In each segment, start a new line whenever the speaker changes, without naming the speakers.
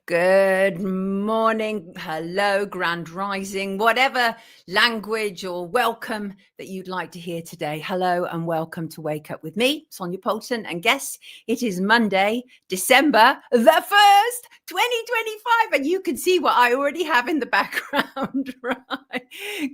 Good morning, hello, grand rising, whatever language or welcome that you'd like to hear today. Hello and welcome to Wake Up with me, Sonia Poulton. And guess it is Monday, December the 1st, 2025. And you can see what I already have in the background, right?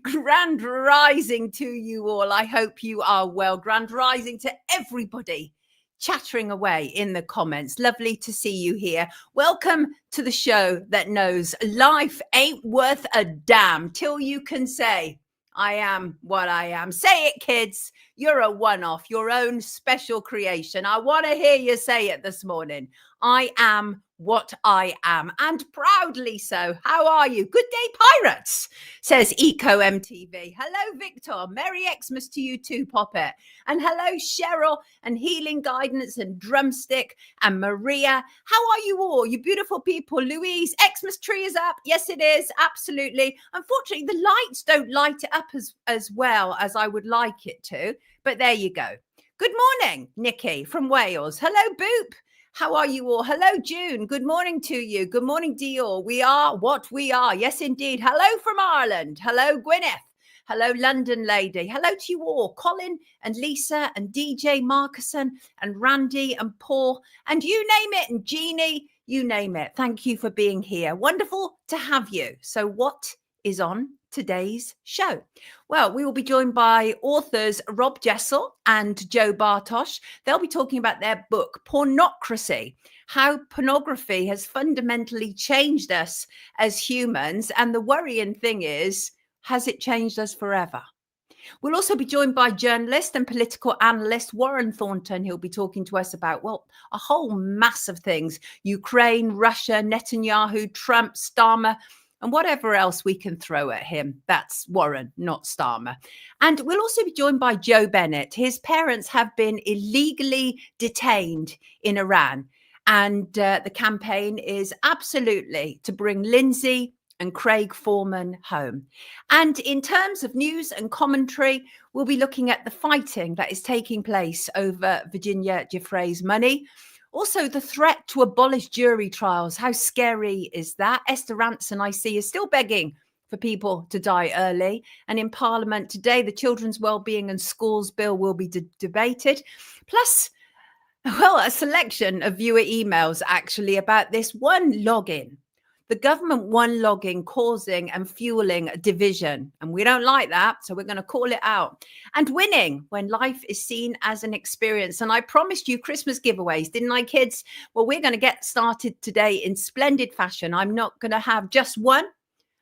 Grand rising to you all. I hope you are well. Grand rising to everybody chattering away in the comments. Lovely to see you here. Welcome to the show that knows life ain't worth a damn till you can say, I am what I am. Say it, kids. You're a one-off, your own special creation. I want to hear you say it this morning. I am what I am, and proudly so. How are you? Good day, pirates, says Eco MTV. Hello, Victor. Merry Xmas to you too, Poppet. And hello, Cheryl and Healing Guidance and Drumstick and Maria. How are you all? You beautiful people. Louise, Xmas tree is up. Yes, it is. Absolutely. Unfortunately, the lights don't light it up as well as I would like it to. But there you go. Good morning, Nikki from Wales. Hello, Boop. How are you all? Hello, June. Good morning to you. Good morning, Dior. We are what we are. Yes, indeed. Hello from Ireland. Hello, Gwyneth. Hello, London lady. Hello to you all. Colin and Lisa and DJ Marcuson and Randy and Paul and you name it, and Jeannie, you name it. Thank you for being here. Wonderful to have you. So what is on today's show? Well, we will be joined by authors Rob JESSEL and Joe BARTOSCH. They'll be talking about their book, Pornocracy, how pornography has fundamentally changed us as humans. And the worrying thing is, has it changed us forever? We'll also be joined by journalist and political analyst Warren Thornton. He'll be talking to us about, well, a whole mass of things: Ukraine, Russia, Netanyahu, Trump, Starmer, and whatever else we can throw at him. That's Warren, not Starmer. And we'll also be joined by Joe Bennett. His parents have been illegally detained in Iran. And the campaign is absolutely to bring Lindsay and Craig Foreman home. And in terms of news and commentary, we'll be looking at the fighting that is taking place over Virginia Giuffre's money. Also, the threat to abolish jury trials. How scary is that? Esther Rantzen, I see, is still begging for people to die early. And in Parliament today, the Children's Wellbeing and Schools Bill will be debated. Plus, well, a selection of viewer emails actually about this one login. The government one login causing and fueling division. And we don't like that, so we're going to call it out. And winning when life is seen as an experience. And I promised you Christmas giveaways, didn't I, kids? Well, we're going to get started today in splendid fashion. I'm not going to have just one.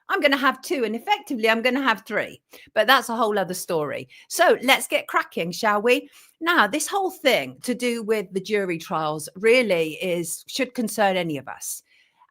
I'm going to have two, and effectively I'm going to have three. But that's a whole other story. So let's get cracking, shall we? Now, this whole thing to do with the jury trials really should concern any of us.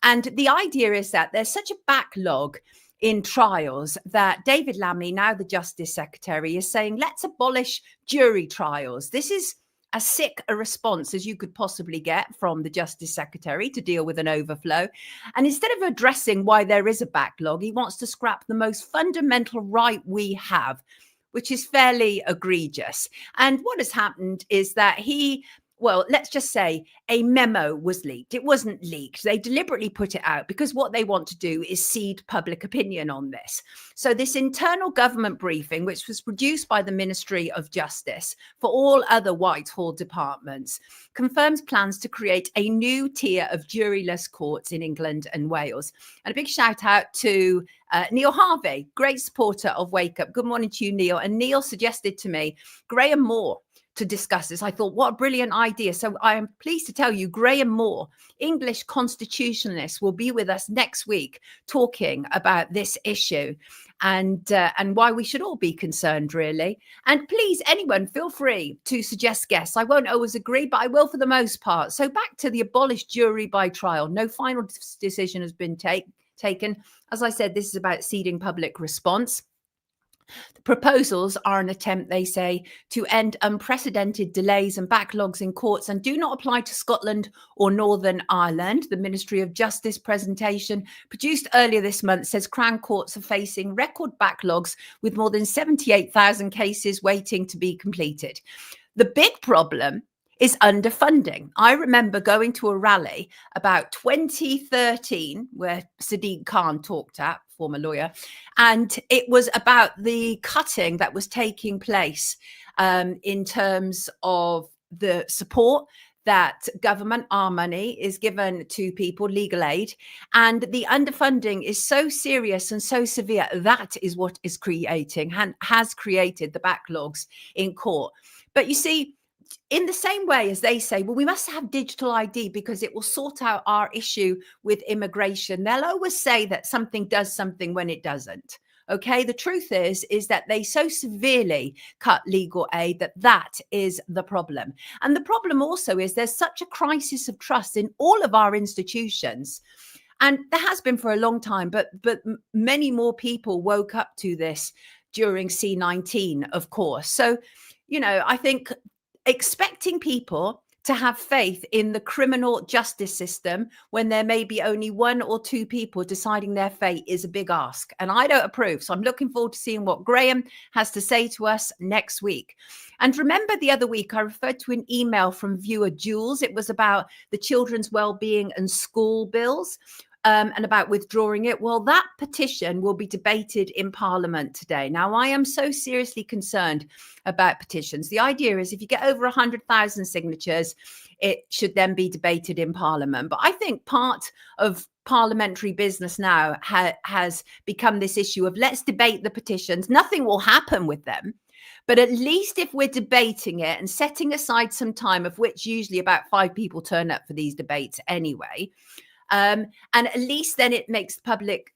And the idea is that there's such a backlog in trials that David Lammy, now the Justice Secretary, is saying, let's abolish jury trials. This is as sick a response as you could possibly get from the Justice Secretary to deal with an overflow. And instead of addressing why there is a backlog, he wants to scrap the most fundamental right we have, which is fairly egregious. And what has happened is that well, let's just say a memo was leaked. It wasn't leaked. They deliberately put it out because what they want to do is seed public opinion on this. So this internal government briefing, which was produced by the Ministry of Justice for all other Whitehall departments, confirms plans to create a new tier of juryless courts in England and Wales. And a big shout out to Neil Harvey, great supporter of Wake Up. Good morning to you, Neil. And Neil suggested to me Graham Moore to discuss this. I thought, what a brilliant idea. So I am pleased to tell you, Graham Moore, English constitutionalist, will be with us next week talking about this issue and why we should all be concerned, really. And please, anyone, feel free to suggest guests. I won't always agree, but I will for the most part. So back to the abolished jury by trial. No final decision has been taken. As I said, this is about seeding public response. The proposals are an attempt, they say, to end unprecedented delays and backlogs in courts and do not apply to Scotland or Northern Ireland. The Ministry of Justice presentation produced earlier this month says Crown courts are facing record backlogs with more than 78,000 cases waiting to be completed. The big problem is underfunding. I remember going to a rally about 2013 where Sadiq Khan talked at, former lawyer, and it was about the cutting that was taking place in terms of the support that government, our money, is given to people, legal aid, and the underfunding is so serious and so severe. That is what is creating and has created the backlogs in court. But you see, in the same way as they say, well, we must have digital ID because it will sort out our issue with immigration, they'll always say that something does something when it doesn't. Okay, the truth is that they so severely cut legal aid that is the problem. And the problem also is there's such a crisis of trust in all of our institutions. And there has been for a long time, but many more people woke up to this during C-19, of course. So, you know, I think expecting people to have faith in the criminal justice system when there may be only one or two people deciding their fate is a big ask. And I don't approve. So I'm looking forward to seeing what Graham has to say to us next week. And remember the other week, I referred to an email from viewer Jules. It was about the children's well-being and school bills. And about withdrawing it. Well, that petition will be debated in Parliament today. Now, I am so seriously concerned about petitions. The idea is if you get over 100,000 signatures, it should then be debated in Parliament. But I think part of parliamentary business now has become this issue of let's debate the petitions. Nothing will happen with them. But at least if we're debating it and setting aside some time, of which usually about 5 people turn up for these debates anyway, and at least then it makes the public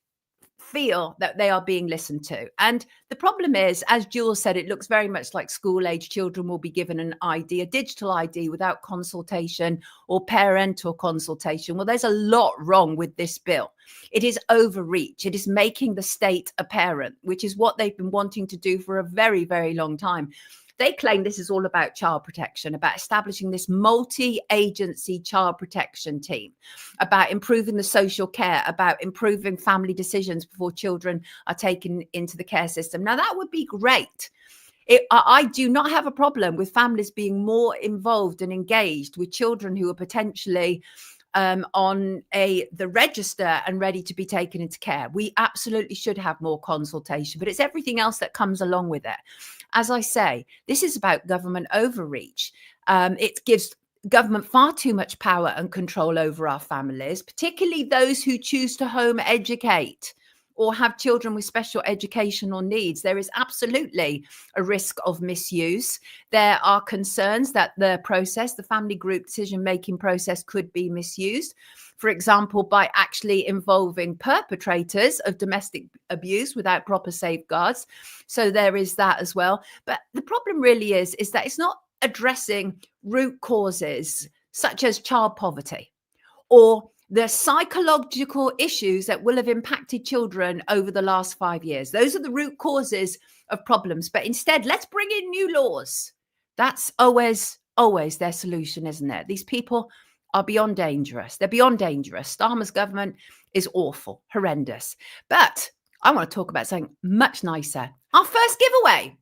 feel that they are being listened to. And the problem is, as Jules said, it looks very much like school-age children will be given an ID, a digital ID, without consultation or parental consultation. Well, there's a lot wrong with this bill. It is overreach. It is making the state a parent, which is what they've been wanting to do for a very, very long time. They claim this is all about child protection, about establishing this multi-agency child protection team, about improving the social care, about improving family decisions before children are taken into the care system. Now, that would be great. I do not have a problem with families being more involved and engaged with children who are potentially on the register and ready to be taken into care. We absolutely should have more consultation, but it's everything else that comes along with it. As I say, this is about government overreach. It gives government far too much power and control over our families, particularly those who choose to home educate or have children with special educational needs. There is absolutely a risk of misuse. There are concerns that the process, the family group decision-making process, could be misused. For example, by actually involving perpetrators of domestic abuse without proper safeguards. So there is that as well. But the problem really is that it's not addressing root causes such as child poverty or the psychological issues that will have impacted children over the last 5 years. Those are the root causes of problems. But instead, let's bring in new laws. That's always their solution, isn't it? These people are beyond dangerous. They're beyond dangerous. Starmer's government is awful, horrendous. But I want to talk about something much nicer. Our first giveaway.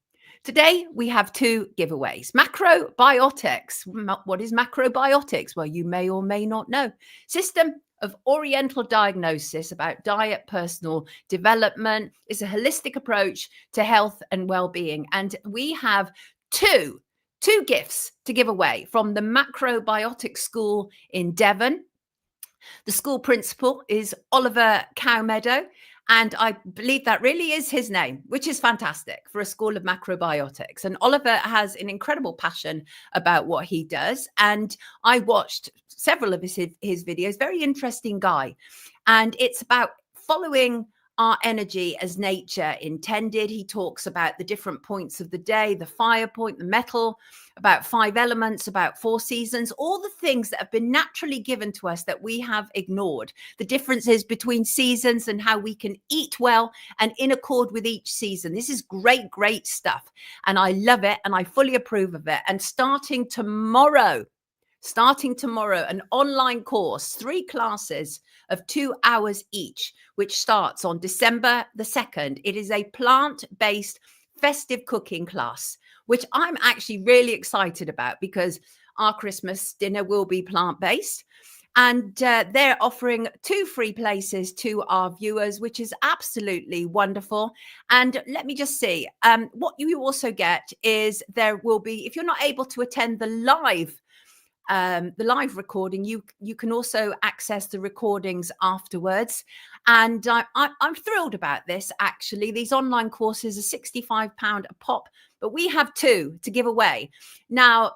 Today, we have 2 giveaways. Macrobiotics. What is macrobiotics? Well, you may or may not know. System of Oriental diagnosis about diet, personal development. It's a holistic approach to health and well-being. And we have two gifts to give away from the Macrobiotics School in Devon. The school principal is Oliver Cowmeadow. And I believe that really is his name, which is fantastic for a school of macrobiotics. And Oliver has an incredible passion about what he does. And I watched several of his videos, very interesting guy. And it's about following our energy as nature intended. He talks about the different points of the day, the fire point, the metal, about 5 elements, about 4 seasons, all the things that have been naturally given to us that we have ignored, the differences between seasons and how we can eat well and in accord with each season. This is great stuff. And I love it and I fully approve of it. And starting tomorrow, an online course, 3 classes of 2 hours each, which starts on December the 2nd. It is a plant-based festive cooking class, which I'm actually really excited about because our Christmas dinner will be plant-based. And they're offering 2 free places to our viewers, which is absolutely wonderful. And let me just see, what you also get is there will be, if you're not able to attend the live recording, you can also access the recordings afterwards. And I'm thrilled about this, actually. These online courses are £65 a pop, but we have 2 to give away. Now,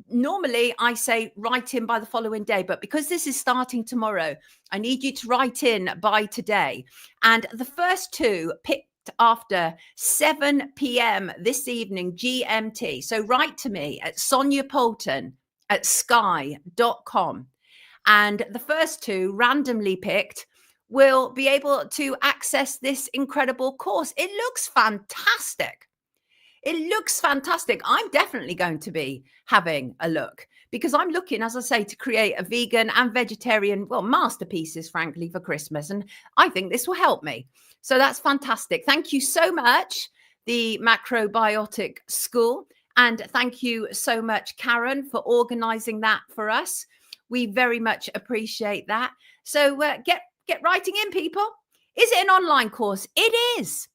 normally I say write in by the following day, but because this is starting tomorrow, I need you to write in by today. And the first 2 picked after 7 p.m. this evening GMT. So write to me at Sonia Poulton at sky.com. And the first 2 randomly picked will be able to access this incredible course. It looks fantastic. It looks fantastic. I'm definitely going to be having a look because I'm looking, as I say, to create a vegan and vegetarian, well, masterpieces, frankly, for Christmas. And I think this will help me. So that's fantastic. Thank you so much, the Macrobiotic School. And thank you so much, Karen, for organizing that for us. We very much appreciate that. So get writing in, people. Is it an online course? It is.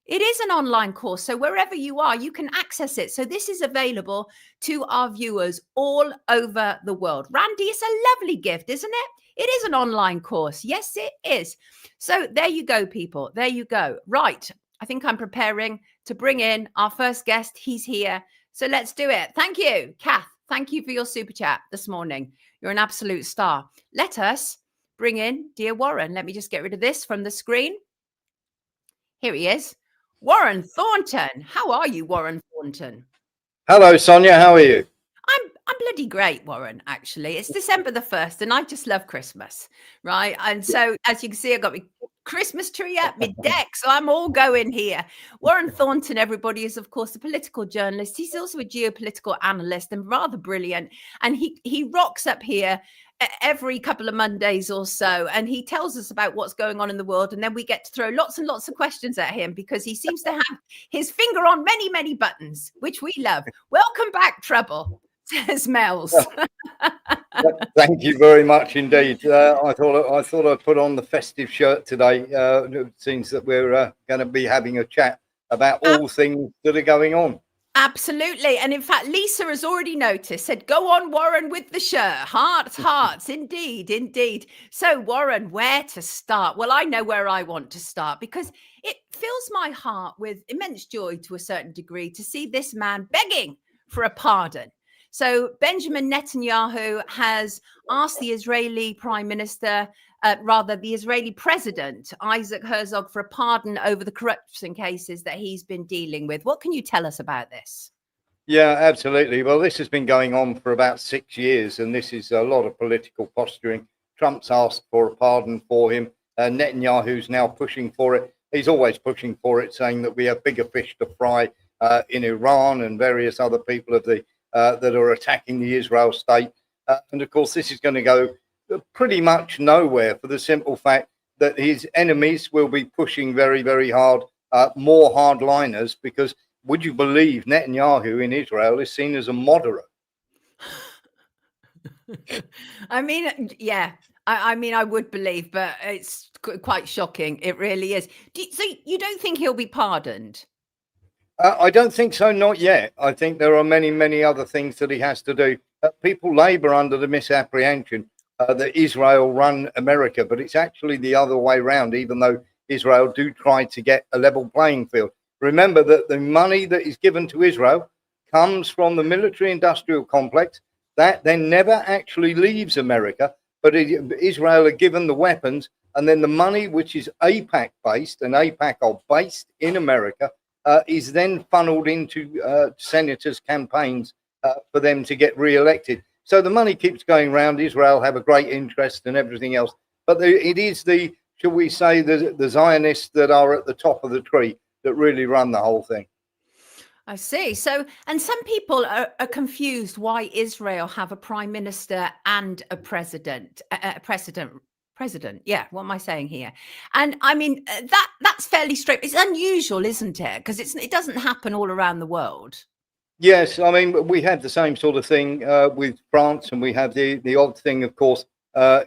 It is an online course. So wherever you are, you can access it. So this is available to our viewers all over the world. Randy, it's a lovely gift, isn't it? It is an online course. Yes, it is. So there you go, people. There you go. Right. I think I'm preparing to bring in our first guest. He's here. So let's do it. Thank you, Kath. Thank you for your super chat this morning. You're an absolute star. Let us bring in dear Warren. Let me just get rid of this from the screen. Here he is. Warren Thornton. How are you, Warren Thornton?
Hello, Sonia. How are you?
I'm bloody great, Warren, actually. It's December the 1st and I just love Christmas, right? And so, as you can see, I've got my Christmas tree up, my deck, so I'm all going here. Warren Thornton, everybody, is, of course, a political journalist. He's also a geopolitical analyst and rather brilliant. And he rocks up here every couple of Mondays or so, and he tells us about what's going on in the world, and then we get to throw lots and lots of questions at him because he seems to have his finger on many, many buttons, which we love. Welcome back, Trouble, says Mel's.
Thank you very much indeed. I thought I'd put on the festive shirt today. It seems that we're going to be having a chat about all things that are going on.
Absolutely. And in fact, Lisa has already noticed, said, go on, Warren, with the shirt. Hearts, hearts. Indeed, indeed. So, Warren, where to start? Well, I know where I want to start because it fills my heart with immense joy to a certain degree to see this man begging for a pardon. So Benjamin Netanyahu has asked the Israeli Prime Minister, the Israeli President, Isaac Herzog, for a pardon over the corruption cases that he's been dealing with. What can you tell us about this?
Yeah, absolutely. Well, this has been going on for about 6 years, and this is a lot of political posturing. Trump's asked for a pardon for him. Netanyahu's now pushing for it. He's always pushing for it, saying that we have bigger fish to fry in Iran and various other people of the that are attacking the Israel state. And of course, this is going to go pretty much nowhere for the simple fact that his enemies will be pushing very, very hard, more hardliners, because would you believe Netanyahu in Israel is seen as a moderate?
I mean, yeah. I mean, I would believe, but it's quite shocking. It really is. So you don't think he'll be pardoned?
I don't think so, not yet. I think there are many, many other things that he has to do. People labour under the misapprehension that Israel run America, but it's actually the other way around, even though Israel do try to get a level playing field. Remember that the money that is given to Israel comes from the military-industrial complex. That then never actually leaves America, but Israel are given the weapons, and then the money, which is AIPAC-based, and AIPAC are based in America, is then funneled into senators' campaigns for them to get re-elected. So the money keeps going round. Israel have a great interest and everything else. But it is the, shall we say, the Zionists that are at the top of the tree that really run the whole thing.
I see. So, and some people are confused why Israel have a prime minister and a president. Yeah, what am I saying here? And I mean, that's fairly straight. It's unusual, isn't it? Because it doesn't happen all around the world.
Yes, I mean, we have the same sort of thing with France, and we have the odd thing, of course,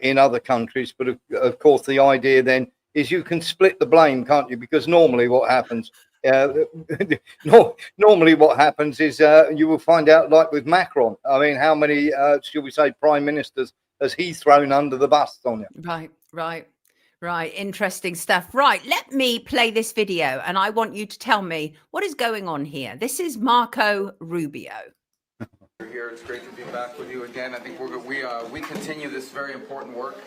in other countries. But of course, the idea then is you can split the blame, can't you? Because normally what happens, uh, normally what happens is you will find out, like with Macron. I mean, how many, shall we say, prime ministers has he thrown under the bus, Sonia?
Right, right, right. Interesting stuff. Right. Let me play this video and I want you to tell me what is going on here. This is Marco Rubio.
Here, it's great to be back with you again. I think we continue this very important work,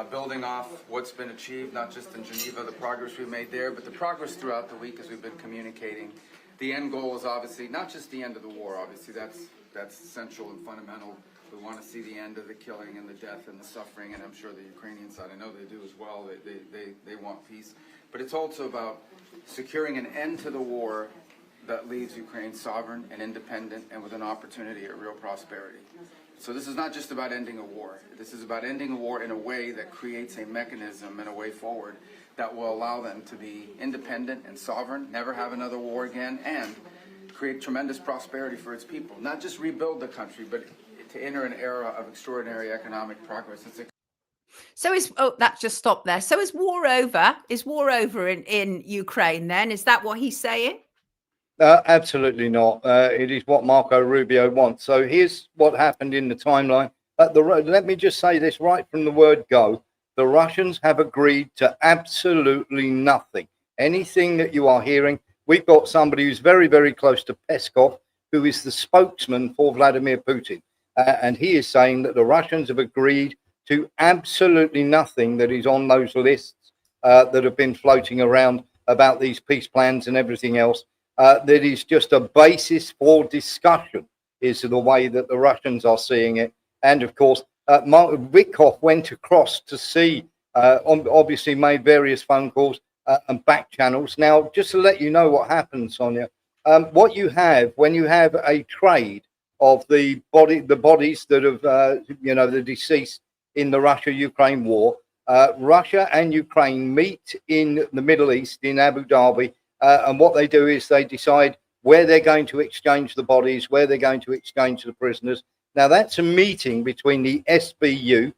building off what's been achieved, not just in Geneva, the progress we made there, but the progress throughout the week as we've been communicating. The end goal is obviously not just the end of the war. Obviously, that's essential and fundamental. We want to see the end of the killing and the death and the suffering, and I'm sure the Ukrainian side, I know they do as well. They want peace, but it's also about securing an end to the war that leaves Ukraine sovereign and independent and with an opportunity at real prosperity. So this is not just about ending a war. This is about ending a war in a way that creates a mechanism and a way forward that will allow them to be independent and sovereign, never have another war again, and create tremendous prosperity for its people. Not just rebuild the country, but to enter an era of extraordinary economic progress.
So that just stopped there. So is war over? Is war over in Ukraine then? Is that what he's saying?
Absolutely not. It is what Marco Rubio wants. So here's what happened in the timeline. Let me just say this right from the word go. The Russians have agreed to absolutely nothing. Anything that you are hearing, we've got somebody who's very, very close to Peskov, who is the spokesman for Vladimir Putin. And he is saying that the Russians have agreed to absolutely nothing that is on those lists that have been floating around about these peace plans and everything else. That is just a basis for discussion, is the way that the Russians are seeing it. And of course, Witkoff went across to see, obviously made various phone calls and back channels. Now, just to let you know what happens, Sonia, what you have when you have a trade of the bodies that have, the deceased in the Russia-Ukraine war, Russia and Ukraine meet in the Middle East, in Abu Dhabi. And what they do is they decide where they're going to exchange the bodies, where they're going to exchange the prisoners. Now, that's a meeting between the SBU,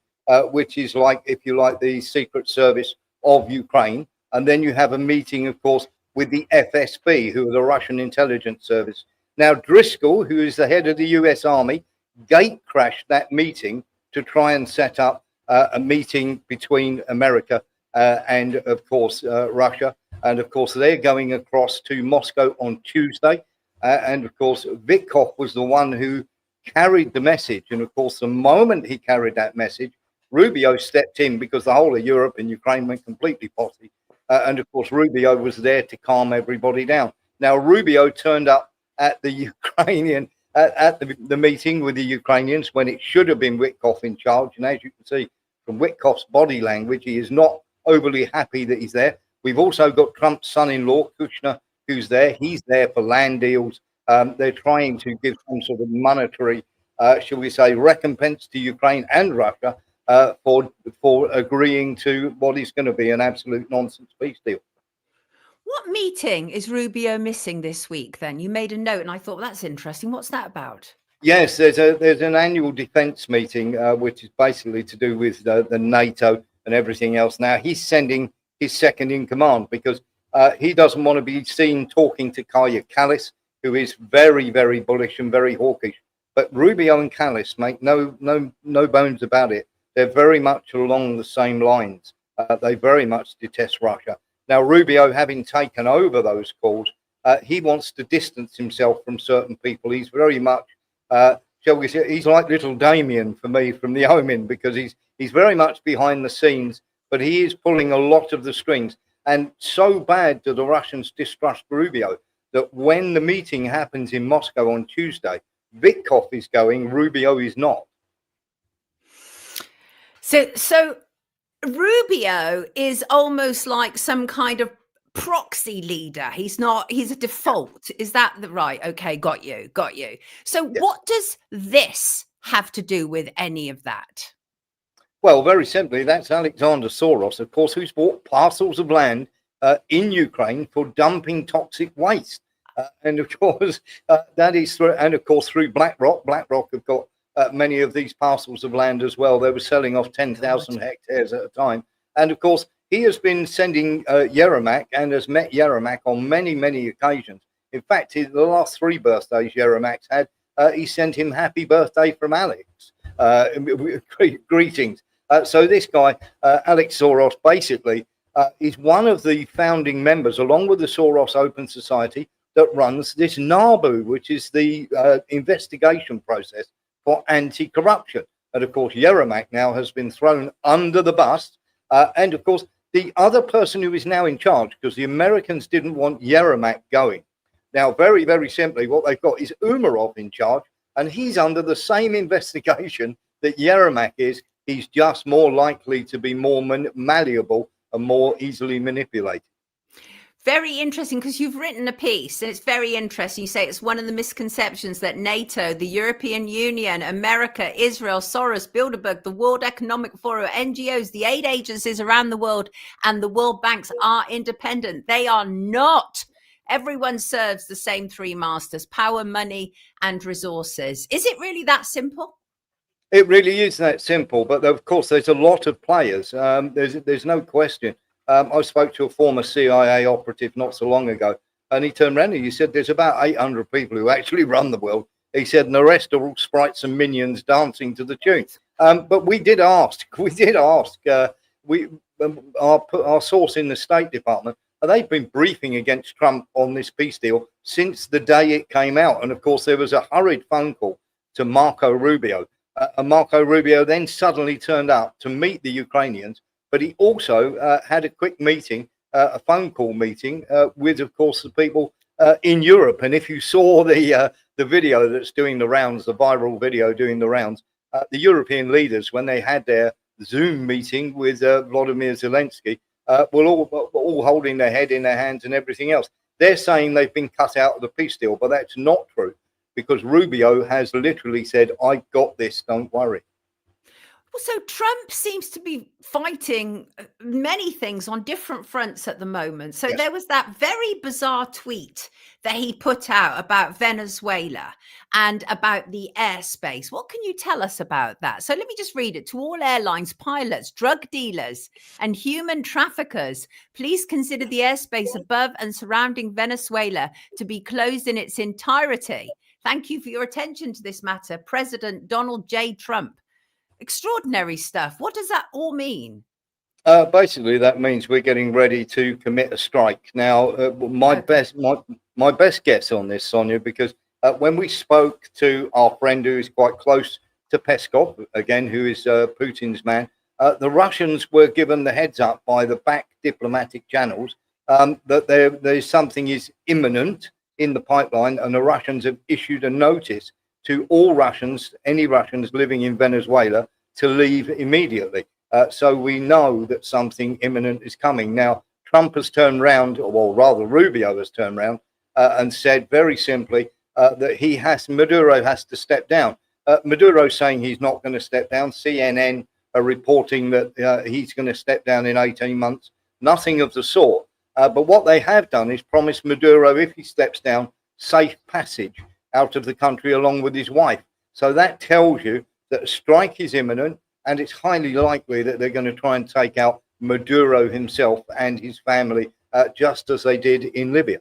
which is like, if you like, the Secret Service of Ukraine. And then you have a meeting, of course, with the FSB, who are the Russian intelligence service. Now, Driscoll, who is the head of the US Army, gate crashed that meeting to try and set up a meeting between America and, of course, Russia. And of course, they're going across to Moscow on Tuesday. And of course, Witkoff was the one who carried the message. And of course, the moment he carried that message, Rubio stepped in because the whole of Europe and Ukraine went completely potty. And of course, Rubio was there to calm everybody down. Now, Rubio turned up at the Ukrainian, at the meeting with the Ukrainians when it should have been Witkoff in charge. And as you can see from Witkoff's body language, he is not overly happy that he's there. We've also got Trump's son-in-law, Kushner, who's there. He's there for land deals. They're trying to give some sort of monetary, shall we say, recompense to Ukraine and Russia for agreeing to what is going to be an absolute nonsense peace deal.
What meeting is Rubio missing this week then? You made a note and I thought, well, that's interesting. What's that about?
Yes, there's an annual defence meeting, which is basically to do with the NATO and everything else. Now, he's sending his second in command because he doesn't want to be seen talking to Kaya Kallis, who is very, very bullish and very hawkish. But Rubio and Kallis make no bones about it. They're very much along the same lines. They very much detest Russia. Now, Rubio, having taken over those calls, he wants to distance himself from certain people. He's very much, shall we say, he's like little Damien for me from the Omen, because he's very much behind the scenes. But he is pulling a lot of the strings. And so bad do the Russians distrust Rubio that when the meeting happens in Moscow on Tuesday, Witkoff is going, Rubio is not.
So Rubio is almost like some kind of proxy leader. He's a default. Is that right? Okay, got you. So yes. What does this have to do with any of that?
Well, very simply, that's Alexander Soros, of course, who's bought parcels of land in Ukraine for dumping toxic waste. And of course, that is through, and of course, through BlackRock. BlackRock have got many of these parcels of land as well. They were selling off 10,000 hectares at a time. And of course, he has been sending Yermak and has met Yermak on many, many occasions. In fact, the last 3 birthdays Yermak's had, he sent him happy birthday from Alex. Greetings. So this guy, Alex Soros, basically is one of the founding members, along with the Soros Open Society, that runs this NABU, which is the investigation process for anti-corruption. And of course, Yermak now has been thrown under the bus. And of course, the other person who is now in charge, because the Americans didn't want Yermak going. Now, very, very simply, what they've got is Umarov in charge, and he's under the same investigation that Yermak is. He's just more likely to be more malleable and more easily manipulated.
Very interesting, because you've written a piece and it's very interesting. You say it's one of the misconceptions that NATO, the European Union, America, Israel, Soros, Bilderberg, the World Economic Forum, NGOs, the aid agencies around the world, and the World Banks are independent. They are not. Everyone serves the same 3 masters: power, money, and resources. Is it really that simple?
It really is that simple, but of course there's a lot of players. There's no question. I spoke to a former CIA operative not so long ago, and he turned around and he said there's about 800 people who actually run the world. He said, and the rest are all sprites and minions dancing to the tune. But we did ask. Our source in the State Department, they've been briefing against Trump on this peace deal since the day it came out. And of course, there was a hurried phone call to Marco Rubio. And Marco Rubio then suddenly turned up to meet the Ukrainians. But he also had a quick meeting, a phone call meeting with, of course, the people in Europe. And if you saw the video that's doing the rounds, the viral video doing the rounds, the European leaders, when they had their Zoom meeting with Vladimir Zelensky, were all holding their head in their hands and everything else. They're saying they've been cut out of the peace deal, but that's not true, because Rubio has literally said, I got this, don't worry.
So Trump seems to be fighting many things on different fronts at the moment. So
Yes.
There was that very bizarre tweet that he put out about Venezuela and about the airspace. What can you tell us about that? So let me just read it. To all airlines, pilots, drug dealers, and human traffickers, please consider the airspace above and surrounding Venezuela to be closed in its entirety. Thank you for your attention to this matter, President Donald J. Trump. Extraordinary stuff. What does that all mean?
Basically, that means we're getting ready to commit a strike. Now, my best guess on this, Sonia, because when we spoke to our friend who is quite close to Peskov, again, who is Putin's man, the Russians were given the heads up by the back diplomatic channels that there's something is imminent in the pipeline, and the Russians have issued a notice to all Russians, any Russians living in Venezuela, to leave immediately. So we know that something imminent is coming. Now, Trump has turned around, or rather Rubio has turned around and said very simply that Maduro has to step down. Maduro's saying he's not going to step down. CNN are reporting that he's going to step down in 18 months. Nothing of the sort. But what they have done is promised Maduro, if he steps down, safe passage out of the country along with his wife. So that tells you that a strike is imminent, and it's highly likely that they're going to try and take out Maduro himself and his family, just as they did in Libya.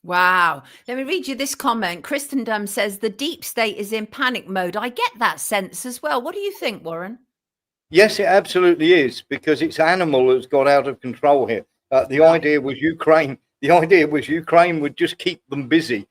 Wow. Let me read you this comment. Christendom says the deep state is in panic mode. I get that sense as well. What do you think, Warren?
Yes, it absolutely is, because it's animal that's got out of control here. The idea was Ukraine. The idea was Ukraine would just keep them busy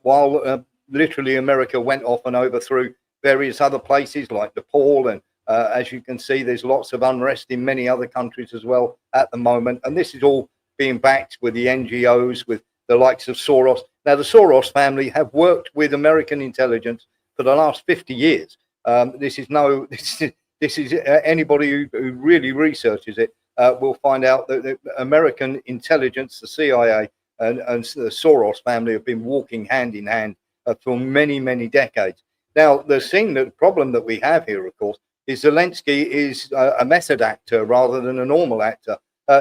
while literally America went off and overthrew various other places like Nepal. And as you can see, there's lots of unrest in many other countries as well at the moment. And this is all being backed with the NGOs, with the likes of Soros. Now, the Soros family have worked with American intelligence for the last 50 years. This is anybody who really researches it will find out that the American intelligence, the CIA, and the Soros family have been walking hand in hand for many, many decades. Now, the problem that we have here, of course, is Zelensky is a method actor rather than a normal actor.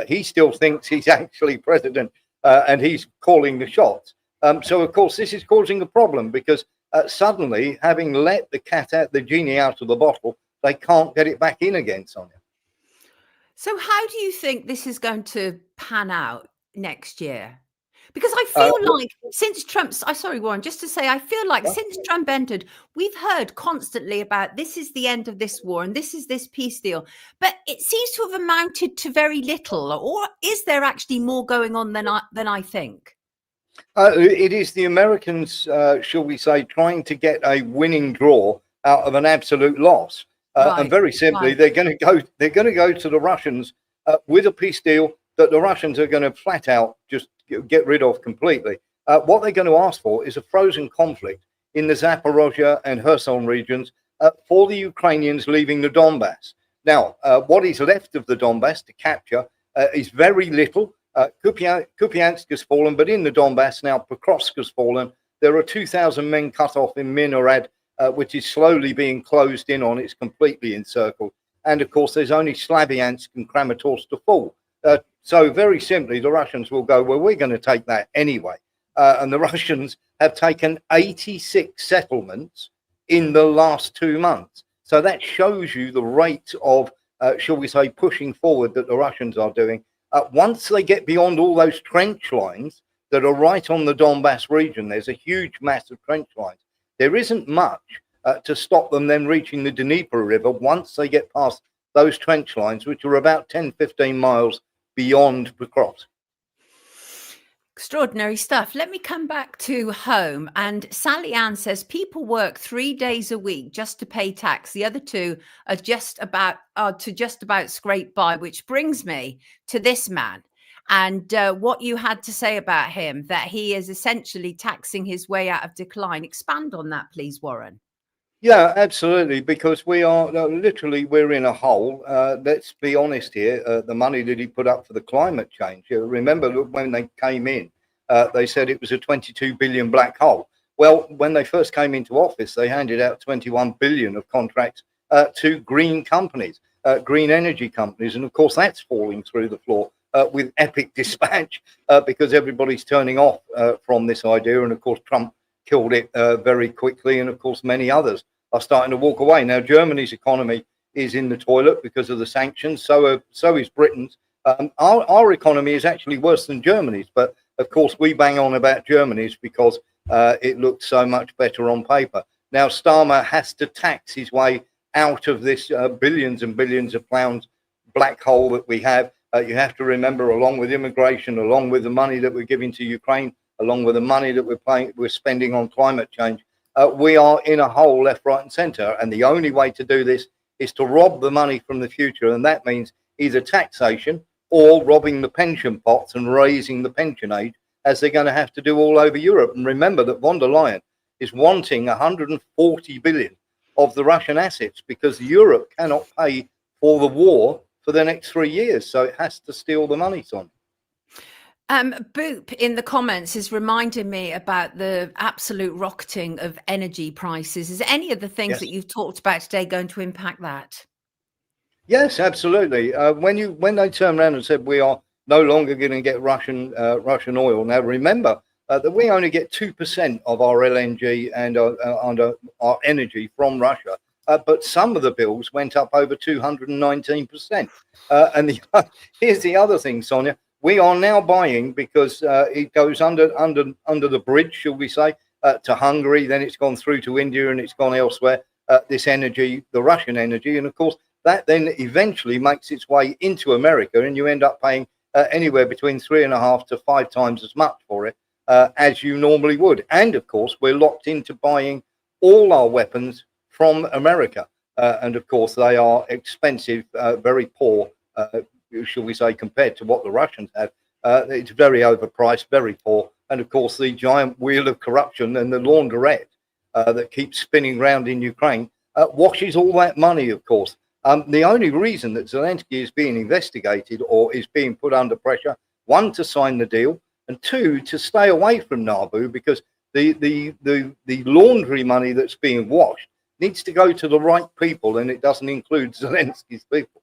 He still thinks he's actually president and he's calling the shots. So, of course, this is causing a problem because suddenly, having let the genie out of the bottle, they can't get it back in again, Sonia.
So how do you think this is going to pan out next year? Because I
Uh,
feel like since Trump's, sorry, Warren, just to say, I feel like since Trump entered, we've heard constantly about this is the end of this war and this is this peace deal, but it seems to have amounted to very little. Or is there actually more going on than I think?
It is the Americans, shall we say, trying to get a winning draw out of an absolute loss. And very simply, they're going to go to the Russians with a peace deal that the Russians are going to flat out just get rid of completely. What they're going to ask for is a frozen conflict in the Zaporozhye and Kherson regions for the Ukrainians leaving the Donbass. Now, what is left of the Donbass to capture is very little. Kupiansk has fallen, but in the Donbass now, Pokrovsk has fallen. There are 2,000 men cut off in Minorad, which is slowly being closed in on. It's completely encircled. And of course, there's only Slavyansk and Kramatorsk to fall. So very simply, the Russians will go, well, we're going to take that anyway. And the Russians have taken 86 settlements in the last 2 months. So that shows you the rate of, shall we say, pushing forward that the Russians are doing. Once they get beyond all those trench lines that are right on the Donbass region, there's a huge mass of trench lines. There isn't much to stop them then reaching the Dnieper River once they get past those trench lines, which are about 10, 15 miles beyond Pokrovsk.
Extraordinary stuff. Let me come back to home. And Sally Ann says people work 3 days a week just to pay tax. The other two are just about scrape by, which brings me to this man and what you had to say about him, that he is essentially taxing his way out of decline. Expand on that, please, Warren.
Yeah, absolutely, because we are literally, we're in a hole. Let's be honest here. The money that he put up for the climate change, remember when they came in, they said it was a 22 billion black hole. Well, when they first came into office, they handed out 21 billion of contracts to green companies, green energy companies. And of course, that's falling through the floor with epic dispatch because everybody's turning off from this idea. And of course, Trump killed it very quickly. And of course, many others are starting to walk away. Now, Germany's economy is in the toilet because of the sanctions. So is Britain's. Our economy is actually worse than Germany's. But of course, we bang on about Germany's because it looks so much better on paper. Now, Starmer has to tax his way out of this billions and billions of pounds black hole that we have. You have to remember, along with immigration, along with the money that we're giving to Ukraine, along with the money that we're spending on climate change, we are in a hole left, right and centre. And the only way to do this is to rob the money from the future. And that means either taxation or robbing the pension pots and raising the pension age, as they're going to have to do all over Europe. And remember that von der Leyen is wanting 140 billion of the Russian assets because Europe cannot pay for the war for the next 3 years. So it has to steal the money, Son.
Boop in the comments is reminding me about the absolute rocketing of energy prices. Is any of the things that you've talked about today going to impact that? Yes,
absolutely. When they turned around and said we are no longer going to get Russian oil. Now remember that we only get 2% of our LNG and our energy from Russia. But some of the bills went up over 219%. And here's the other thing, Sonia. We are now buying because it goes under the bridge, shall we say, to Hungary. Then it's gone through to India and it's gone elsewhere. This energy, the Russian energy, and of course that then eventually makes its way into America, and you end up paying anywhere between 3.5 to 5 times as much for it as you normally would. And of course, we're locked into buying all our weapons from America, and of course they are expensive, very poor. Shall we say, compared to what the Russians have, it's very overpriced, very poor. And of course, the giant wheel of corruption and the laundrette that keeps spinning round in Ukraine washes all that money, of course. The only reason that Zelensky is being investigated or is being put under pressure, one, to sign the deal, and two, to stay away from Nabu, because the laundry money that's being washed needs to go to the right people, and it doesn't include Zelensky's people.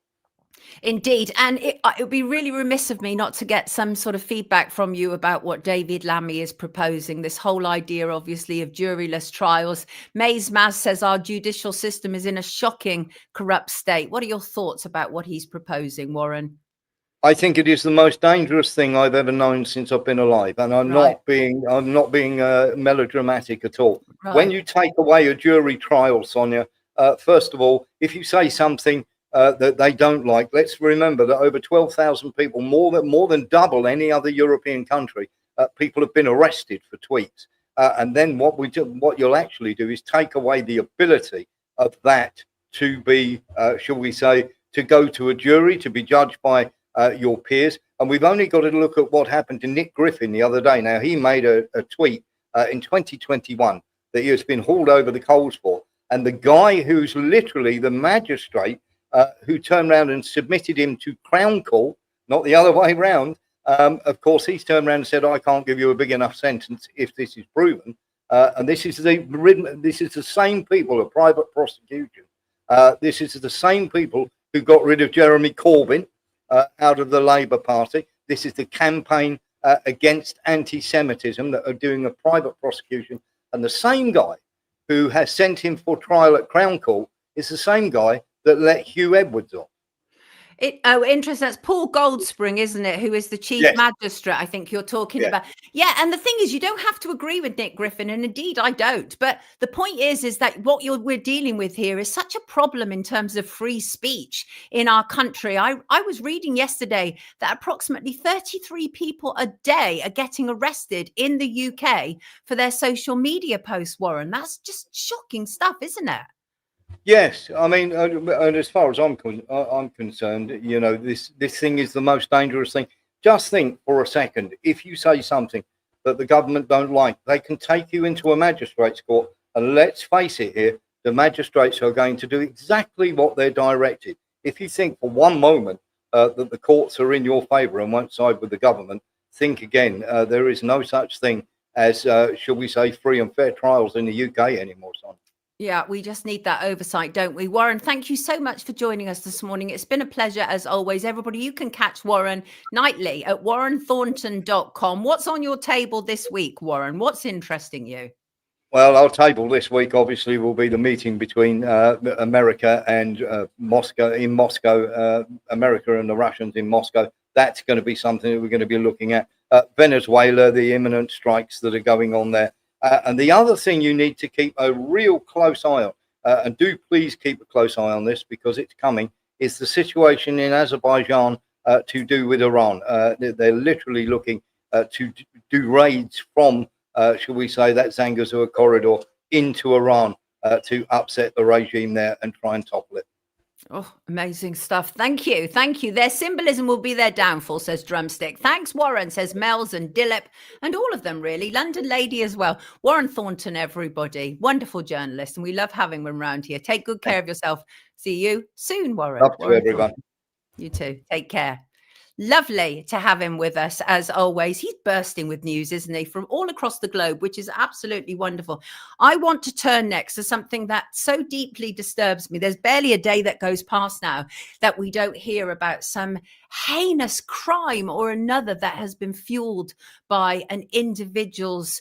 Indeed. And it would be really remiss of me not to get some sort of feedback from you about what David Lammy is proposing. This whole idea, obviously, of juryless trials. Mays Maz says our judicial system is in a shocking, corrupt state. What are your thoughts about what he's proposing, Warren?
I think it is the most dangerous thing I've ever known since I've been alive, and I'm not being melodramatic at all.
Right.
When you take away a jury trial, Sonia, first of all, if you say something that they don't like, let's remember that over 12,000 people, more than double any other European country, people have been arrested for tweets. And then what you'll actually do is take away the ability of that to be, shall we say, to go to a jury, to be judged by your peers. And we've only got to look at what happened to Nick Griffin the other day. Now, he made a tweet in 2021 that he has been hauled over the coals for. And the guy who's literally the magistrate who turned around and submitted him to Crown Court, not the other way round, of course, he's turned around and said, I can't give you a big enough sentence if this is proven. And this is the same people, a private prosecution. This is the same people who got rid of Jeremy Corbyn out of the Labour Party. This is the campaign against anti-Semitism that are doing a private prosecution. And the same guy who has sent him for trial at Crown Court is the same guy that let Hugh Edwards off.
Interesting. That's Paul Goldspring, isn't it? Who is the chief magistrate, I think you're talking about. Yeah. And the thing is, you don't have to agree with Nick Griffin. And indeed, I don't. But the point is that what we're dealing with here is such a problem in terms of free speech in our country. I was reading yesterday that approximately 33 people a day are getting arrested in the UK for their social media posts, Warren. That's just shocking stuff, isn't it?
Yes, I mean, and as far as I'm concerned, you know, this thing is the most dangerous thing. Just think for a second, if you say something that the government don't like, they can take you into a magistrate's court, and let's face it here, the magistrates are going to do exactly what they're directed. If you think for one moment that the courts are in your favour and won't side with the government, think again. There is no such thing as, shall we say, free and fair trials in the UK anymore, son.
Yeah, we just need that oversight, don't we? Warren, thank you so much for joining us this morning. It's been a pleasure as always. Everybody, you can catch Warren nightly at warrenthornton.com. What's on your table this week, Warren? What's interesting you?
Well, our table this week obviously will be the meeting between America and Moscow, America and the Russians in Moscow. That's going to be something that we're going to be looking at. Venezuela, the imminent strikes that are going on there. And the other thing you need to keep a real close eye on, and do please keep a close eye on this because it's coming, is the situation in Azerbaijan to do with Iran. They're literally looking to do raids from, shall we say, that Zangezur corridor into Iran to upset the regime there and try and topple it.
Oh, amazing stuff. Thank you. Thank you. Their symbolism will be their downfall, says Drumstick. Thanks, Warren, says Mel's and Dillip, and all of them, really. London Lady as well. Warren Thornton, everybody. Wonderful journalist, and we love having him around here. Take good care of yourself. See you soon, Warren.
Love to everyone.
You too. Take care. Lovely to have him with us, as always. He's bursting with news, isn't he, from all across the globe, which is absolutely wonderful. I want to turn next to something that so deeply disturbs me. There's barely a day that goes past now that we don't hear about some heinous crime or another that has been fueled by an individual's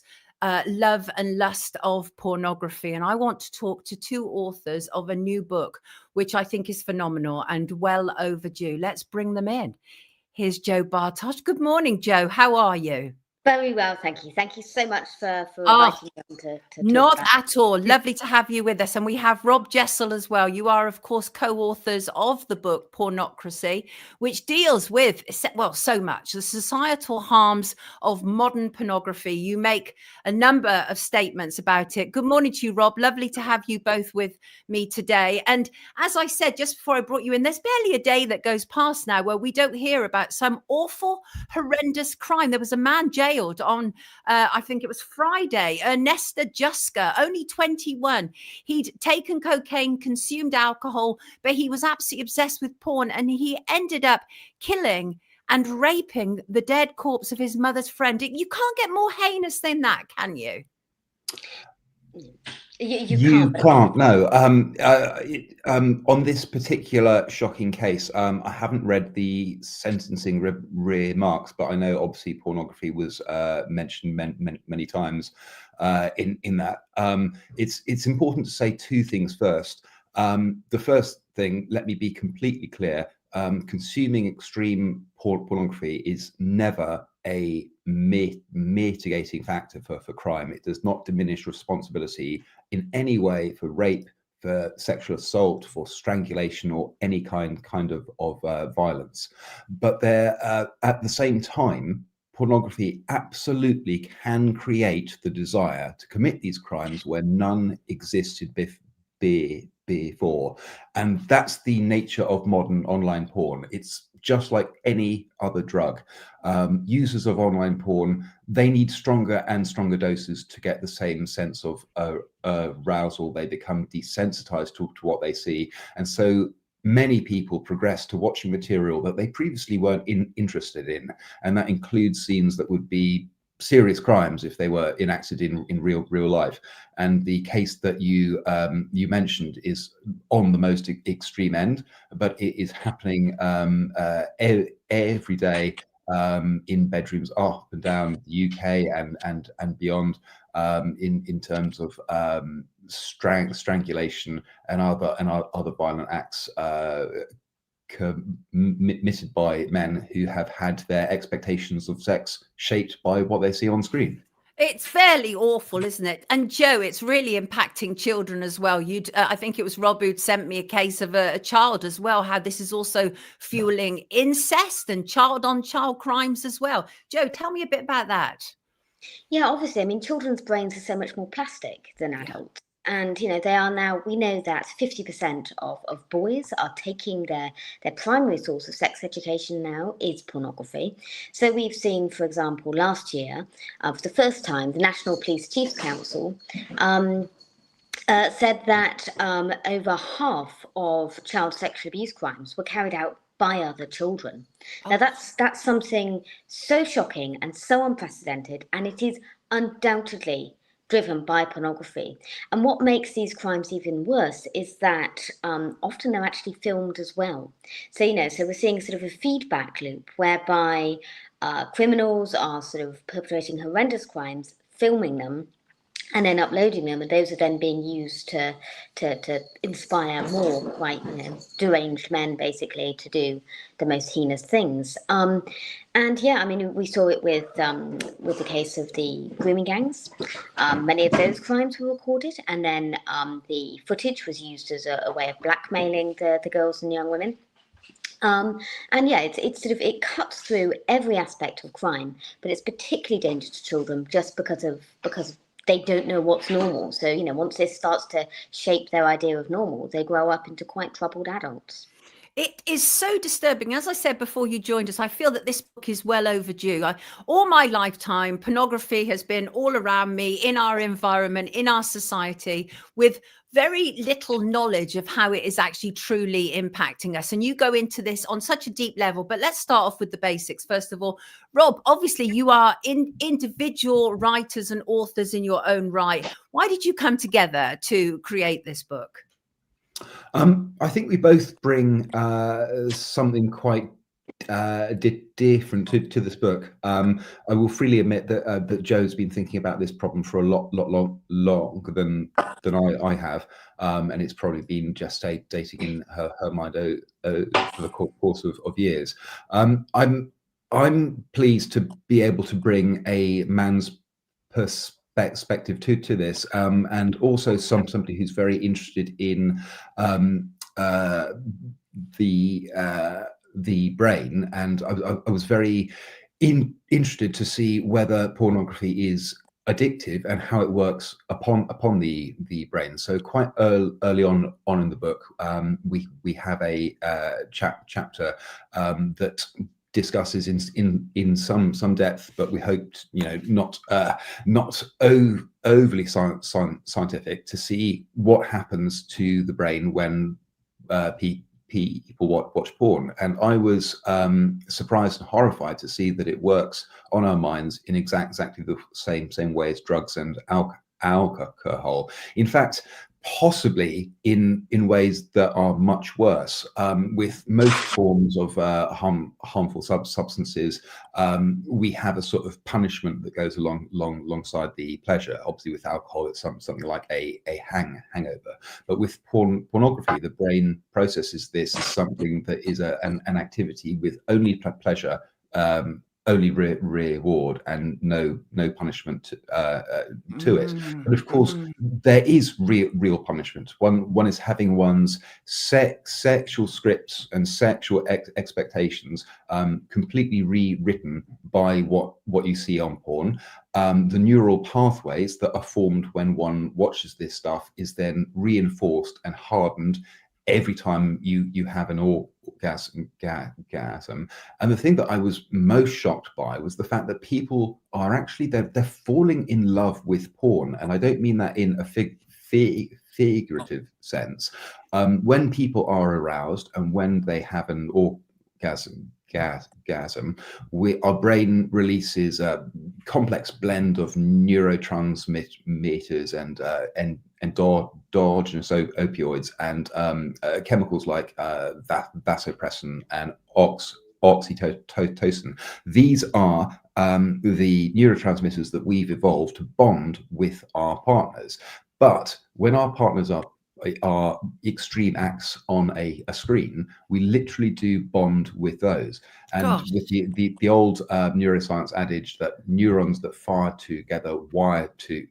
love and lust of pornography. And I want to talk to two authors of a new book, which I think is phenomenal and well overdue. Let's bring them in. Here's Jo Bartosch. Good morning, Jo. How are you?
Very well, thank you. Thank you so much for inviting me on to
not
talk
at all. Lovely to have you with us. And we have Rob JESSEL as well. You are, of course, co-authors of the book Pornocracy, which deals with, well, so much, the societal harms of modern pornography. You make a number of statements about it. Good morning to you, Rob. Lovely to have you both with me today. And as I said, just before I brought you in, there's barely a day that goes past now where we don't hear about some awful, horrendous crime. There was a man jailed on, I think it was Friday, Ernesto Juska, only 21. He'd taken cocaine, consumed alcohol, but he was absolutely obsessed with porn, and he ended up killing and raping the dead corpse of his mother's friend. You can't get more heinous than that, can you?
You can't.
can't. No. On this particular shocking case, I haven't read the sentencing remarks, but I know obviously pornography was mentioned many times in that. It's important to say two things first. The first thing, let me be completely clear. Consuming extreme pornography is never a mitigating factor for crime. It does not diminish responsibility in any way for rape, for sexual assault, for strangulation, or any kind of violence. But there, at the same time, pornography absolutely can create the desire to commit these crimes where none existed before. And that's the nature of modern online porn. It's just like any other drug. Users of online porn, they need stronger and stronger doses to get the same sense of arousal. They become desensitized to what they see. And so many people progress to watching material that they previously weren't interested in. And that includes scenes that would be serious crimes if they were enacted in real life. And the case that you mentioned is on the most extreme end, but it is happening every day in bedrooms up and down the UK and beyond, in terms of strangulation and other violent acts committed by men who have had their expectations of sex shaped by what they see on screen.
It's fairly awful, isn't it? And Joe, it's really impacting children as well. I think it was Rob who'd sent me a case of a child as well, how this is also fueling incest and child-on-child crimes as well. Joe, tell me a bit about that.
Yeah, obviously, I mean, children's brains are so much more plastic than adults. And, they are now, we know that 50% of boys are taking their primary source of sex education now is pornography. So we've seen, for example, last year, for the first time, the National Police Chiefs Council said that over half of child sexual abuse crimes were carried out by other children. Now that's something so shocking and so unprecedented, and it is undoubtedly driven by pornography. And what makes these crimes even worse is that often they're actually filmed as well. So, so we're seeing sort of a feedback loop whereby criminals are sort of perpetrating horrendous crimes, filming them, and then uploading them, and those are then being used to inspire more quite deranged men basically to do the most heinous things. And yeah, I mean, we saw it with the case of the grooming gangs. Many of those crimes were recorded, and then the footage was used as a way of blackmailing the girls and young women. And yeah, it's sort of, it cuts through every aspect of crime, but it's particularly dangerous to children just because they don't know what's normal. So, once this starts to shape their idea of normal, they grow up into quite troubled adults.
It is so disturbing. As I said before you joined us, I feel that this book is well overdue. All my lifetime, pornography has been all around me, in our environment, in our society, with very little knowledge of how it is actually truly impacting us. And you go into this on such a deep level, but let's start off with the basics. First of all, Rob, obviously you are individual writers and authors in your own right. Why did you come together to create this book?
I think we both bring something quite different to this book. I will freely admit that Joe's been thinking about this problem for a lot longer than I have, and it's probably been gestating in her mind for the course of years. I'm pleased to be able to bring a man's perspective to this, and also somebody who's very interested in the brain. And I was very interested to see whether pornography is addictive and how it works upon the brain. So quite early on in the book, we have a chapter that discusses in some depth, but we hoped not overly scientific, to see what happens to the brain when people watch porn. And I was surprised and horrified to see that it works on our minds in exactly the same way as drugs and alcohol. In fact, possibly in ways that are much worse. With most forms of harmful substances, we have a sort of punishment that goes alongside the pleasure. Obviously, with alcohol, it's something like a hangover. But with pornography, the brain processes this as something that is an activity with only pleasure, only reward, and no punishment to it. But of course, there is real punishment. One is having one's sexual scripts and sexual expectations completely rewritten by what you see on porn. The neural pathways that are formed when one watches this stuff is then reinforced and hardened every time you have an orgasm. And the thing that I was most shocked by was the fact that people are actually they're falling in love with porn, and I don't mean that in a figurative sense. When people are aroused and when they have an orgasm, our brain releases a complex blend of neurotransmitters and endogenous opioids and chemicals like vasopressin and oxytocin. These are the neurotransmitters that we've evolved to bond with our partners. But when our partners are extreme acts on a screen, we literally do bond with those. And with the old neuroscience adage that neurons that fire together wire to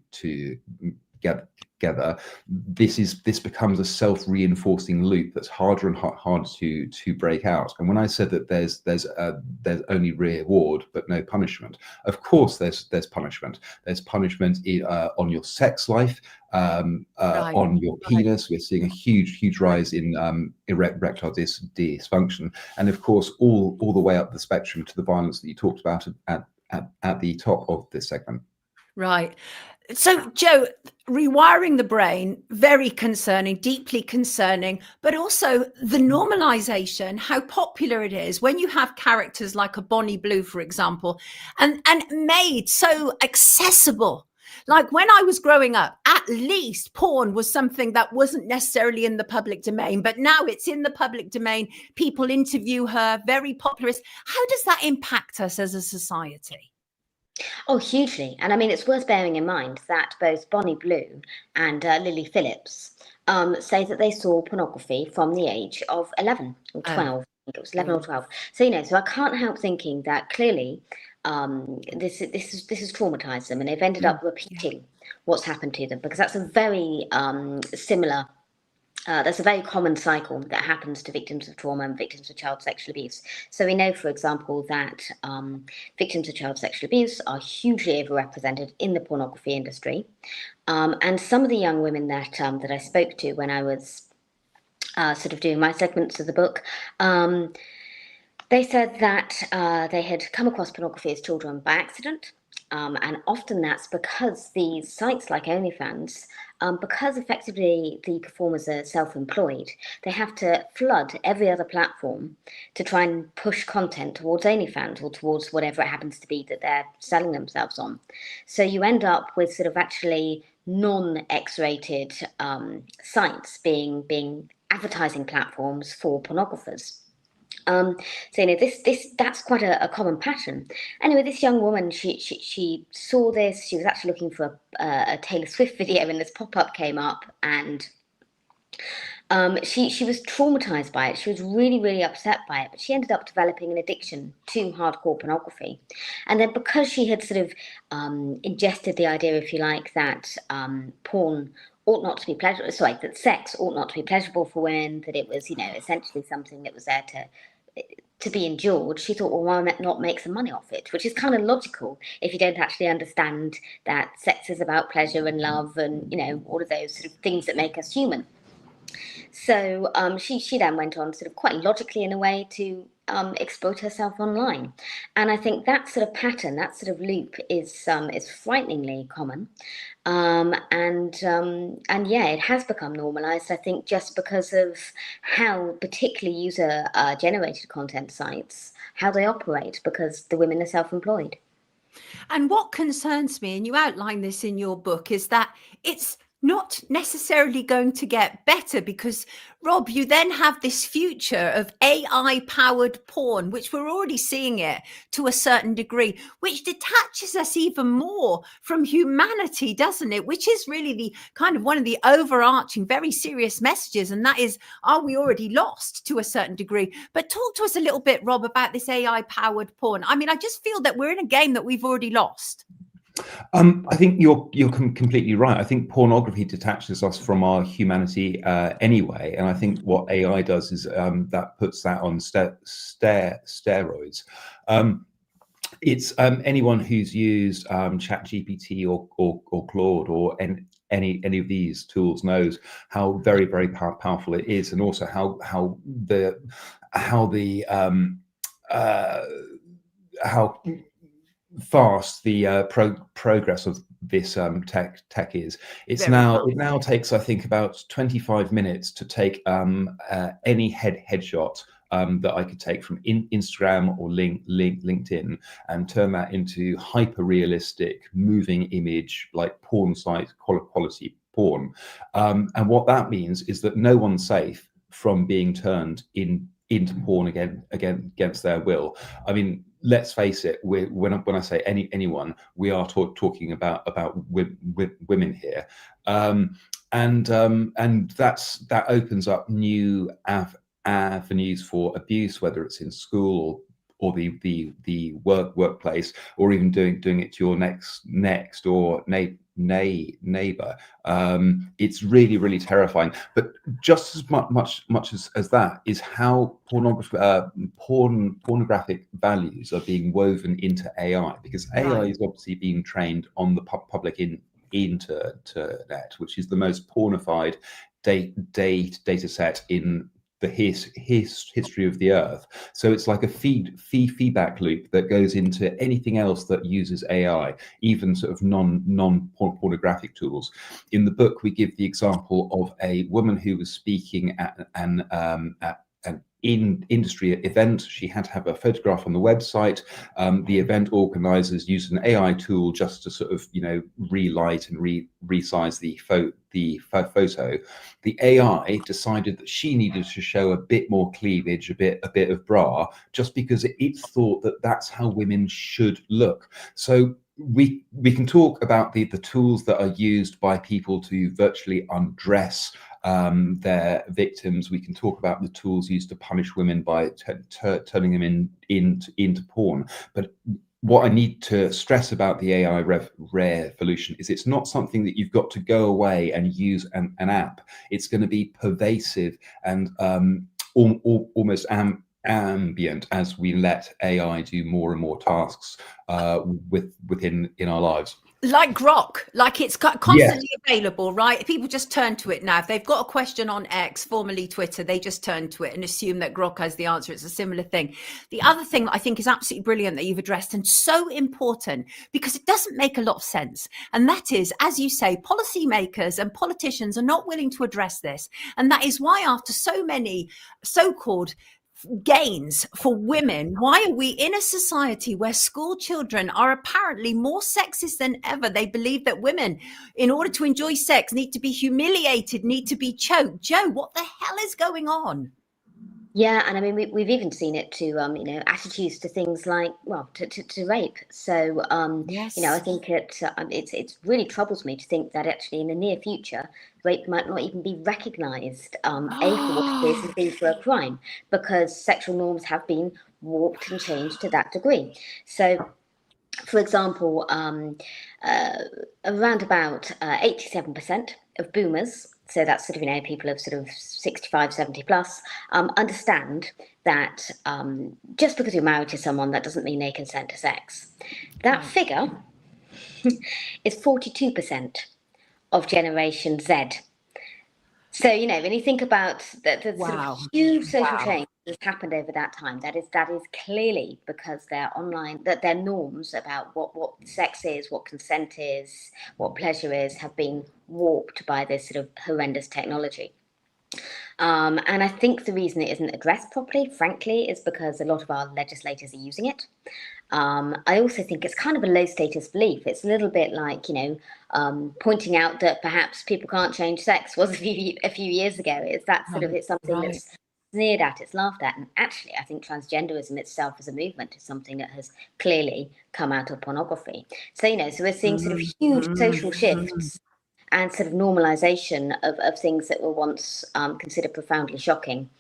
get together, this becomes a self-reinforcing loop that's harder and harder to break out. And when I said that there's only reward but no punishment, of course there's punishment. There's punishment on your sex life, on your penis. We're seeing a huge rise in erectile dysfunction, and of course all the way up the spectrum to the violence that you talked about at the top of this segment.
Right. So, Joe, rewiring the brain, very concerning, deeply concerning, but also the normalization, how popular it is when you have characters like a Bonnie Blue, for example, and made so accessible. Like when I was growing up, at least porn was something that wasn't necessarily in the public domain, but now it's in the public domain. People interview her, very popular. How does that impact us as a society?
Oh, hugely. And I mean, it's worth bearing in mind that both Bonnie Blue and Lily Phillips say that they saw pornography from the age of 11 or 12. I think it was 11 or 12. So, so I can't help thinking that clearly this has traumatized them, and they've ended up repeating what's happened to them, because that's a very similar that's a very common cycle that happens to victims of trauma and victims of child sexual abuse. So we know, for example, that victims of child sexual abuse are hugely overrepresented in the pornography industry. And some of the young women that I spoke to when I was sort of doing my segments of the book, they said that they had come across pornography as children by accident. And often that's because these sites like OnlyFans, because effectively the performers are self-employed, they have to flood every other platform to try and push content towards OnlyFans or towards whatever it happens to be that they're selling themselves on. So you end up with sort of actually non-X-rated sites being advertising platforms for pornographers. So that's quite a common pattern. Anyway, this young woman, she saw this. She was actually looking for a Taylor Swift video, and this pop-up came up, and she was traumatized by it. She was really, really upset by it, but she ended up developing an addiction to hardcore pornography. And then because she had sort of ingested the idea, if you like, that porn ought not to be pleasurable, that sex ought not to be pleasurable for women, that it was, essentially something that was there to be endured, she thought, well, why not make some money off it? Which is kind of logical if you don't actually understand that sex is about pleasure and love and, all of those sort of things that make us human. So she then went on sort of quite logically in a way to exploit herself online. And I think that sort of pattern, that sort of loop is frighteningly common. And it has become normalized, I think, just because of how particularly user generated content sites, how they operate, because the women are self-employed.
And what concerns me, and you outline this in your book, is that it's not necessarily going to get better because, Rob, you then have this future of AI-powered porn, which we're already seeing it to a certain degree, which detaches us even more from humanity, doesn't it? Which is really the kind of one of the overarching, very serious messages, and that is, are we already lost to a certain degree? But talk to us a little bit, Rob, about this AI-powered porn. I mean, I just feel that we're in a game that we've already lost.
I think you're completely right. I think pornography detaches us from our humanity anyway, and I think what AI does is that puts that on steroids. It's anyone who's used ChatGPT or Claude or any of these tools knows how very powerful it is, and also how fast the progress of this tech is. It now takes, I think, about 25 minutes to take any headshot that I could take from Instagram or LinkedIn and turn that into hyper realistic moving image, like porn site quality porn. And what that means is that no one's safe from being turned into porn again against their will. I mean, let's face it, when I say anyone, we are talking about women here, and that opens up new avenues for abuse, whether it's in school or the workplace, or even doing it to your next door neighbor. It's really terrifying. But just as much as that is how pornographic values are being woven into AI, because AI is obviously being trained on the public internet, which is the most pornified data set in the history of the earth. So it's like a feedback loop that goes into anything else that uses AI, even sort of non-pornographic tools. In the book, we give the example of a woman who was speaking at an industry event. She had to have a photograph on the website. The event organizers used an AI tool just to sort of, relight and resize the photo. The AI decided that she needed to show a bit more cleavage, a bit of bra, just because it thought that that's how women should look. So we can talk about the tools that are used by people to virtually undress their victims. We can talk about the tools used to punish women by turning them into porn. But what I need to stress about the AI revolution is it's not something that you've got to go away and use an app. It's going to be pervasive and almost ambient as we let AI do more and more tasks within our lives.
Like Grok, like it's constantly available, right? People just turn to it now. If they've got a question on X, formerly Twitter, they just turn to it and assume that Grok has the answer. It's a similar thing. The other thing that I think is absolutely brilliant that you've addressed, and so important because it doesn't make a lot of sense, and that is, as you say, policymakers and politicians are not willing to address this. And that is why, after so many so-called gains for women, why are we in a society where school children are apparently more sexist than ever? They believe that women, in order to enjoy sex, need to be humiliated, need to be choked. Joe, what the hell is going on?
Yeah, and I mean, we've even seen it to, attitudes to things like, well, to rape. So,
Yes.
I think it really troubles me to think that actually in the near future, rape might not even be recognised, A, for what it is, and B, for a crime, because sexual norms have been warped and changed to that degree. So, for example, around about 87% of boomers, so that's sort of, people of sort of 65, 70 plus, understand that just because you're married to someone, that doesn't mean they consent to sex. That figure is 42% of Generation Z. So, when you think about the sort of huge social change that's happened over that time, that is clearly because their norms about what sex is, what consent is, what pleasure is, have been warped by this sort of horrendous technology. And I think the reason it isn't addressed properly, frankly, is because a lot of our legislators are using it. I also think it's kind of a low status belief. It's a little bit like, pointing out that perhaps people can't change sex was a few years ago. It's that sort of, it's something that's sneered at, it's laughed at. And actually, I think transgenderism itself as a movement is something that has clearly come out of pornography. So, so we're seeing sort of huge social shifts and sort of normalization of things that were once considered profoundly shocking.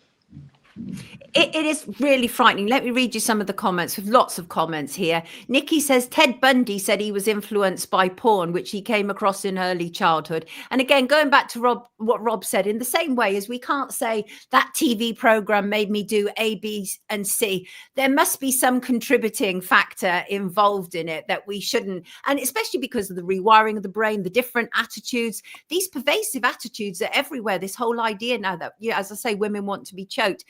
It is really frightening. Let me read you some of the comments. We've lots of comments here. Nikki says Ted Bundy said he was influenced by porn, which he came across in early childhood. And again, going back to what Rob said, in the same way as we can't say that TV program made me do A, B, and C, there must be some contributing factor involved in it that we shouldn't. And especially because of the rewiring of the brain, the different attitudes, these pervasive attitudes are everywhere. This whole idea now that, as I say, women want to be choked.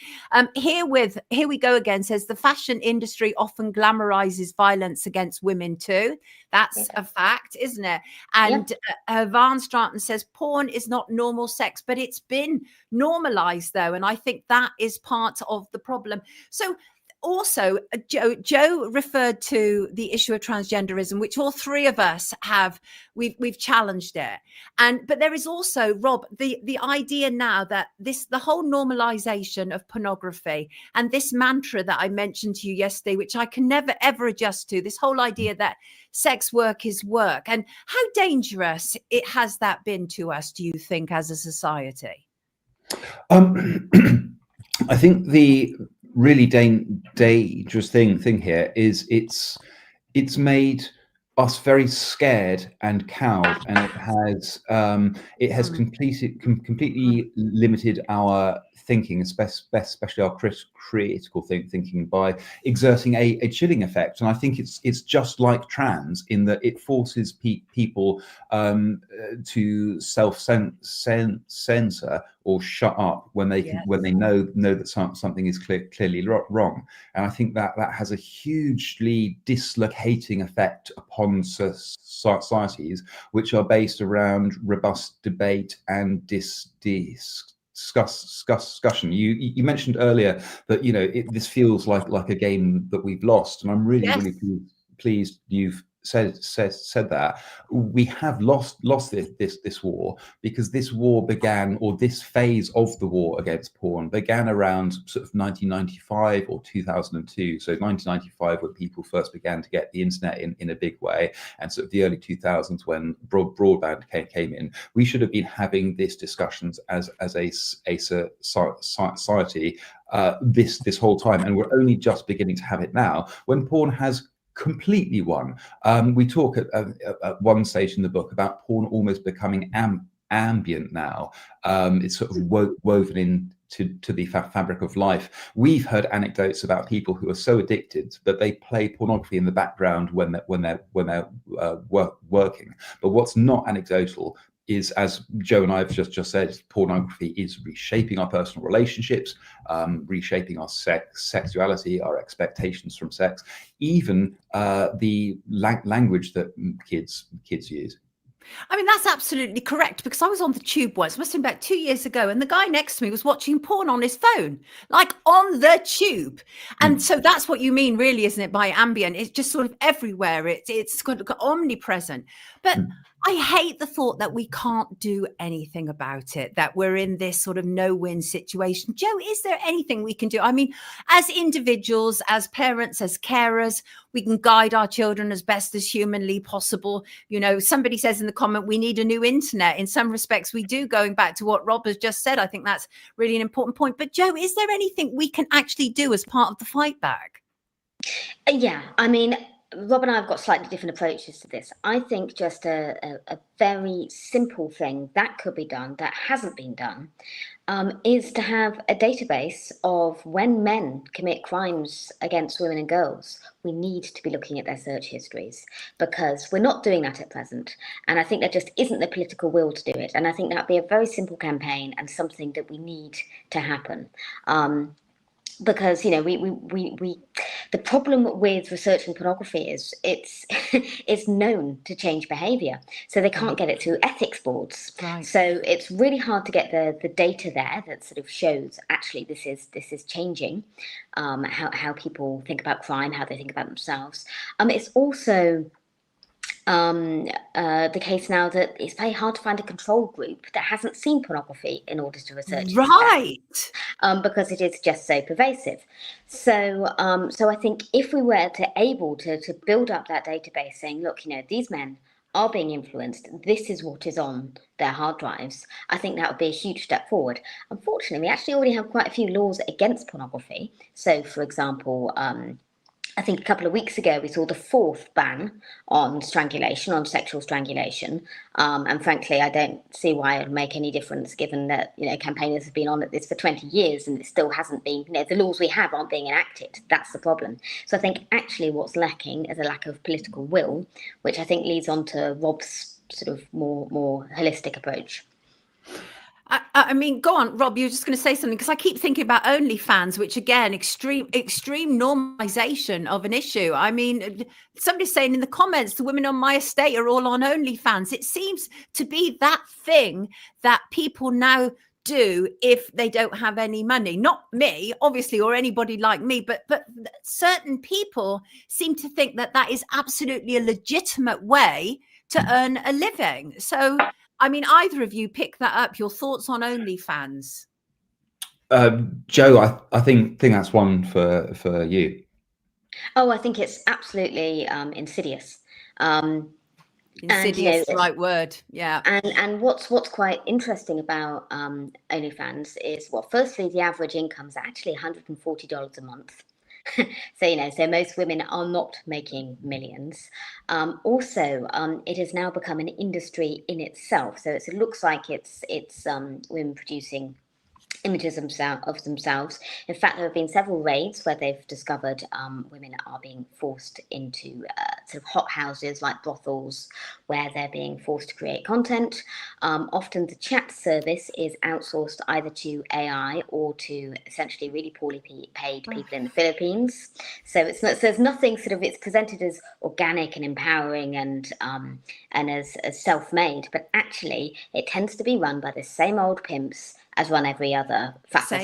Here we go again, says the fashion industry often glamorizes violence against women too. That's a fact, isn't it? And Van Straten says porn is not normal sex, but it's been normalized though. And I think that is part of the problem. So also, Joe referred to the issue of transgenderism, which all three of us have. We've challenged it, but there is also, Rob, the idea now that the whole normalization of pornography and this mantra that I mentioned to you yesterday, which I can never ever adjust to, this whole idea that sex work is work, and how dangerous it has that been to us, do you think, as a society?
I think the really dangerous thing here is it's made us very scared and cowed, and it has completely limited our thinking, especially our critical thinking, by exerting a chilling effect. And I think it's just like trans in that it forces people to self-censor or shut up when they know that something is clearly wrong. And I think that has a hugely dislocating effect upon societies which are based around robust debate and discussion. You mentioned earlier that this feels like a game that we've lost, and I'm really pleased you've said that. We have lost this war, because this war began, or this phase of the war against porn began around sort of 1995 or 2002. So 1995, when people first began to get the internet in a big way, and sort of the early 2000s when broadband came in. We should have been having these discussions as a society this whole time, and we're only just beginning to have it now when porn has completely won. We talk at one stage in the book about porn almost becoming ambient now. It's sort of woven into the fabric of life. We've heard anecdotes about people who are so addicted that they play pornography in the background when they're working. But what's not anecdotal is, as Joe and I have just said, pornography is reshaping our personal relationships, reshaping our sexuality, our expectations from sex, even the language that kids use.
I mean, that's absolutely correct, because I was on the tube once, must have been about 2 years ago, and the guy next to me was watching porn on his phone, like on the tube. And so that's what you mean, really, isn't it, by ambient? It's just sort of everywhere. It's kind of omnipresent. But I hate the thought that we can't do anything about it, that we're in this sort of no-win situation. Joe, is there anything we can do? I mean, as individuals, as parents, as carers, we can guide our children as best as humanly possible. Somebody says in the comment, we need a new internet. In some respects, we do, going back to what Rob has just said. I think that's really an important point. But Joe, is there anything we can actually do as part of the fight back?
Yeah, I mean, Rob and I have got slightly different approaches to this. I think just a very simple thing that could be done, that hasn't been done, is to have a database of when men commit crimes against women and girls. We need to be looking at their search histories, because we're not doing that at present. And I think there just isn't the political will to do it. And I think that'd be a very simple campaign and something that we need to happen. because the problem with researching pornography is it's known to change behavior, so they can't get it through ethics boards.
Right.
So it's really hard to get the data there that sort of shows actually this is changing how people think about crime, how they think about themselves. It's also the case now that it's very hard to find a control group that hasn't seen pornography in order to research it,
Right.
because it is just so pervasive. So I think if we were able to build up that database saying, look, these men are being influenced, this is what is on their hard drives, I think that would be a huge step forward. Unfortunately, we actually already have quite a few laws against pornography. So, for example, I think a couple of weeks ago, we saw the 4th ban on strangulation, on sexual strangulation. And frankly, I don't see why it would make any difference, given that, campaigners have been on at this for 20 years and it still hasn't been, the laws we have aren't being enacted. That's the problem. So I think actually what's lacking is a lack of political will, which I think leads on to Rob's sort of more holistic approach.
I mean, go on, Rob, you were just going to say something, because I keep thinking about OnlyFans, which again, extreme normalization of an issue. I mean, somebody's saying in the comments, the women on my estate are all on OnlyFans. It seems to be that thing that people now do if they don't have any money. Not me, obviously, or anybody like me, but certain people seem to think that is absolutely a legitimate way to earn a living. So, I mean, either of you pick that up. Your thoughts on OnlyFans?
Joe, I think that's one for you.
Oh, I think it's absolutely insidious.
Insidious, right word, yeah.
And what's quite interesting about OnlyFans is, well, firstly, the average income is actually $140 a month. So most women are not making millions. Also, it has now become an industry in itself. So it looks like it's women producing images of themselves. In fact, there have been several raids where they've discovered women are being forced into sort of hot houses like brothels, where they're being forced to create content. Often the chat service is outsourced either to AI or to essentially really poorly paid people in the Philippines. So there's nothing sort of, it's presented as organic and empowering and as self-made, but actually it tends to be run by the same old pimps as run every other facet.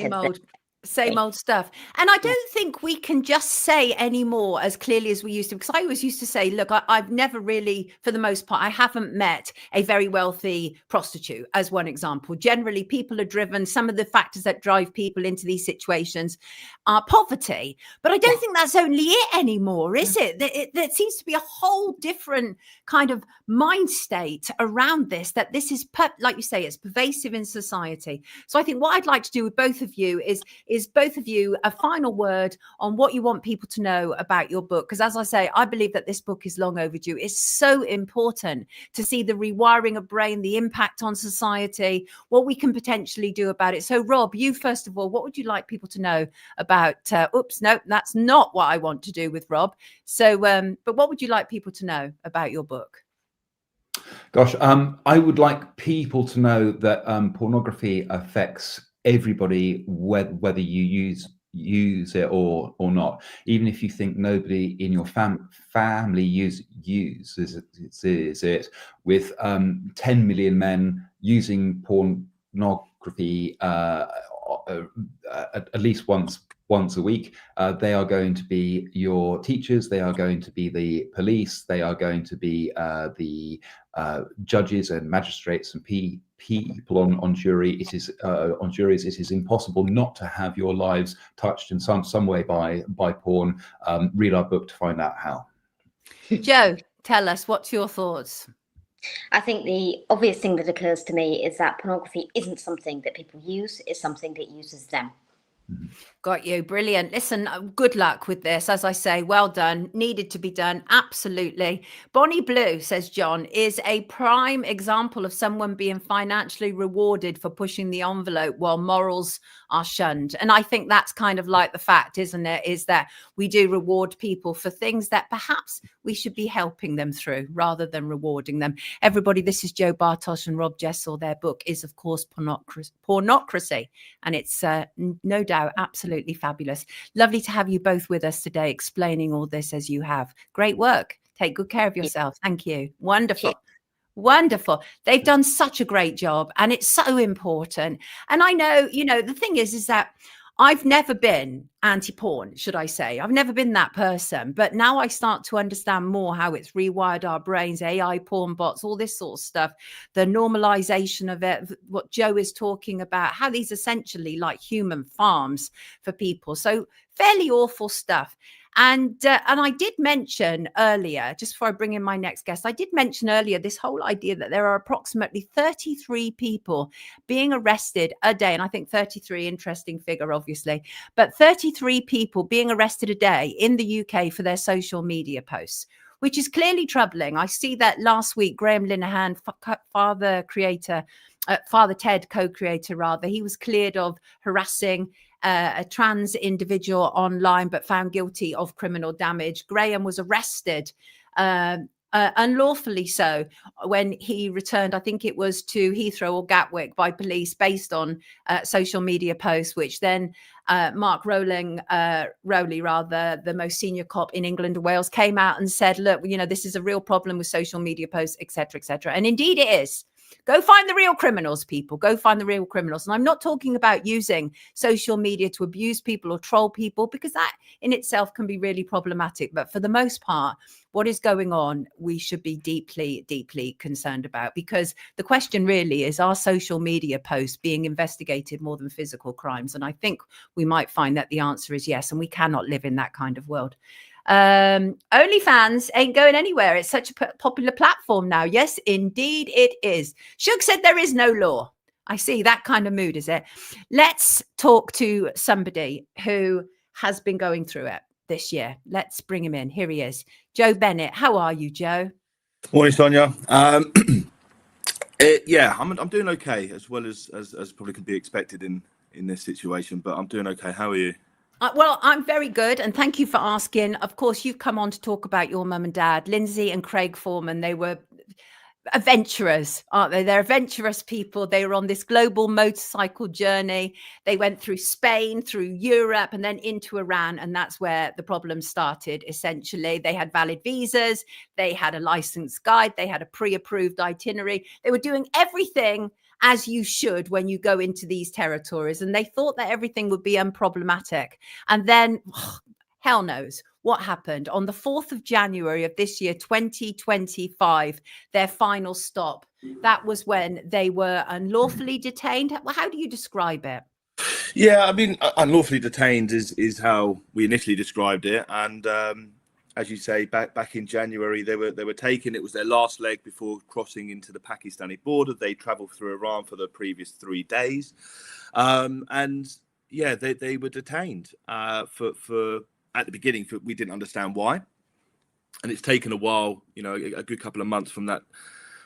Same old stuff. And I don't think we can just say anymore as clearly as we used to, because I always used to say, look, I've never really, for the most part, I haven't met a very wealthy prostitute, as one example. Generally, people are driven. Some of the factors that drive people into these situations are poverty. But I don't think that's only it anymore, is it? There seems to be a whole different kind of mind state around this, that this is, like you say, it's pervasive in society. So I think what I'd like to do with both of you is both of you a final word on what you want people to know about your book. Because as I say, I believe that this book is long overdue. It's so important to see the rewiring of brain, the impact on society, what we can potentially do about it. So Rob, you first of all, what would you like people to know about, oops, no, that's not what I want to do with Rob. So, but what would you like people to know about your book?
Gosh, I would like people to know that pornography affects everybody, whether you use it or not. Even if you think nobody in your family uses it, with 10 million men using pornography at least once a week, they are going to be your teachers, they are going to be the police, they are going to be the judges and magistrates and people on jury. It is on juries. It is impossible not to have your lives touched in some way by porn. Read our book to find out how.
Joe, tell us, what's your thoughts?
I think the obvious thing that occurs to me is that pornography isn't something that people use, it's something that uses them.
Got you. Brilliant. Listen, good luck with this. As I say, well done. Needed to be done. Absolutely. Bonnie Blue, says John, is a prime example of someone being financially rewarded for pushing the envelope while morals are shunned. And I think that's kind of like the fact, isn't it? Is that we do reward people for things that perhaps we should be helping them through rather than rewarding them. Everybody, this is Joe BARTOSCH and Rob JESSEL. Their book is, of course, Pornocracy. And it's no doubt absolutely absolutely fabulous. Lovely to have you both with us today, explaining all this as you have. Great work. Take good care of yourself. Thank you. Wonderful. Wonderful. They've done such a great job, and it's so important. And I know, the thing is that I've never been anti-porn, should I say. I've never been that person. But now I start to understand more how it's rewired our brains, AI, porn bots, all this sort of stuff, the normalization of it, what Joe is talking about, how these essentially like human farms for people. So fairly awful stuff. And I did mention earlier, just before I bring in my next guest, I did mention earlier this whole idea that there are approximately 33 people being arrested a day. And I think 33, interesting figure, obviously, but 33 people being arrested a day in the UK for their social media posts, which is clearly troubling. I see that last week, Graham Linehan, Father Ted co-creator, rather, he was cleared of harassing a trans individual online, but found guilty of criminal damage. Graham was arrested, unlawfully so, when he returned, I think it was to Heathrow or Gatwick, by police based on social media posts, which then Mark Rowley, the most senior cop in England and Wales, came out and said, look, this is a real problem with social media posts, etc., etc. And indeed it is. Go find the real criminals, people. Go find the real criminals. And I'm not talking about using social media to abuse people or troll people, because that in itself can be really problematic. But for the most part, what is going on, we should be deeply, deeply concerned about, because the question really is, are social media posts being investigated more than physical crimes? And I think we might find that the answer is yes. And we cannot live in that kind of world. OnlyFans ain't going anywhere. It's such a popular platform now. Yes, indeed it is. Shug said there is no law. I see that kind of mood, is it? Let's talk to somebody who has been going through it this year. Let's bring him in. Here he is. Joe Bennett. How are you, Joe?
Morning, Sonia. Yeah, I'm doing okay, as well as probably could be expected in this situation, but I'm doing okay. How are you?
Well, I'm very good, and thank you for asking. Of course, you've come on to talk about your mum and dad, Lindsay and Craig Foreman. They were adventurers, aren't they? They're adventurous people. They were on this global motorcycle journey. They went through Spain, through Europe, and then into Iran, and that's where the problem started, essentially. They had valid visas, they had a licensed guide, they had a pre-approved itinerary. They were doing everything as you should when you go into these territories, and they thought that everything would be unproblematic. And then, hell knows what happened. On the 4th of January of this year, 2025, their final stop, that was when they were unlawfully detained. How do you describe it?
Yeah, I mean, unlawfully detained is how we initially described it. And as you say, back in January, they were taken. It was their last leg before crossing into the Pakistani border. They travelled through Iran for the previous 3 days, and yeah, they were detained for at the beginning. We didn't understand why, and it's taken a while, a good couple of months from that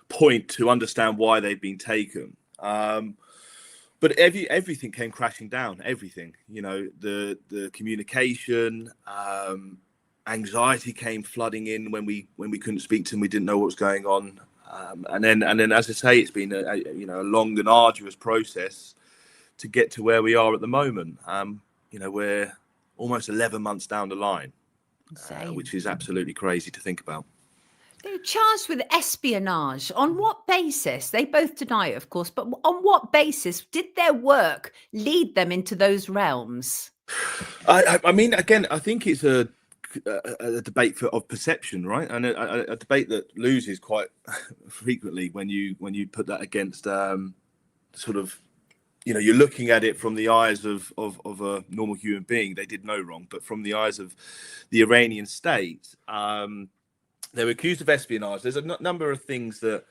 point to understand why they've been taken. But everything came crashing down. Everything, the communication. Anxiety came flooding in when we couldn't speak to them. We didn't know what was going on, and then as I say, it's been a long and arduous process to get to where we are at the moment. We're almost 11 months down the line, which is absolutely crazy to think about.
They're charged with espionage. On what basis? They both deny it, of course, but on what basis did their work lead them into those realms?
I mean, again, I think it's a debate of perception, right? And a debate that loses quite frequently when you put that against sort of, you're looking at it from the eyes of a normal human being. They did no wrong, but from the eyes of the Iranian state, they were accused of espionage. There's a number of things that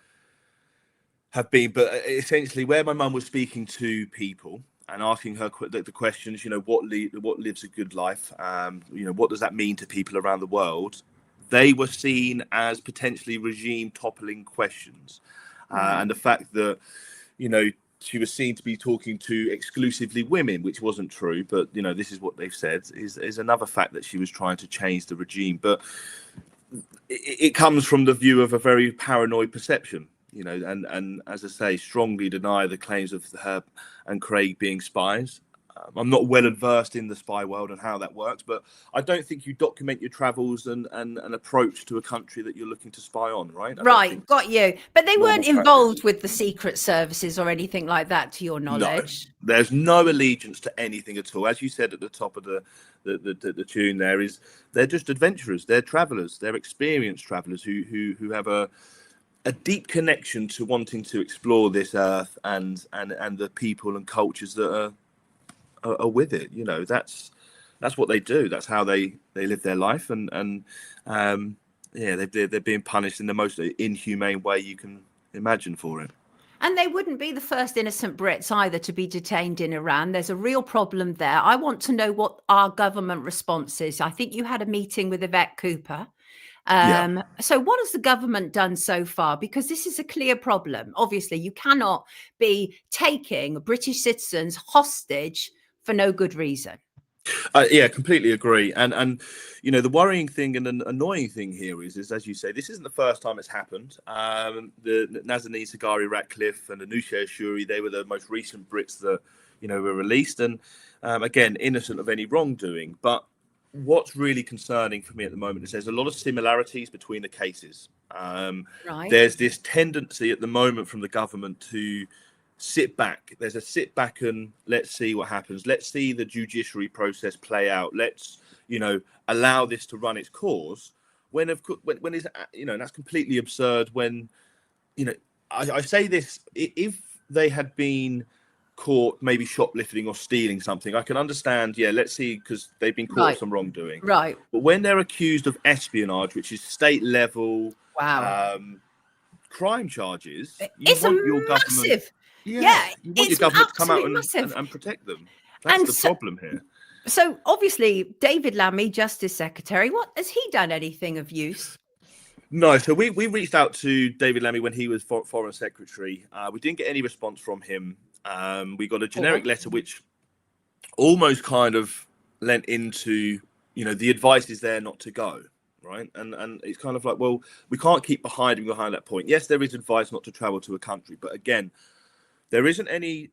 have been, but essentially where my mum was speaking to people and asking her the questions, what lives a good life, what does that mean to people around the world? They were seen as potentially regime toppling questions, and the fact that she was seen to be talking to exclusively women, which wasn't true, but this is what they've said, is another fact that she was trying to change the regime. But it comes from the view of a very paranoid perception. And as I say, strongly deny the claims of her and Craig being spies. I'm not well versed in the spy world and how that works, but I don't think you document your travels and an approach to a country that you're looking to spy on, right?
Right, got you. But they weren't
normal
involved
practice.
with the secret services or anything like that, to your
No,
knowledge.
there's no allegiance to anything at all. As you said at the top of the tune, they're just adventurers, they're travelers, they're experienced travelers who have a deep connection to wanting to explore this earth and the people and cultures that are with it. You know, that's what they do. That's how they live their life, and they're being punished in the most inhumane way you can imagine for it.
And they wouldn't be the first innocent Brits either to be detained in Iran. There's a real problem there. I want to know what our government response is. I think you had a meeting with Yvette Cooper. So what has the government done so far? Because this is a clear problem. Obviously, you cannot be taking British citizens hostage for no good reason.
Yeah, completely agree. And you know, the worrying thing and the annoying thing here is as you say, this isn't the first time it's happened. The Nazanin Zaghari Ratcliffe and Anousheh Ashuri, they were the most recent Brits that, you know, were released, and again, innocent of any wrongdoing. But what's really concerning for me at the moment is there's a lot of similarities between the cases.
Right.
There's this tendency at the moment from the government to sit back. There's a sit back and let's see what happens. Let's see the judiciary process play out. Let's, you know, allow this to run its course. When is, you know, and that's completely absurd. When, you know, I say this, if they had been caught maybe shoplifting or stealing something, I can understand. Yeah, let's see, because they've been caught with some wrongdoing.
Right.
But when they're accused of espionage, which is state level crime charges,
it's
want
a
your
massive.
Government, yeah, you want your government to come out and protect them. That's the problem here.
So obviously, David Lammy, Justice Secretary, what has he done anything of use?
No, so we reached out to David Lammy when he was Foreign Secretary. We didn't get any response from him. We got a generic letter which almost kind of lent into, you know, the advice is there not to go, right? And it's kind of like, well, we can't keep hiding behind that point. Yes, there is advice not to travel to a country, but again, there isn't any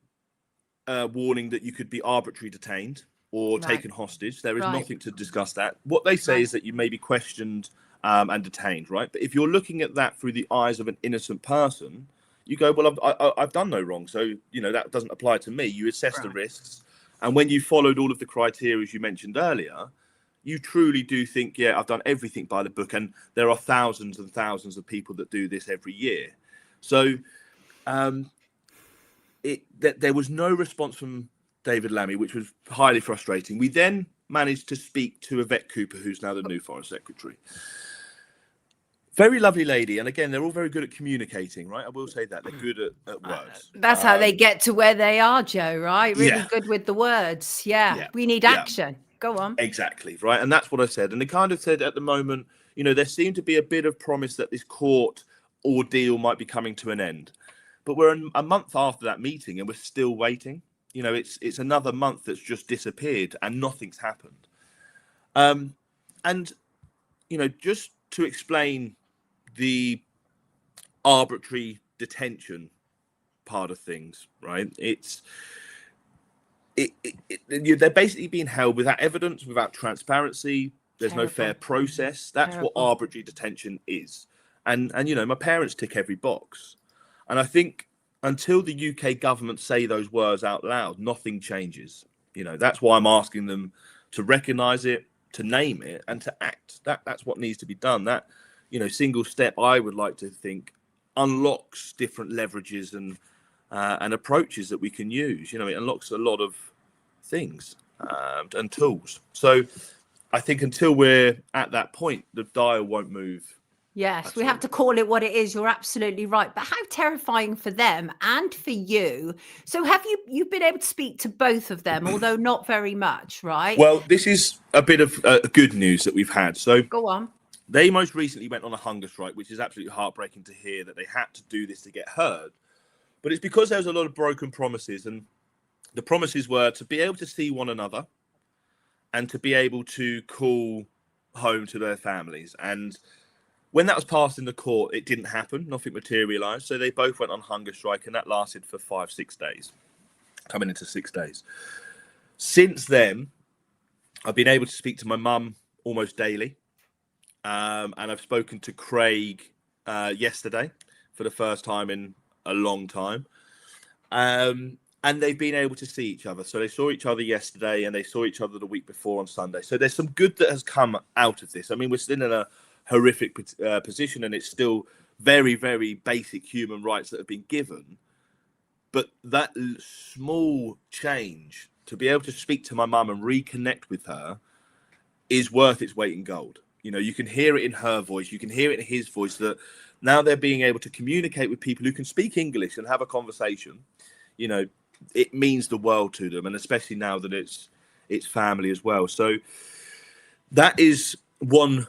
warning that you could be arbitrarily detained or taken hostage. There is nothing to discuss that. What they say is that you may be questioned and detained, right? But if you're looking at that through the eyes of an innocent person, you go, well, I've done no wrong, so, you know, that doesn't apply to me. You assess the risks, and when you followed all of the criteria you mentioned earlier, you truly do think, yeah, I've done everything by the book, and there are thousands and thousands of people that do this every year. So there was no response from David Lammy, which was highly frustrating. We then managed to speak to Yvette Cooper, who's now the new Foreign Secretary. Very lovely lady, and again, they're all very good at communicating, right? I will say that they're good at words.
That's how they get to where they are, Joe, right? Really good with the words. Yeah. We need action. Go on.
Exactly, right? And that's what I said. And they kind of said at the moment, you know, there seemed to be a bit of promise that this court ordeal might be coming to an end. But we're a month after that meeting and we're still waiting. You know, it's another month that's just disappeared and nothing's happened. And, you know, just to explain the arbitrary detention part of things, right? They're basically being held without evidence, without transparency. There's no fair process. That's what arbitrary detention is. And you know, my parents tick every box. And I think until the UK government say those words out loud, nothing changes. You know, that's why I'm asking them to recognise it, to name it, and to act. That's what needs to be done. That, you know, single step, I would like to think, unlocks different leverages and approaches that we can use. You know, it unlocks a lot of things and tools. So I think until we're at that point, the dial won't move.
Yes, we have to call it what it is. You're absolutely right. But how terrifying for them and for you. So have you've been able to speak to both of them, although not very much, right?
Well, this is a bit of good news that we've had. So
go on.
They most recently went on a hunger strike, which is absolutely heartbreaking to hear that they had to do this to get heard. But it's because there was a lot of broken promises, and the promises were to be able to see one another and to be able to call home to their families. And when that was passed in the court, it didn't happen. Nothing materialised. So they both went on hunger strike, and that lasted for 5-6 days, coming into 6 days. Since then, I've been able to speak to my mum almost daily. And I've spoken to Craig yesterday for the first time in a long time. And they've been able to see each other. So they saw each other yesterday and they saw each other the week before on Sunday. So there's some good that has come out of this. I mean, we're still in a horrific position, and it's still very, very basic human rights that have been given. But that small change, to be able to speak to my mum and reconnect with her, is worth its weight in gold. You know, you can hear it in her voice. You can hear it in his voice, that now they're being able to communicate with people who can speak English and have a conversation. You know, it means the world to them, and especially now that it's family as well. So that is one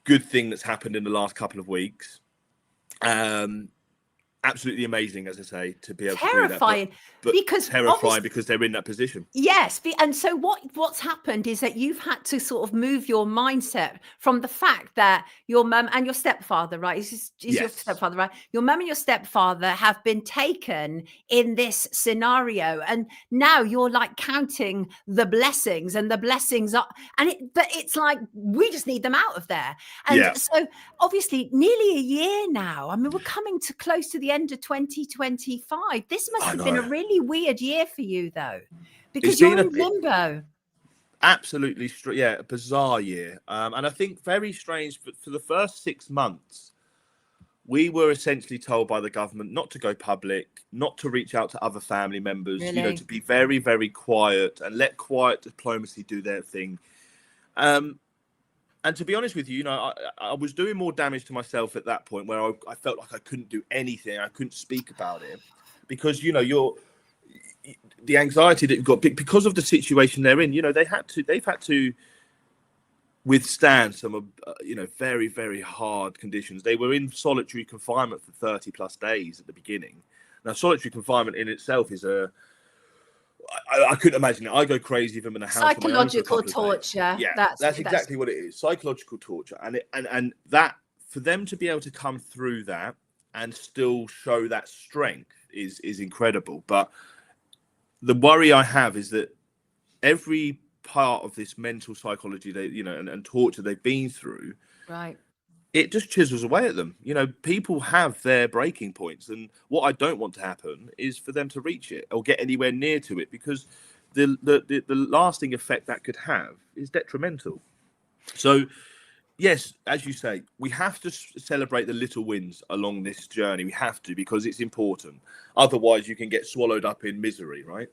good thing that's happened in the last couple of weeks. Absolutely amazing, as I say, to be able
terrifying,
to do that. But
because
terrifying because they're in that position.
Yes, and so what's happened is that you've had to sort of move your mindset from the fact that your mum and your stepfather, right? Is
Yes.
your stepfather, right? Your mum and your stepfather have been taken in this scenario, and now you're like counting the blessings, and the blessings are, but it's like we just need them out of there. And
Yeah.
so obviously, nearly a year now. I mean, we're coming to close to the end of 2025. This must have been a really weird year for you, though, because you're in limbo.
Absolutely, a bizarre year. And I think very strange. For the first 6 months, we were essentially told by the government not to go public, not to reach out to other family members,
Really?
you know, to be very, very quiet and let quiet diplomacy do their thing. And to be honest with you, you know, I was doing more damage to myself at that point, where I felt like I couldn't do anything. I couldn't speak about it because, you know, the anxiety that you've got because of the situation they're in. You know, they've had to withstand some, you know, very, very hard conditions. They were in solitary confinement for 30 plus days at the beginning. Now, solitary confinement in itself is I couldn't imagine it. I go crazy if I'm in a house.
Psychological torture.
Yeah, that's exactly what it is. Psychological torture, and that, for them to be able to come through that and still show that strength is incredible. But the worry I have is that every part of this mental psychology, and torture they've been through,
right,
it just chisels away at them. You know, people have their breaking points, and what I don't want to happen is for them to reach it or get anywhere near to it, because the lasting effect that could have is detrimental. So, yes, as you say, we have to celebrate the little wins along this journey. We have to, because it's important. Otherwise, you can get swallowed up in misery, right?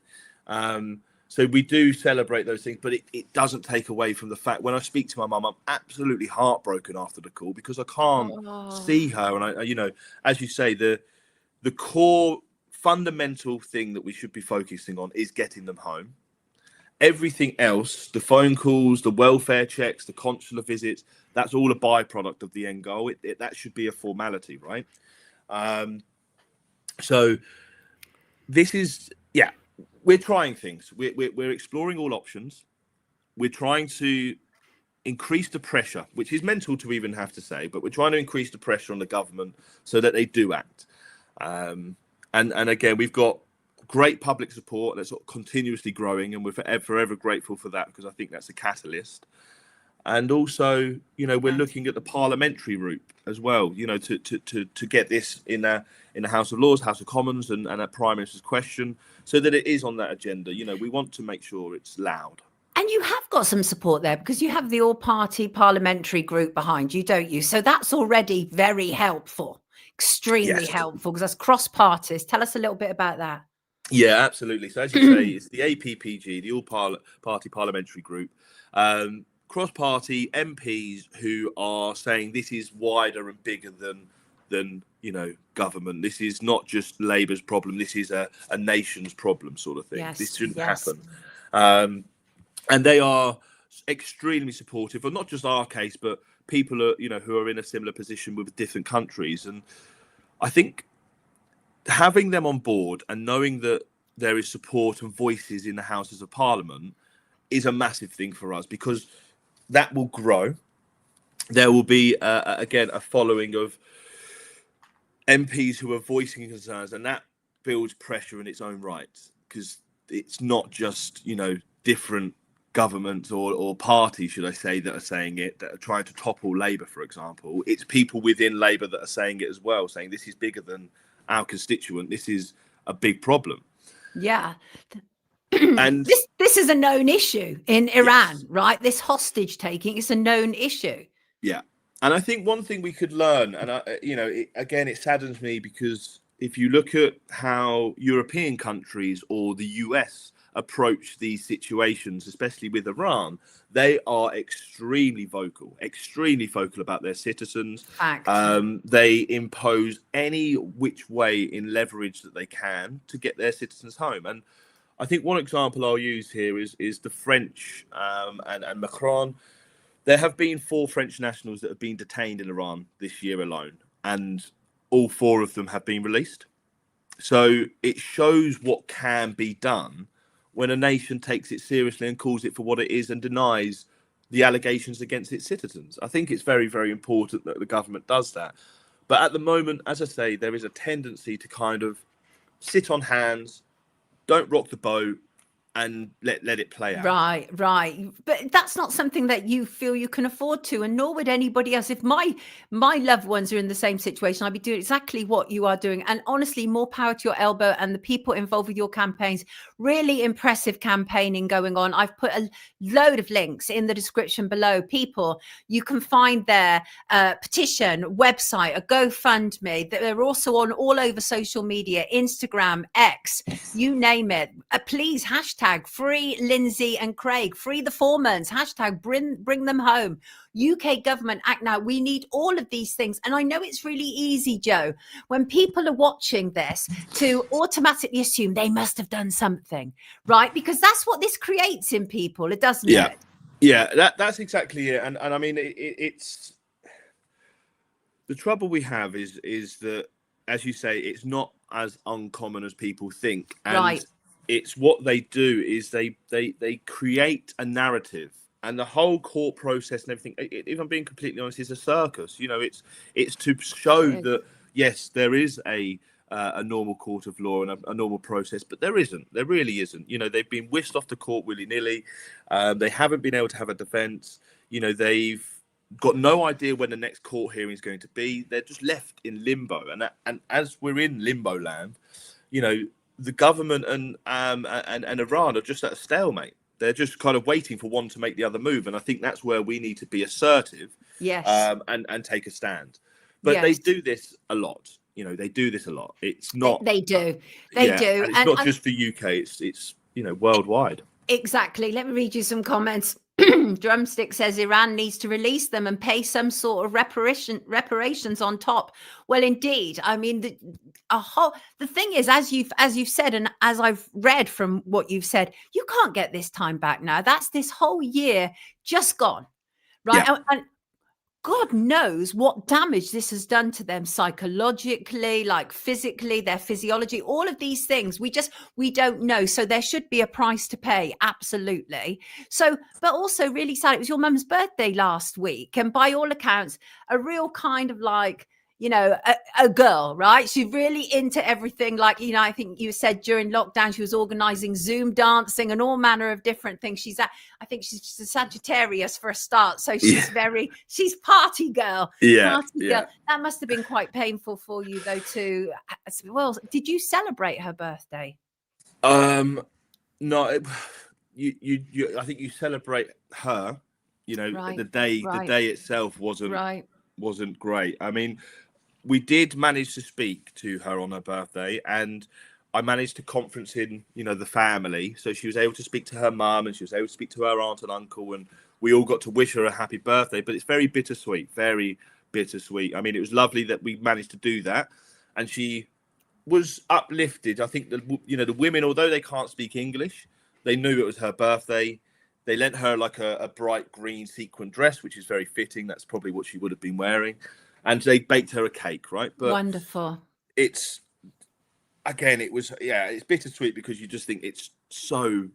So we do celebrate those things, but it doesn't take away from the fact, when I speak to my mum, I'm absolutely heartbroken after the call, because I can't see her. And I, you know, as you say, the core fundamental thing that we should be focusing on is getting them home. Everything else, the phone calls, the welfare checks, the consular visits, that's all a byproduct of the end goal. That should be a formality, right? So this is, we're trying things. We're exploring all options. We're trying to increase the pressure, which is mental to even have to say, but we're trying to increase the pressure on the government so that they do act. And again, we've got great public support that's continuously growing, and we're forever grateful for that, because I think that's a catalyst. And also, you know, we're looking at the parliamentary route as well, you know, to get this in the House of Lords, House of Commons, and a Prime Minister's question, so that it is on that agenda. You know, we want to make sure it's loud.
And you have got some support there, because you have the all-party parliamentary group behind you, don't you? So that's already very helpful, extremely helpful, because that's cross-parties. Tell us a little bit about that.
Yeah, absolutely. So as you say, it's the APPG, the all-party parliamentary group. Cross-party MPs who are saying this is wider and bigger than you know, government. This is not just Labour's problem. This is a nation's problem, sort of thing.
Yes,
this shouldn't happen. And they are extremely supportive of not just our case, but people who are in a similar position with different countries. And I think having them on board and knowing that there is support and voices in the Houses of Parliament is a massive thing for us, because that will grow. There will be, again, a following of MPs who are voicing concerns, and that builds pressure in its own right, because it's not just, you know, different governments or parties, should I say, that are saying it, that are trying to topple Labour, for example. It's people within Labour that are saying it as well, saying this is bigger than our constituent. This is a big problem.
Yeah.
And
this is a known issue in Iran,
yes,
right? This hostage taking is a known issue.
yeah. And I think one thing we could learn, and again, it saddens me, because if you look at how European countries or the US approach these situations, especially with Iran, they are extremely vocal about their citizens.
Fact.
They impose any which way in leverage that they can to get their citizens home. And I think one example I'll use here is the French and Macron. There have been 4 French nationals that have been detained in Iran this year alone, and all 4 of them have been released. So it shows what can be done when a nation takes it seriously and calls it for what it is and denies the allegations against its citizens. I think it's very, very important that the government does that. But at the moment, as I say, there is a tendency to kind of sit on hands, don't rock the boat, and let it play out.
Right. But that's not something that you feel you can afford to, and nor would anybody else. If my loved ones are in the same situation, I'd be doing exactly what you are doing. And honestly, more power to your elbow and the people involved with your campaigns. Really impressive campaigning going on. I've put a load of links in the description below. People, you can find their petition, website, a GoFundMe. They're also on all over social media, Instagram, X, you name it. Please hashtag free Lindsay and Craig, free the Formans, hashtag bring them home. UK government act now. We need all of these things. And I know it's really easy, Joe, when people are watching this, to automatically assume they must have done something, right? Because that's what this creates in people, it doesn't it?
Yeah, that's exactly it. And I mean, it's the trouble we have is that, as you say, it's not as uncommon as people think. And
right.
It's what they do is they create a narrative, and the whole court process and everything, if I'm being completely honest, is a circus. It's to show that, yes, there is a normal court of law and a normal process, but there isn't. There really isn't. They've been whisked off the court willy-nilly. They haven't been able to have a defense. They've got no idea when the next court hearing is going to be. They're just left in limbo, and as we're in limbo land, the government and Iran are just at a stalemate. They're just kind of waiting for one to make the other move. And I think that's where we need to be assertive,
yes,
and take a stand. But
yes,
they do this a lot. They do this a lot. It's not.
They do.
And it's not just for UK. It's worldwide.
Exactly. Let me read you some comments. Drumstick says Iran needs to release them and pay some sort of reparations on top. Well, indeed. I mean, the thing is, as you've said, and as I've read from what you've said, you can't get this time back now. That's this whole year just gone, right?
Yeah.
And God knows what damage this has done to them psychologically, like physically, their physiology, all of these things. We don't know. So there should be a price to pay. Absolutely. So, but also really sad. It was your mum's birthday last week. And by all accounts, a real kind of like, a girl, right? She's really into everything. Like, I think you said during lockdown, she was organizing Zoom dancing and all manner of different things. I think she's a Sagittarius for a start. So she's party girl.
Yeah.
Party girl. That must have been quite painful for you though, too. Well, did you celebrate her birthday?
No, I think you celebrate her,
right,
the day itself wasn't great. I mean, we did manage to speak to her on her birthday, and I managed to conference in, the family. So she was able to speak to her mum, and she was able to speak to her aunt and uncle, and we all got to wish her a happy birthday. But it's very bittersweet, very bittersweet. I mean, it was lovely that we managed to do that, and she was uplifted. I think the women, although they can't speak English, they knew it was her birthday. They lent her like a bright green sequin dress, which is very fitting. That's probably what she would have been wearing. And they baked her a cake, right? But
wonderful.
It's bittersweet because you just think it's so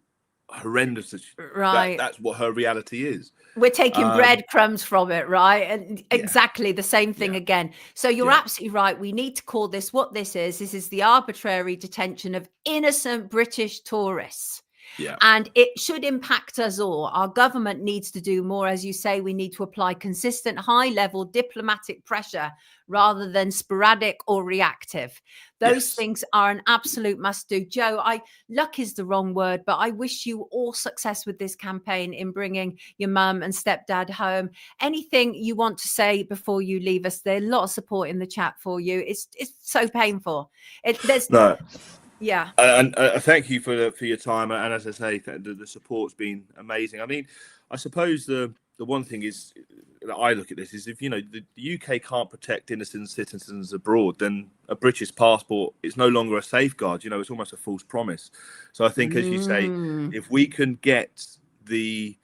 horrendous.
Right.
That's what her reality is.
We're taking breadcrumbs from it, right? And exactly the same thing again. So you're absolutely right. We need to call this what this is. This is the arbitrary detention of innocent British tourists.
Yeah.
And it should impact us all. Our government needs to do more. As you say, we need to apply consistent, high-level diplomatic pressure rather than sporadic or reactive. Those things are an absolute must-do. Joe, luck is the wrong word, but I wish you all success with this campaign in bringing your mum and stepdad home. Anything you want to say before you leave us? There's a lot of support in the chat for you. It's so painful.
No.
Yeah.
And thank you for your time. And as I say, the support's been amazing. I mean, I suppose the one thing is that I look at this is, if the UK can't protect innocent citizens abroad, then a British passport is no longer a safeguard. It's almost a false promise. So I think, as you say, if we can get the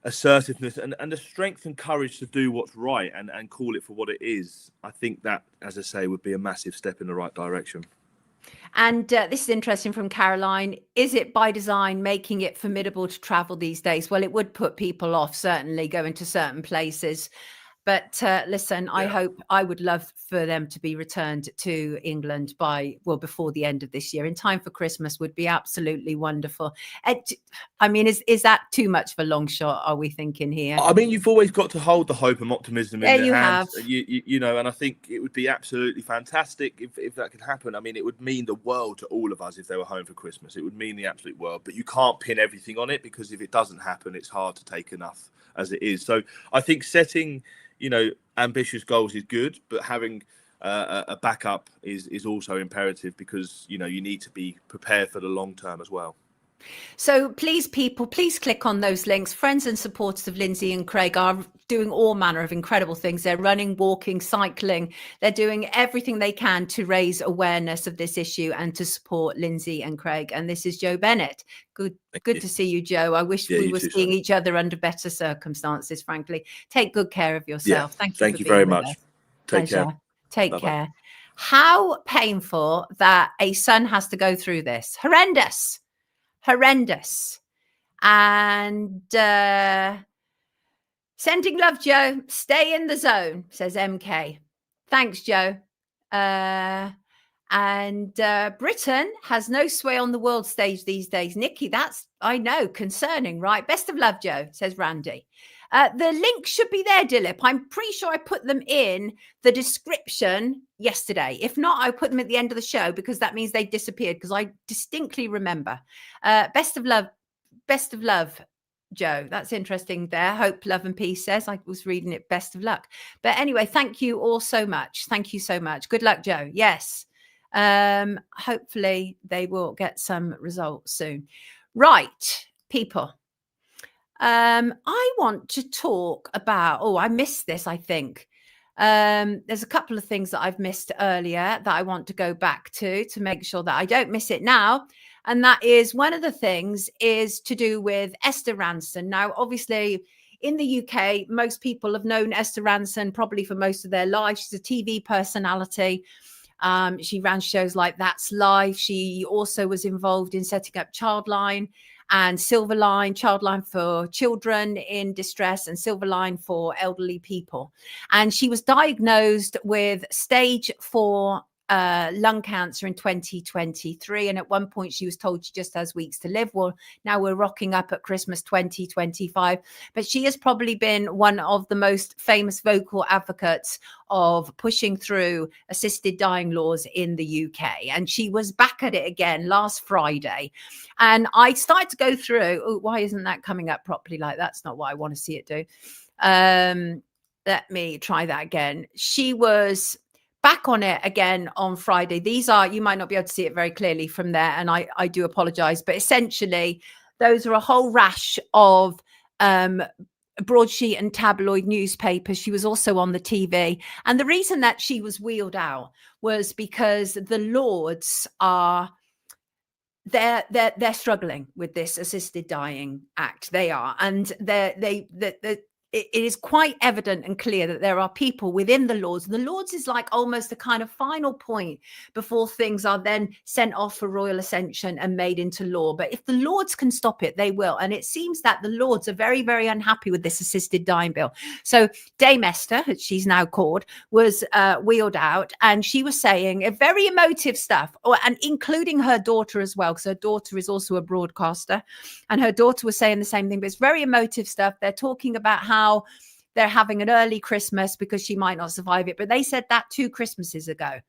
assertiveness and the strength and courage to do what's right and call it for what it is, I think that, as I say, would be a massive step in the right direction.
And this is interesting from Caroline. Is it by design making it formidable to travel these days? Well, it would put people off, certainly, going to certain places. But listen, I would love for them to be returned to England before the end of this year. In time for Christmas would be absolutely wonderful. I mean, is that too much of a long shot, are we thinking here?
I mean, you've always got to hold the hope and optimism in your hands.
Have.
And I think it would be absolutely fantastic if that could happen. I mean, it would mean the world to all of us if they were home for Christmas. It would mean the absolute world. But you can't pin everything on it, because if it doesn't happen, it's hard to take enough as it is. So I think setting ambitious goals is good, but having a backup is also imperative, because you need to be prepared for the long term as well.
So please, people, please click on those links. Friends and supporters of Lindsay and Craig are doing all manner of incredible things. They're running, walking, cycling. They're doing everything they can to raise awareness of this issue and to support Lindsay and Craig. And this is Joe Bennett. Good to see you, Joe. I wish we were seeing each other under better circumstances, frankly. Take good care of yourself. Thank you very much.
Take care.
Take care. How painful that a son has to go through this. Horrendous. And sending love, Joe. Stay in the zone, says MK. Thanks, Joe. And Britain has no sway on the world stage these days. Nikki, that's, I know, concerning, right? Best of love, Joe, says Randy. The link should be there, Dilip. I'm pretty sure I put them in the description yesterday. If not, I put them at the end of the show, because that means they disappeared, because I distinctly remember. Best of love, Joe. That's interesting there. Hope, love and peace says. I was reading it, best of luck. But anyway, thank you all so much. Thank you so much. Good luck, Joe. Yes. Hopefully they will get some results soon. Right, people. I want to talk about, I missed this, I think. There's a couple of things that I've missed earlier that I want to go back to make sure that I don't miss it now. And that is, one of the things is to do with Esther Rantzen. Now, obviously, in the UK, most people have known Esther Rantzen probably for most of their lives. She's a TV personality. She ran shows like That's Life. She also was involved in setting up Childline and Silverline, Childline for children in distress and Silverline for elderly people. And she was diagnosed with stage 4 lung cancer in 2023. And at one point she was told she just has weeks to live. Well, now we're rocking up at Christmas 2025. But she has probably been one of the most famous vocal advocates of pushing through assisted dying laws in the UK. And she was back at it again last Friday. And I started to go through, why isn't that coming up properly? Like, that's not what I want to see it do. Let me try that again. She was back on it again on Friday. These are, you might not be able to see it very clearly from there, and I do apologize, but essentially those are a whole rash of broadsheet and tabloid newspapers. She was also on the TV, and the reason that she was wheeled out was because the Lords are they're struggling with this assisted dying act. They are, and it is quite evident and clear that there are people within the Lords. And the Lords is like almost a kind of final point before things are then sent off for royal ascension and made into law. But if the Lords can stop it, they will. And it seems that the Lords are very, very unhappy with this assisted dying bill. So Dame Esther, as she's now called, was wheeled out, and she was saying very emotive stuff, and including her daughter as well, because her daughter is also a broadcaster, and her daughter was saying the same thing. But it's very emotive stuff. They're talking about how they're having an early Christmas because she might not survive it. But they said that 2 Christmases ago.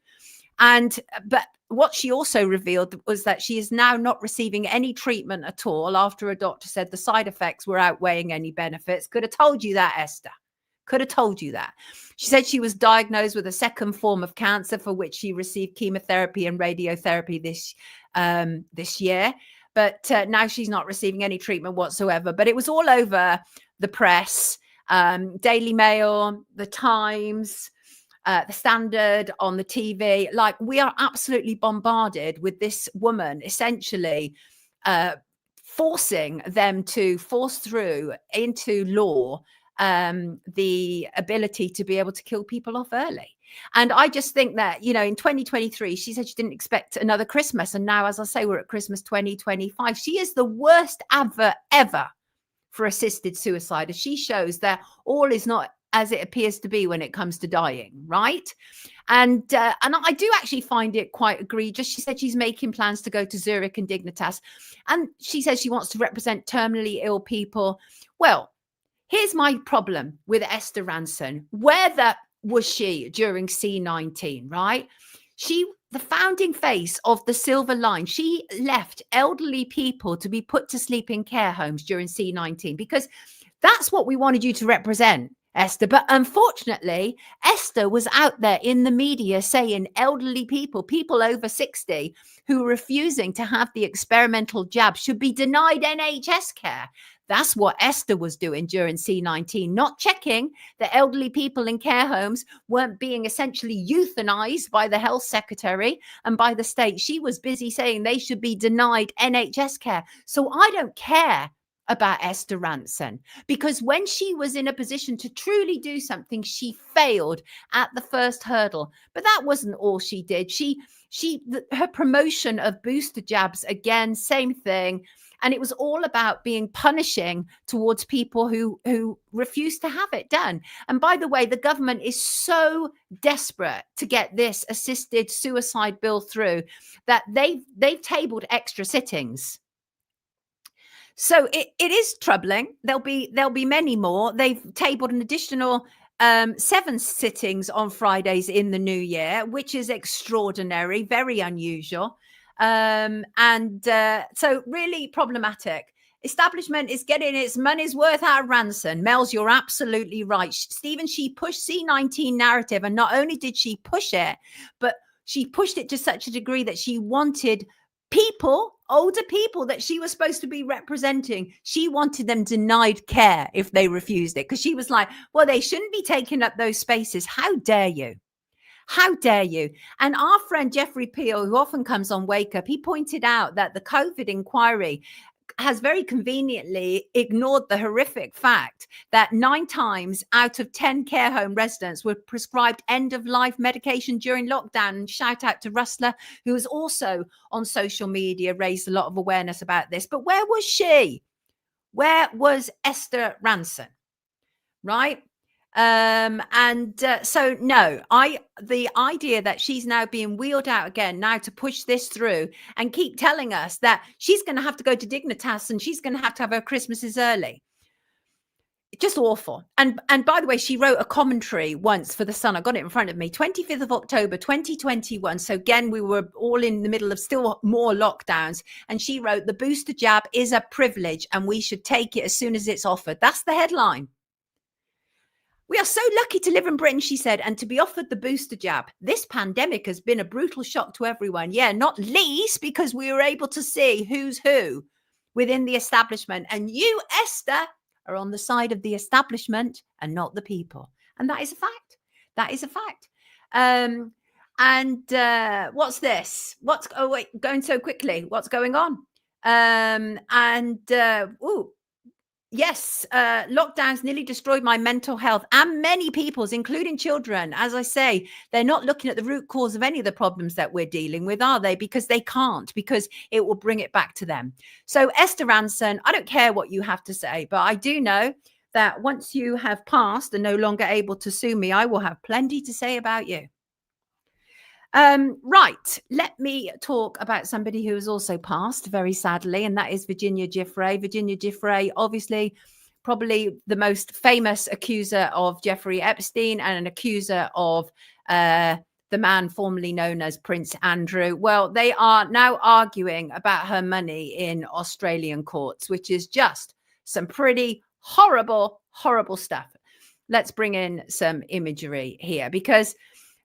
But what she also revealed was that she is now not receiving any treatment at all after a doctor said the side effects were outweighing any benefits. Could have told you that, Esther. Could have told you that. She said she was diagnosed with a second form of cancer for which she received chemotherapy and radiotherapy this year. But now she's not receiving any treatment whatsoever. But it was all over the press, Daily Mail, the Times, the Standard, on the TV. Like, we are absolutely bombarded with this woman essentially forcing them to force through into law the ability to be able to kill people off early. And I just think that, you know, in 2023, she said she didn't expect another Christmas. And now, as I say, we're at Christmas 2025. She is the worst advert ever for assisted suicide, as she shows that all is not as it appears to be when it comes to dying, right? And I do actually find it quite egregious. She said she's making plans to go to Zurich and Dignitas, and she says she wants to represent terminally ill people. Well, here's my problem with Esther Rantzen. Where was she during C19, right? She, the founding face of the Silver Line, she left elderly people to be put to sleep in care homes during C19 because that's what we wanted you to represent, Esther. But unfortunately, Esther was out there in the media saying elderly people, people over 60 who are refusing to have the experimental jab should be denied NHS care. That's what Esther was doing during C19, not checking that elderly people in care homes weren't being essentially euthanized by the health secretary and by the state. She was busy saying they should be denied NHS care. So I don't care about Esther Rantzen, because when she was in a position to truly do something, she failed at the first hurdle. But that wasn't all she did. Her promotion of booster jabs, again, same thing. And it was all about being punishing towards people who refuse to have it done. And by the way, the government is so desperate to get this assisted suicide bill through that they've tabled extra sittings. So it is troubling. There'll be many more. They've tabled an additional 7 sittings on Fridays in the new year, which is extraordinary, very unusual. So really problematic. Establishment is getting its money's worth out of Rantzen. Mel's, you're absolutely right. Stephen, she pushed C19 narrative, and not only did she push it, but she pushed it to such a degree that she wanted people, older people that she was supposed to be representing, she wanted them denied care if they refused it, because she was like, well, they shouldn't be taking up those spaces. How dare you? How dare you? And our friend Jeffrey Peel, who often comes on Wake Up, he pointed out that the COVID inquiry has very conveniently ignored the horrific fact that 9 times out of 10 care home residents were prescribed end-of-life medication during lockdown. And shout out to Rustler, who has also on social media raised a lot of awareness about this. But where was she? Where was Esther Rantzen? Right? So no, the idea that she's now being wheeled out again now to push this through and keep telling us that she's going to have to go to Dignitas and she's going to have her Christmases early. Just awful. And by the way, she wrote a commentary once for The Sun. I got it in front of me, 25th of October, 2021. So again, we were all in the middle of still more lockdowns. And she wrote, "The booster jab is a privilege and we should take it as soon as it's offered." That's the headline. "We are so lucky to live in Britain," she said, "and to be offered the booster jab. This pandemic has been a brutal shock to everyone. Yeah, not least because we were able to see who's who within the establishment. And you, Esther, are on the side of the establishment and not the people." And that is a fact. That is a fact. What's this? Going so quickly. What's going on? Yes, lockdowns nearly destroyed my mental health and many people's, including children. As I say, they're not looking at the root cause of any of the problems that we're dealing with, are they? Because they can't, because it will bring it back to them. So, Esther Rantzen, I don't care what you have to say, but I do know that once you have passed and no longer able to sue me, I will have plenty to say about you. Right, let me talk about somebody who has also passed, very sadly, and that is Virginia Giuffre. Virginia Giuffre, obviously, probably the most famous accuser of Jeffrey Epstein and an accuser of the man formerly known as Prince Andrew. Well, they are now arguing about her money in Australian courts, which is just some pretty horrible, horrible stuff. Let's bring in some imagery here, because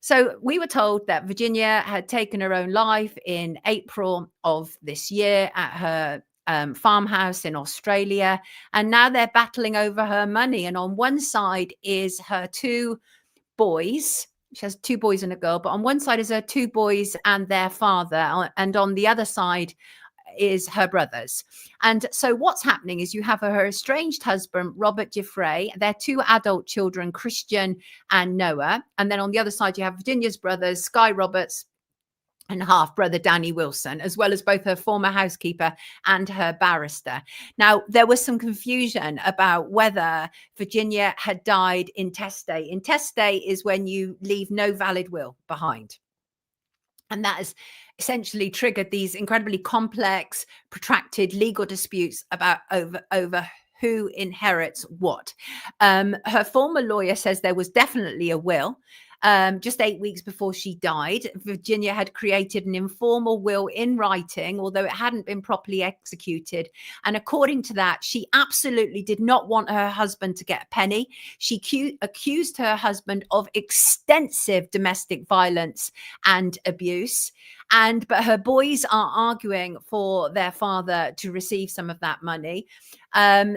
so we were told that Virginia had taken her own life in April of this year at her farmhouse in Australia. And now they're battling over her money. And on one side is her two boys. She has two boys and a girl. But on one side is her two boys and their father. And on the other side is her brothers. And so what's happening is you have her estranged husband, Robert Giuffre, their two adult children, Christian and Noah. And then on the other side, you have Virginia's brothers, Sky Roberts and half brother Danny Wilson, as well as both her former housekeeper and her barrister. Now, there was some confusion about whether Virginia had died intestate. Intestate is when you leave no valid will behind. And that has essentially triggered these incredibly complex, protracted legal disputes about over who inherits what. Her former lawyer says there was definitely a will. Just 8 weeks before she died, Virginia had created an informal will in writing, although it hadn't been properly executed. And according to that, she absolutely did not want her husband to get a penny. She accused her husband of extensive domestic violence and abuse. But her boys are arguing for their father to receive some of that money. Her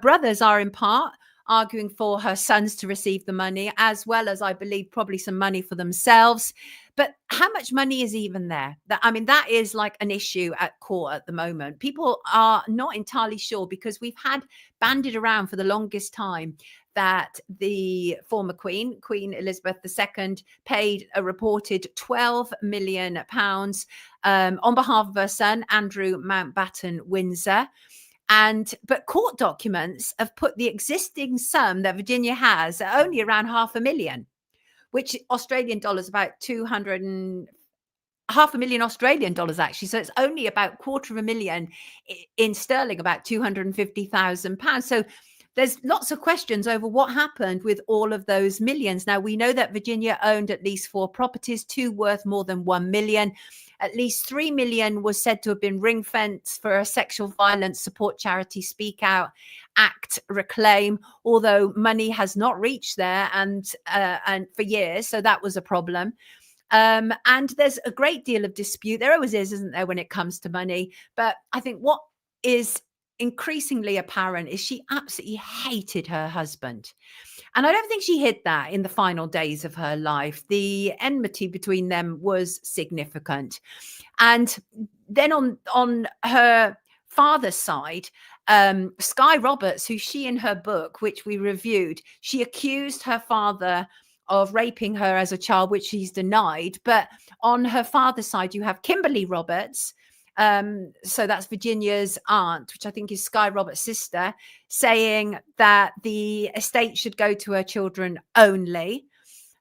brothers are in part arguing for her sons to receive the money, as well as, I believe, probably some money for themselves. But how much money is even there? That is like an issue at court at the moment. People are not entirely sure, because we've had bandied around for the longest time that the former Queen Elizabeth II, paid a reported £12 million on behalf of her son, Andrew Mountbatten Windsor. But court documents have put the existing sum that Virginia has at only around $500,000, which Australian dollars about $500,000 Australian dollars, actually. So it's only about $250,000 in sterling, about £250,000. So there's lots of questions over what happened with all of those millions. Now, we know that Virginia owned at least 4 properties, 2 worth more than $1 million. At least $3 million was said to have been ring-fenced for a sexual violence support charity, Speak Out Act Reclaim, although money has not reached there and for years. So that was a problem. And there's a great deal of dispute. There always is, isn't there, when it comes to money? But I think what is increasingly apparent is she absolutely hated her husband. And I don't think she hid that in the final days of her life. The enmity between them was significant. And then on her father's side, Sky Roberts, who she, in her book, which we reviewed, she accused her father of raping her as a child, which she's denied. But on her father's side, you have Kimberly Roberts. So that's Virginia's aunt, which I think is Sky Roberts' sister, saying that the estate should go to her children only.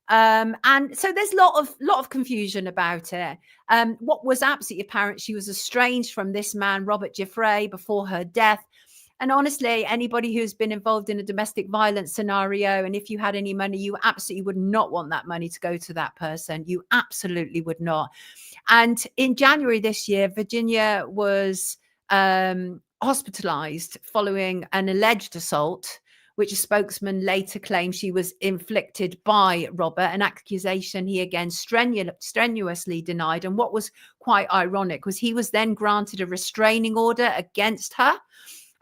And so there's a lot of confusion about it. What was absolutely apparent, she was estranged from this man, Robert Giuffre, before her death. And honestly, anybody who's been involved in a domestic violence scenario, and if you had any money, you absolutely would not want that money to go to that person. You absolutely would not. And in January this year, Virginia was hospitalized following an alleged assault, which a spokesman later claimed she was inflicted by Robert, an accusation he again strenuously denied. And what was quite ironic was he was then granted a restraining order against her,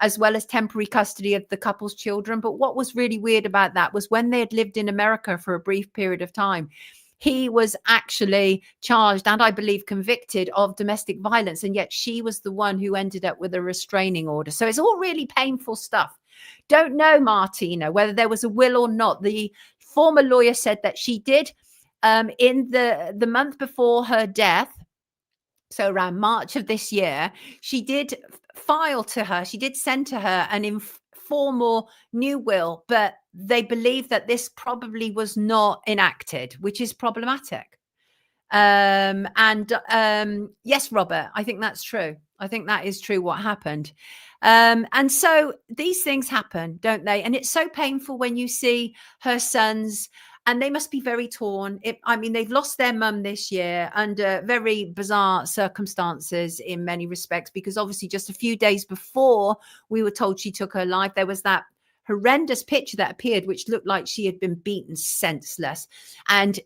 as well as temporary custody of the couple's children. But what was really weird about that was when they had lived in America for a brief period of time, he was actually charged and I believe convicted of domestic violence, and yet she was the one who ended up with a restraining order. So it's all really painful stuff. Don't know, Martina, whether there was a will or not. The former lawyer said that she did in the month before her death, so around March of this year, she did file to her, she did send to her an informal new will, but they believe that this probably was not enacted, which is problematic. Yes, Robert, I think that's true. I think that is true what happened. And so these things happen, don't they? And it's so painful when you see her sons, and they must be very torn. I mean, they've lost their mum this year under very bizarre circumstances in many respects, because obviously just a few days before we were told she took her life, there was that horrendous picture that appeared, which looked like she had been beaten senseless. And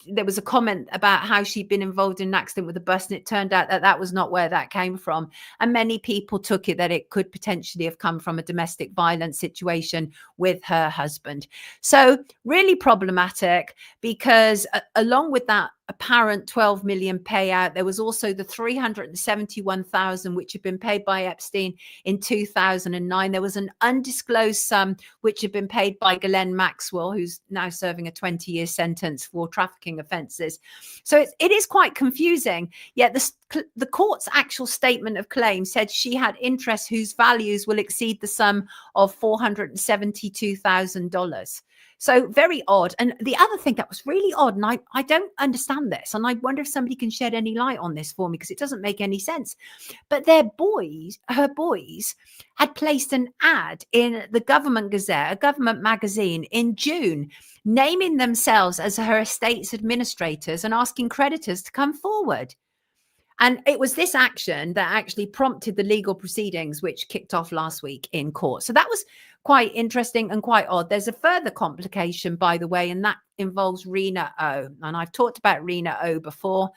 there was a comment about how she'd been involved in an accident with a bus, and it turned out that that was not where that came from. And many people took it that it could potentially have come from a domestic violence situation with her husband. So really problematic, because along with that apparent 12 million payout, there was also the 371,000 which had been paid by Epstein in 2009. There was an undisclosed sum which had been paid by Ghislaine Maxwell, who's now serving a 20-year sentence for trafficking offences. So it is quite confusing. Yet the court's actual statement of claim said she had interests whose values will exceed the sum of $472,000. So very odd. And the other thing that was really odd, and I don't understand this, and I wonder if somebody can shed any light on this for me, because it doesn't make any sense. But her boys had placed an ad in the Government Gazette, a government magazine, in June, naming themselves as her estate's administrators and asking creditors to come forward. And it was this action that actually prompted the legal proceedings, which kicked off last week in court. So that was quite interesting and quite odd. There's a further complication, by the way, and that involves Rena O. And I've talked about Rena O before.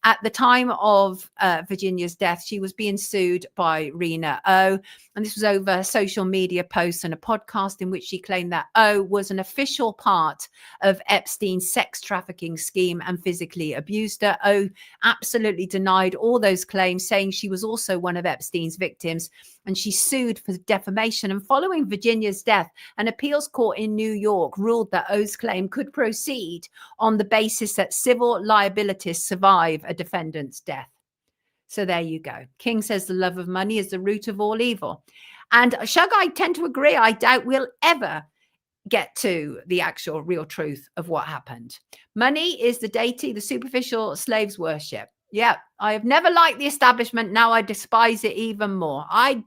At the time of Virginia's death, she was being sued by Rena O. And this was over social media posts and a podcast in which she claimed that O was an official part of Epstein's sex trafficking scheme and physically abused her. O absolutely denied all those claims, saying she was also one of Epstein's victims. And she sued for defamation. And following Virginia's death, an appeals court in New York ruled that O's claim could proceed on the basis that civil liabilities survive a defendant's death. So there you go. King says the love of money is the root of all evil. And Shug, I tend to agree. I doubt we'll ever get to the actual real truth of what happened. Money is the deity, the superficial slaves worship. Yeah, I have never liked the establishment. Now I despise it even more. I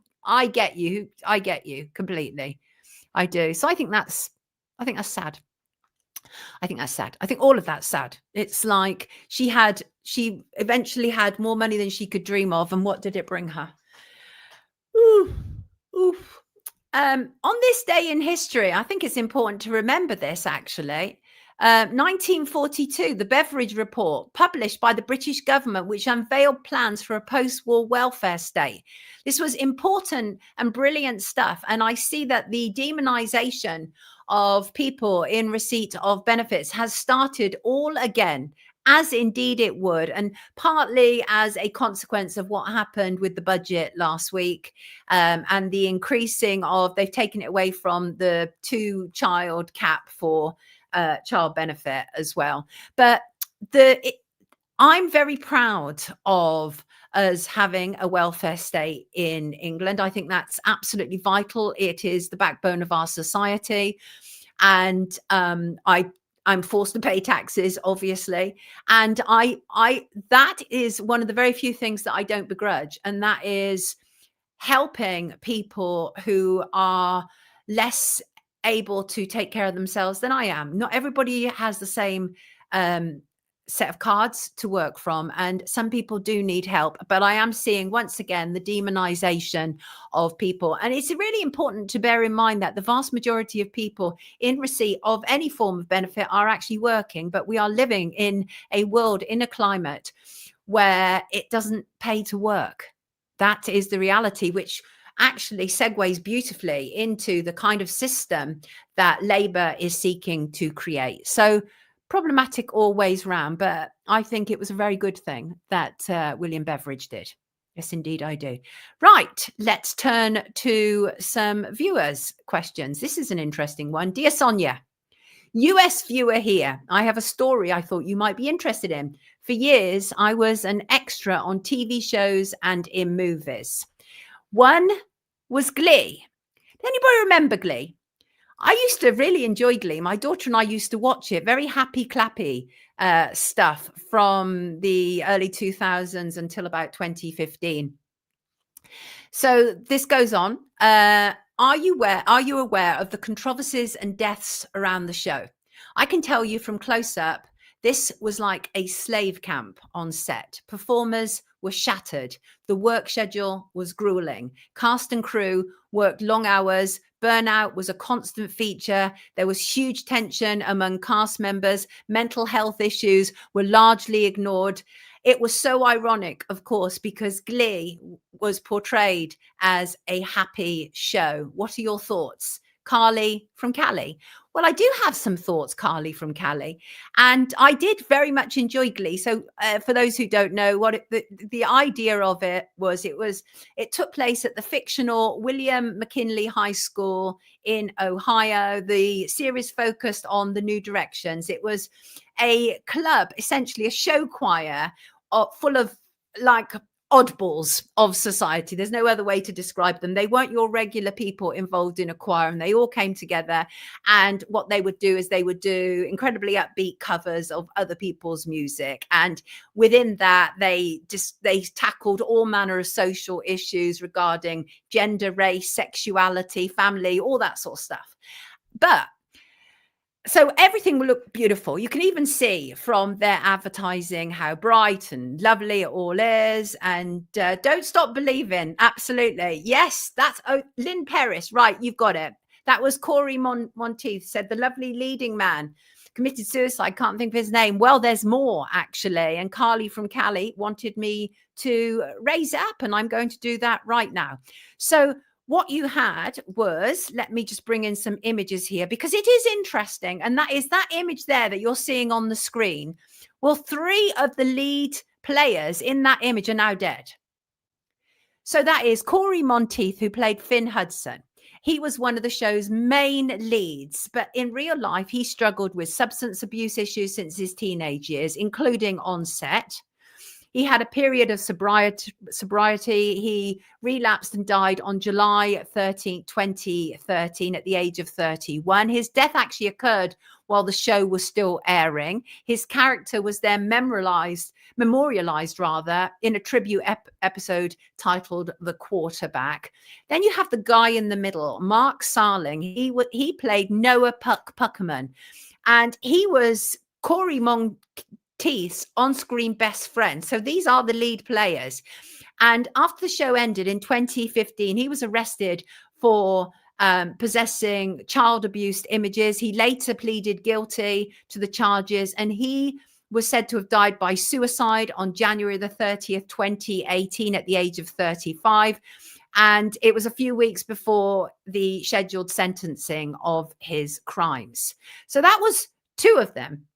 get you. I get you completely. I do. So I think that's sad. I think that's sad. I think all of that's sad. It's like she eventually had more money than she could dream of. And what did it bring her? Ooh. On this day in history, I think it's important to remember this, actually. 1942, the Beveridge Report, published by the British government, which unveiled plans for a post-war welfare state. This was important and brilliant stuff. And I see that the demonization of people in receipt of benefits has started all again, as indeed it would, and partly as a consequence of what happened with the budget last week, and the increasing of, they've taken it away from the 2-child cap for child benefit as well. But I'm very proud of us having a welfare state in England. I think that's absolutely vital. It is the backbone of our society. And I'm forced to pay taxes, obviously. And that is one of the very few things that I don't begrudge. And that is helping people who are less able to take care of themselves than I am. Not everybody has the same set of cards to work from, and some people do need help. But I am seeing once again the demonization of people, and it's really important to bear in mind that the vast majority of people in receipt of any form of benefit are actually working, but we are living in a world, in a climate where it doesn't pay to work. That is the reality, which actually segues beautifully into the kind of system that Labour is seeking to create. So problematic all ways round, but I think it was a very good thing that William Beveridge did. Yes, indeed, I do. Right, let's turn to some viewers' questions. This is an interesting one. Dear Sonia, US viewer here. I have a story I thought you might be interested in. For years, I was an extra on TV shows and in movies. One was Glee. Anybody remember Glee? I used to really enjoy Glee. My daughter and I used to watch it. Very happy, clappy stuff from the early 2000s until about 2015. So this goes on. Are you aware of the controversies and deaths around the show? I can tell you from close up, this was like a slave camp on set. Performers were shattered. The work schedule was grueling. Cast and crew worked long hours. Burnout was a constant feature. There was huge tension among cast members. Mental health issues were largely ignored. It was so ironic, of course, because Glee was portrayed as a happy show. What are your thoughts? Carly from Cali. Well, I do have some thoughts, Carly from Cali, and I did very much enjoy Glee. So for those who don't know, the idea of it took place at the fictional William McKinley High School in Ohio. The series focused on the New Directions. It was a club, essentially a show choir full of like oddballs of society. There's no other way to describe them. They weren't your regular people involved in a choir, and they all came together. And what they would do is they would do incredibly upbeat covers of other people's music. And within that, they tackled all manner of social issues regarding gender, race, sexuality, family, all that sort of stuff. But so everything will look beautiful. You can even see from their advertising how bright and lovely it all is. And don't stop believing. Absolutely. Yes, that's Lynn Paris. Right, you've got it. That was Corey Monteith, said the lovely leading man committed suicide. Can't think of his name. Well, there's more, actually. And Carly from Cali wanted me to raise it up, and I'm going to do that right now. So what you had was, let me just bring in some images here because it is interesting. And that is that image there that you're seeing on the screen. Well, 3 of the lead players in that image are now dead. So that is Corey Monteith, who played Finn Hudson. He was one of the show's main leads, but in real life, he struggled with substance abuse issues since his teenage years, including on set. He had a period of sobriety. He relapsed and died on July 13, 2013 at the age of 31. His death actually occurred while the show was still airing. His character was then memorialized in a tribute episode titled The Quarterback. Then you have the guy in the middle, Mark Sarling. He played Noah Puckerman, and he was Corey Monteith's on-screen best friend. So these are the lead players. And after the show ended in 2015, he was arrested for possessing child abuse images. He later pleaded guilty to the charges, and he was said to have died by suicide on January the 30th, 2018 at the age of 35. And it was a few weeks before the scheduled sentencing of his crimes. So that was 2 of them.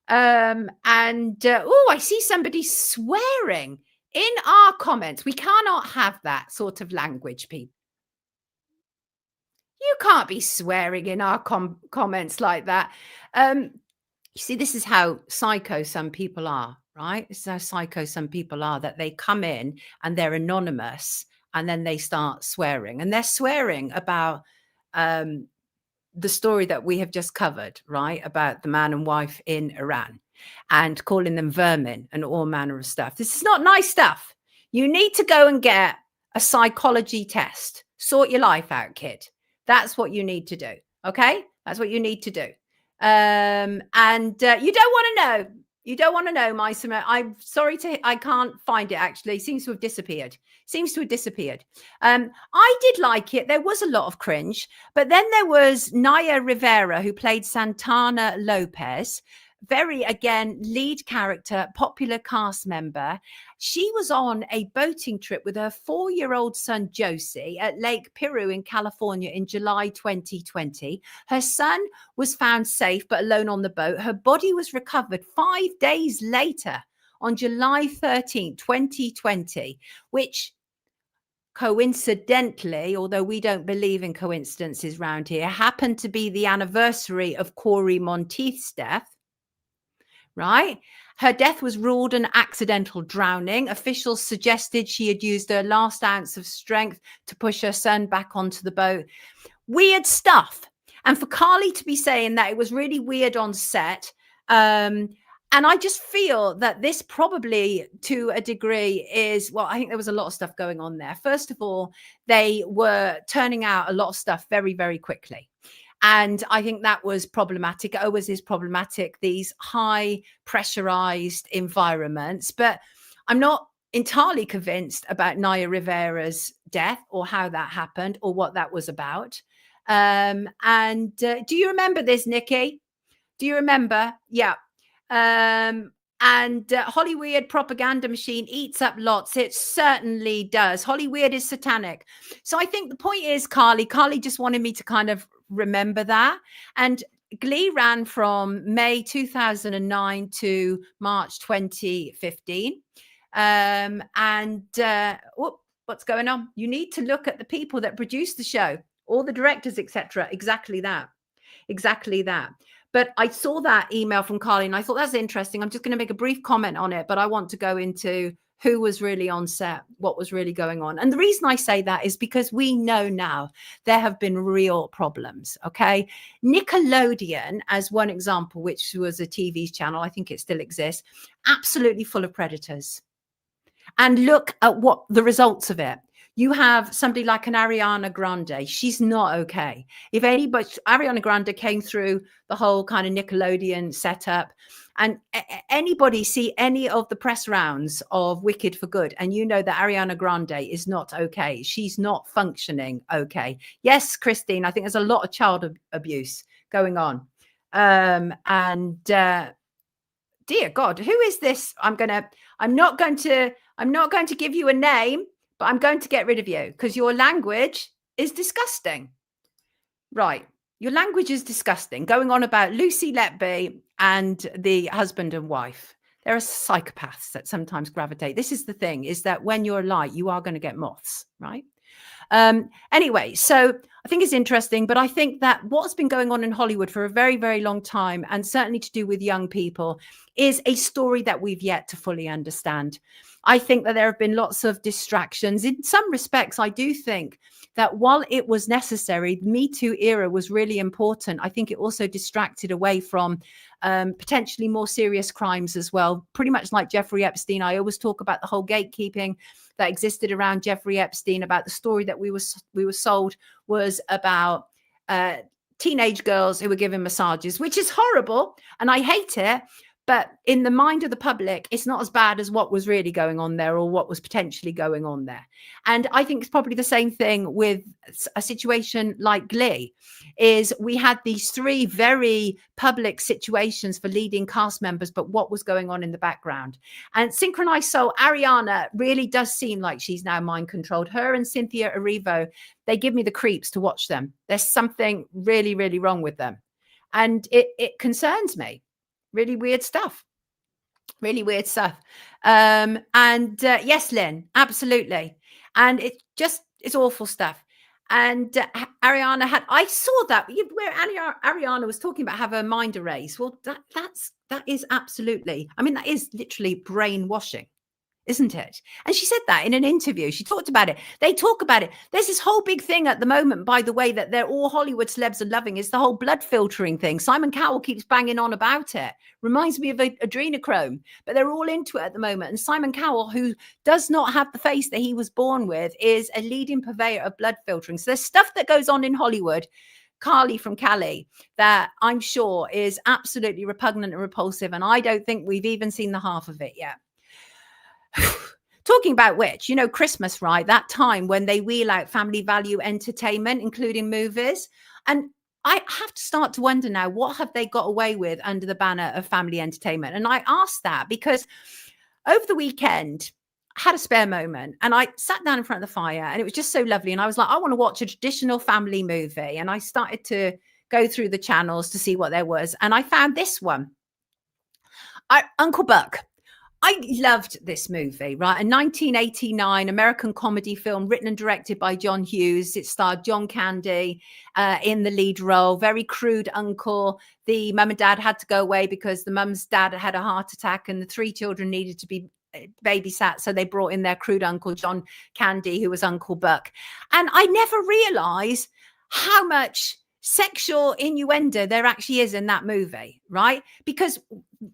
I see somebody swearing in our comments. We cannot have that sort of language, people. You can't be swearing in our comments like that. You see, this is how psycho some people are, right? This is how psycho some people are, that they come in and they're anonymous and then they start swearing, and they're swearing about the story that we have just covered, right? About the man and wife in Iran, and calling them vermin and all manner of stuff. This is not nice stuff. You need to go and get a psychology test. Sort your life out, kid. That's what you need to do. Okay? That's what you need to do. You don't want to know. You don't want to know, Maisama. I'm sorry I can't find it, actually. Seems to have disappeared. I did like it. There was a lot of cringe, but then there was Naya Rivera, who played Santana Lopez. very, again, lead character, popular cast member. She was on a boating trip with her 4-year-old son, Josie, at Lake Piru in California in July 2020. Her son was found safe but alone on the boat. Her body was recovered 5 days later on July 13, 2020, which coincidentally, although we don't believe in coincidences around here, happened to be the anniversary of Corey Monteith's death. Right? Her death was ruled an accidental drowning. Officials suggested she had used her last ounce of strength to push her son back onto the boat. Weird stuff. And for Carly to be saying that it was really weird on set, and I just feel that this probably to a degree is, well, I think there was a lot of stuff going on there. First of all, they were turning out a lot of stuff very, very quickly. And I think that was problematic. It always is problematic, these high pressurized environments. But I'm not entirely convinced about Naya Rivera's death or how that happened or what that was about. Do you remember this, Nikki? Do you remember? Yeah. Hollyweird propaganda machine eats up lots. It certainly does. Hollyweird is satanic. So I think the point is, Carly just wanted me to kind of remember that. And Glee ran from May 2009 to March 2015. What's going on? You need to look at the people that produced the show, all the directors, etc. Exactly that. But I saw that email from Carly and I thought that's interesting. I'm just going to make a brief comment on it, but I want to go into who was really on set, what was really going on. And the reason I say that is because we know now there have been real problems, okay? Nickelodeon, as one example, which was a TV channel, I think it still exists, absolutely full of predators. And look at what the results of it. You have somebody like an Ariana Grande. She's not okay. If anybody, Ariana Grande came through the whole kind of Nickelodeon setup, and anybody see any of the press rounds of Wicked for Good, and you know that Ariana Grande is not okay. She's not functioning okay. Yes, Christine, I think there's a lot of child abuse going on. Dear God, who is this? I'm not going to give you a name, but I'm going to get rid of you because your language is disgusting. Right. Your language is disgusting. Going on about Lucy Letby and the husband and wife. There are psychopaths that sometimes gravitate. This is the thing, is that when you're light, you are going to get moths, right? Anyway, so I think it's interesting, but I think that what's been going on in Hollywood for a very, very long time, and certainly to do with young people, is a story that we've yet to fully understand. I think that there have been lots of distractions. In some respects, I do think that while it was necessary, the Me Too era was really important. I think it also distracted away from potentially more serious crimes as well. Pretty much like Jeffrey Epstein. I always talk about the whole gatekeeping that existed around Jeffrey Epstein, about the story that we were sold was about teenage girls who were given massages, which is horrible. And I hate it. But in the mind of the public, it's not as bad as what was really going on there or what was potentially going on there. And I think it's probably the same thing with a situation like Glee, is we had these 3 very public situations for leading cast members, but what was going on in the background? And Synchronized Soul, Ariana really does seem like she's now mind controlled. Her and Cynthia Erivo, they give me the creeps to watch them. There's something really, really wrong with them. And it concerns me. Really weird stuff. Yes, Lynn, absolutely. And it's awful stuff. And Ariana I saw that where Ariana was talking about have her mind erased. Well, that is absolutely, I mean, that is literally brainwashing, isn't it? And she said that in an interview. She talked about it. They talk about it. There's this whole big thing at the moment, by the way, that they're all Hollywood celebs are loving, is the whole blood filtering thing. Simon Cowell keeps banging on about it. Reminds me of adrenochrome, but they're all into it at the moment. And Simon Cowell, who does not have the face that he was born with, is a leading purveyor of blood filtering. So there's stuff that goes on in Hollywood, Carly from Cali, that I'm sure is absolutely repugnant and repulsive. And I don't think we've even seen the half of it yet. Talking about which, you know, Christmas, right? That time when they wheel out family value entertainment, including movies. And I have to start to wonder now, what have they got away with under the banner of family entertainment? And I asked that because over the weekend, I had a spare moment and I sat down in front of the fire and it was just so lovely. And I was like, I want to watch a traditional family movie. And I started to go through the channels to see what there was. And I found this one, Uncle Buck. I loved this movie, right? A 1989 American comedy film written and directed by John Hughes. It starred John Candy in the lead role. Very crude uncle. The mum and dad had to go away because the mum's dad had a heart attack and the 3 children needed to be babysat. So they brought in their crude uncle, John Candy, who was Uncle Buck. And I never realized how much sexual innuendo there actually is in that movie, right? Because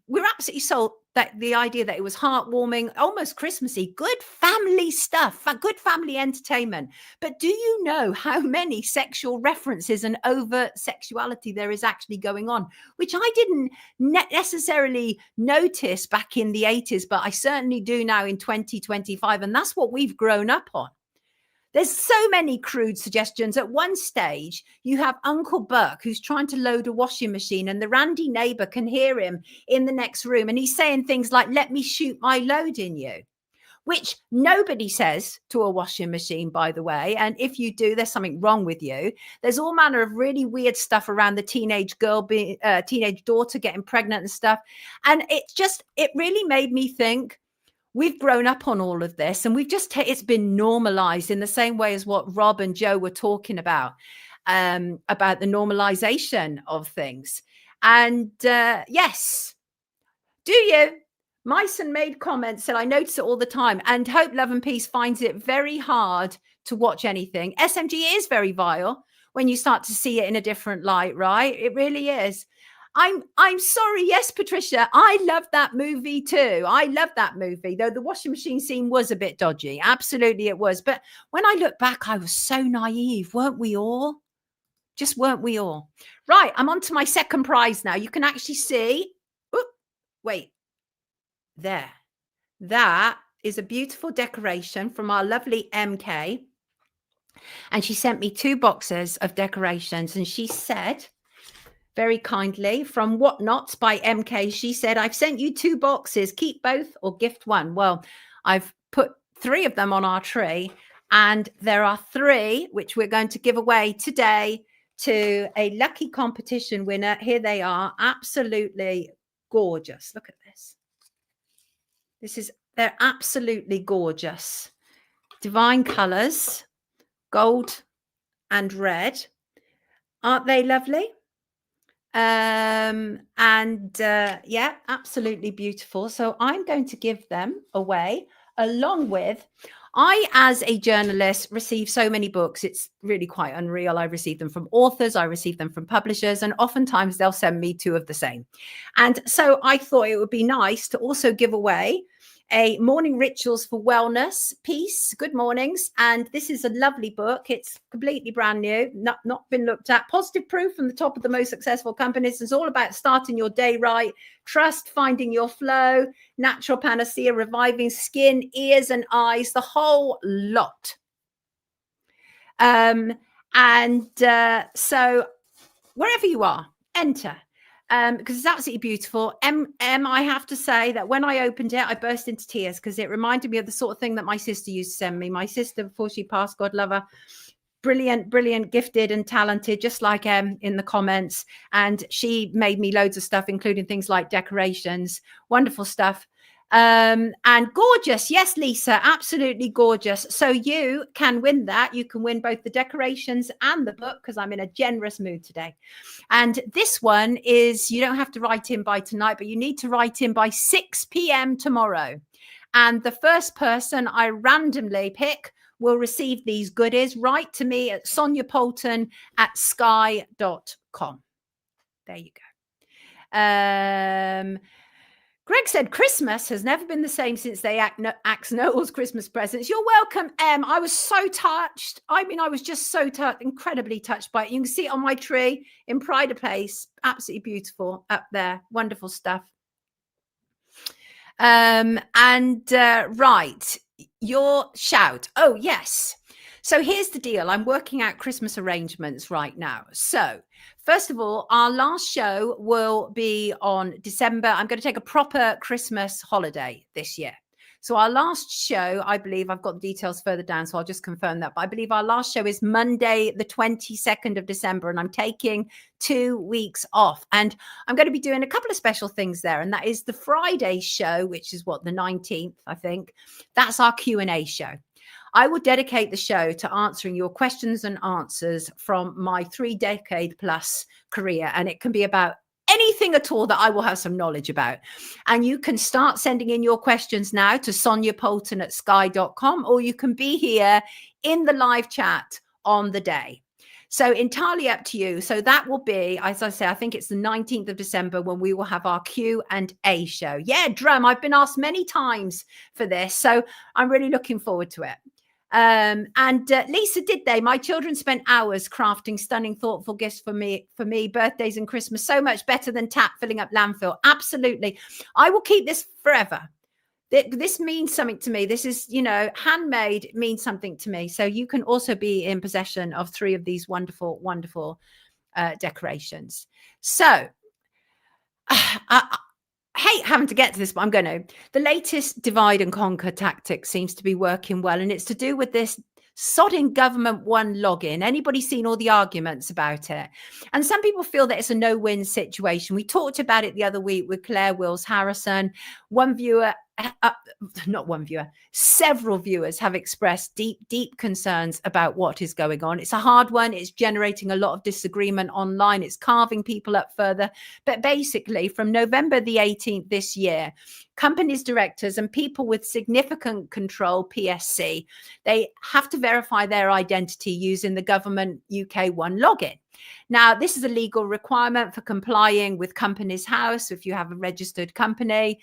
we're absolutely sold that the idea that it was heartwarming, almost Christmassy, good family stuff, good family entertainment. But do you know how many sexual references and overt sexuality there is actually going on, which I didn't necessarily notice back in the 80s, but I certainly do now in 2025. And that's what we've grown up on. There's so many crude suggestions. At one stage, you have Uncle Buck who's trying to load a washing machine and the randy neighbor can hear him in the next room. And he's saying things like, let me shoot my load in you, which nobody says to a washing machine, by the way. And if you do, there's something wrong with you. There's all manner of really weird stuff around the teenage daughter getting pregnant and stuff. And it really made me think, we've grown up on all of this and it's been normalized in the same way as what Rob and Joe were talking about the normalization of things. And yes, do you? Myson made comments, said, I notice it all the time. And Hope, Love and Peace finds it very hard to watch anything. SMG is very vile when you start to see it in a different light, right? It really is. I'm sorry. Yes, Patricia, I love that movie too. I love that movie, though the washing machine scene was a bit dodgy. Absolutely it was. But when I look back, I was so naive. Weren't we all? Just weren't we all? Right. I'm on to my second prize now. You can actually see. Ooh, wait. There. That is a beautiful decoration from our lovely MK. And she sent me 2 boxes of decorations. And she said, very kindly, from Whatnot by MK, she said, I've sent you 2 boxes, keep both or gift one. Well, I've put 3 of them on our tree, and there are 3 which we're going to give away today to a lucky competition winner. Here they are, absolutely gorgeous. Look at this. They're absolutely gorgeous. Divine colors, gold and red. Aren't they lovely? Yeah, absolutely beautiful. So I'm going to give them away along with, I, as a journalist, receive so many books. It's really quite unreal. I receive them from authors. I receive them from publishers, and oftentimes they'll send me 2 of the same. And so I thought it would be nice to also give away a Morning Rituals for Wellness piece. Good mornings. And this is a lovely book. It's completely brand new, not been looked at. Positive proof from the top of the most successful companies. It's all about starting your day right, trust, finding your flow, natural panacea, reviving skin, ears and eyes, the whole lot. So wherever you are, enter. Because it's absolutely beautiful. I have to say that when I opened it, I burst into tears because it reminded me of the sort of thing that my sister used to send me. My sister, before she passed, God love her, brilliant, gifted and talented, just like in the comments. And she made me loads of stuff, including things like decorations, wonderful stuff. And gorgeous. Yes, Lisa, absolutely gorgeous. So you can win that. You can win both the decorations and the book because I'm in a generous mood today. And this one is, you don't have to write in by tonight, but you need to write in by 6 p.m. tomorrow. And the first person I randomly pick will receive these goodies. Write to me at soniapoulton@sky.com. There you go. Greg said, Christmas has never been the same since they axed Noel's Christmas presents. You're welcome, Em. I was so touched. I mean, I was just so incredibly touched by it. You can see it on my tree in Pride Place. Absolutely beautiful up there. Wonderful stuff. Right. Your shout. Oh, yes. So here's the deal. I'm working out Christmas arrangements right now. So first of all, our last show will be on December. I'm going to take a proper Christmas holiday this year. So our last show, I believe, I've got the details further down, so I'll just confirm that. But I believe our last show is Monday, the 22nd of December, and I'm taking 2 weeks off. And I'm going to be doing a couple of special things there. And that is the Friday show, which is what, the 19th, I think. That's our Q&A show. I will dedicate the show to answering your questions and answers from my 3-decade plus career. And it can be about anything at all that I will have some knowledge about. And you can start sending in your questions now to soniapoulton@sky.com, or you can be here in the live chat on the day. So entirely up to you. So that will be, as I say, I think it's the 19th of December when we will have our Q&A show. Yeah, drum. I've been asked many times for this. So I'm really looking forward to it. Lisa, did they? My children spent hours crafting stunning, thoughtful gifts for me, birthdays and Christmas. So much better than tap filling up landfill. Absolutely. I will keep this forever. This means something to me. This is, handmade means something to me. So you can also be in possession of 3 of these wonderful, wonderful decorations. So I hate having to get to this, but I'm going to. The latest divide and conquer tactic seems to be working well, and it's to do with this sodding government one login. Anybody seen all the arguments about it? And some people feel that it's a no-win situation. We talked about it the other week with Claire Wills Harrison. Several viewers have expressed deep concerns about what is going on. It's a hard one. It's generating a lot of disagreement online. It's carving people up further. But basically, from November the 18th this year, companies, directors, and people with significant control, PSC, they have to verify their identity using the government UK One login. Now, this is a legal requirement for complying with Companies House if you have a registered company.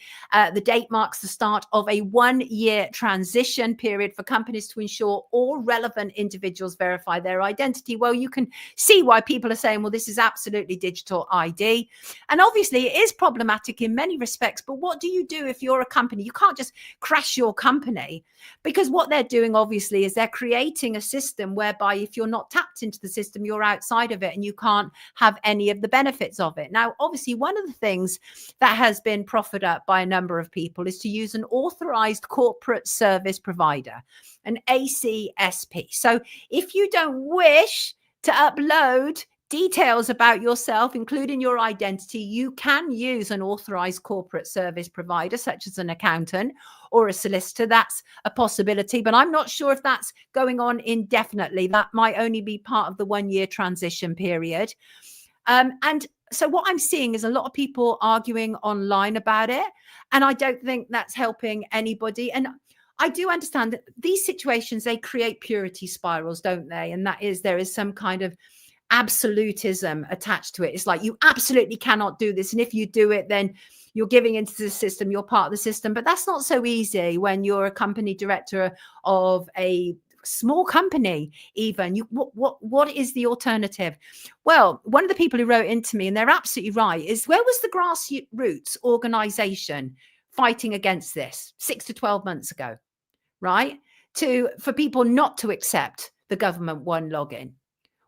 The date marks the start of a 1-year transition period for companies to ensure all relevant individuals verify their identity. Well, you can see why people are saying, well, this is absolutely digital ID. And obviously, it is problematic in many respects. But what do you do if you're a company? You can't just crash your company, because what they're doing, obviously, is they're creating a system whereby if you're not tapped into the system, you're outside of it and you can't have any of the benefits of it. Now, obviously, one of the things that has been proffered up by a number of people is to use an authorized corporate service provider, an ACSP. So if you don't wish to upload details about yourself, including your identity, you can use an authorized corporate service provider, such as an accountant or a solicitor. That's a possibility, but I'm not sure if that's going on indefinitely. That might only be part of the 1-year transition period. And so what I'm seeing is a lot of people arguing online about it, and I don't think that's helping anybody. And I do understand that these situations, they create purity spirals, don't they? And that is, there is some kind of absolutism attached to it. It's like, you absolutely cannot do this, and if you do it, then you're giving into the system, you're part of the system. But that's not so easy when you're a company director of a small company. Even what is the alternative? Well, one of the people who wrote into me, and they're absolutely right, is where was the grassroots organization fighting against this 6 to 12 months ago, right? For people not to accept the government one login.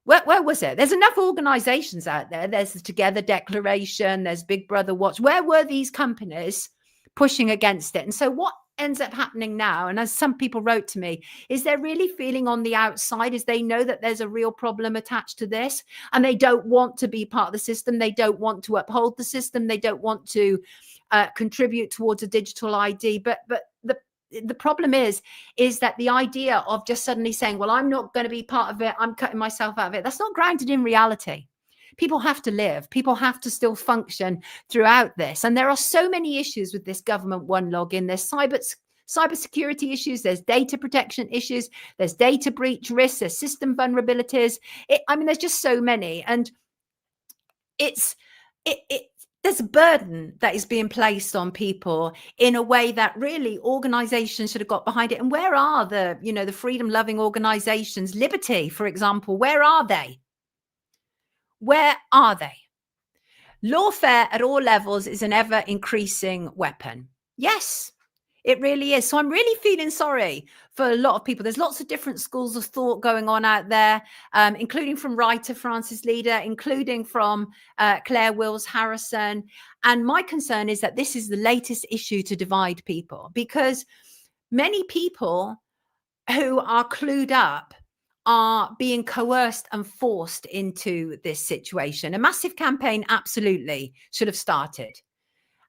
Where was it? There's enough organizations out there. There's the Together Declaration. There's Big Brother Watch. Where were these companies pushing against it? And so what ends up happening now, and as some people wrote to me, is they're really feeling on the outside, is they know that there's a real problem attached to this, and they don't want to be part of the system. They don't want to uphold the system. They don't want to contribute towards a digital ID. But the problem is that the idea of just suddenly saying, well, I'm not going to be part of it, I'm cutting myself out of it, that's not grounded in reality. People have to live. People have to still function throughout this. And there are so many issues with this government one login. There's cybersecurity issues. There's data protection issues. There's data breach risks. There's system vulnerabilities. There's just so many. And there's a burden that is being placed on people in a way that really organizations should have got behind it. And where are the freedom-loving organizations? Liberty, for example, where are they? Where are they? Lawfare at all levels is an ever-increasing weapon. Yes, It really is. So I'm really feeling sorry for a lot of people. There's lots of different schools of thought going on out there, including from writer Francis Leader, including from Claire Wills Harrison. And my concern is that this is the latest issue to divide people, because many people who are clued up are being coerced and forced into this situation. A massive campaign absolutely should have started.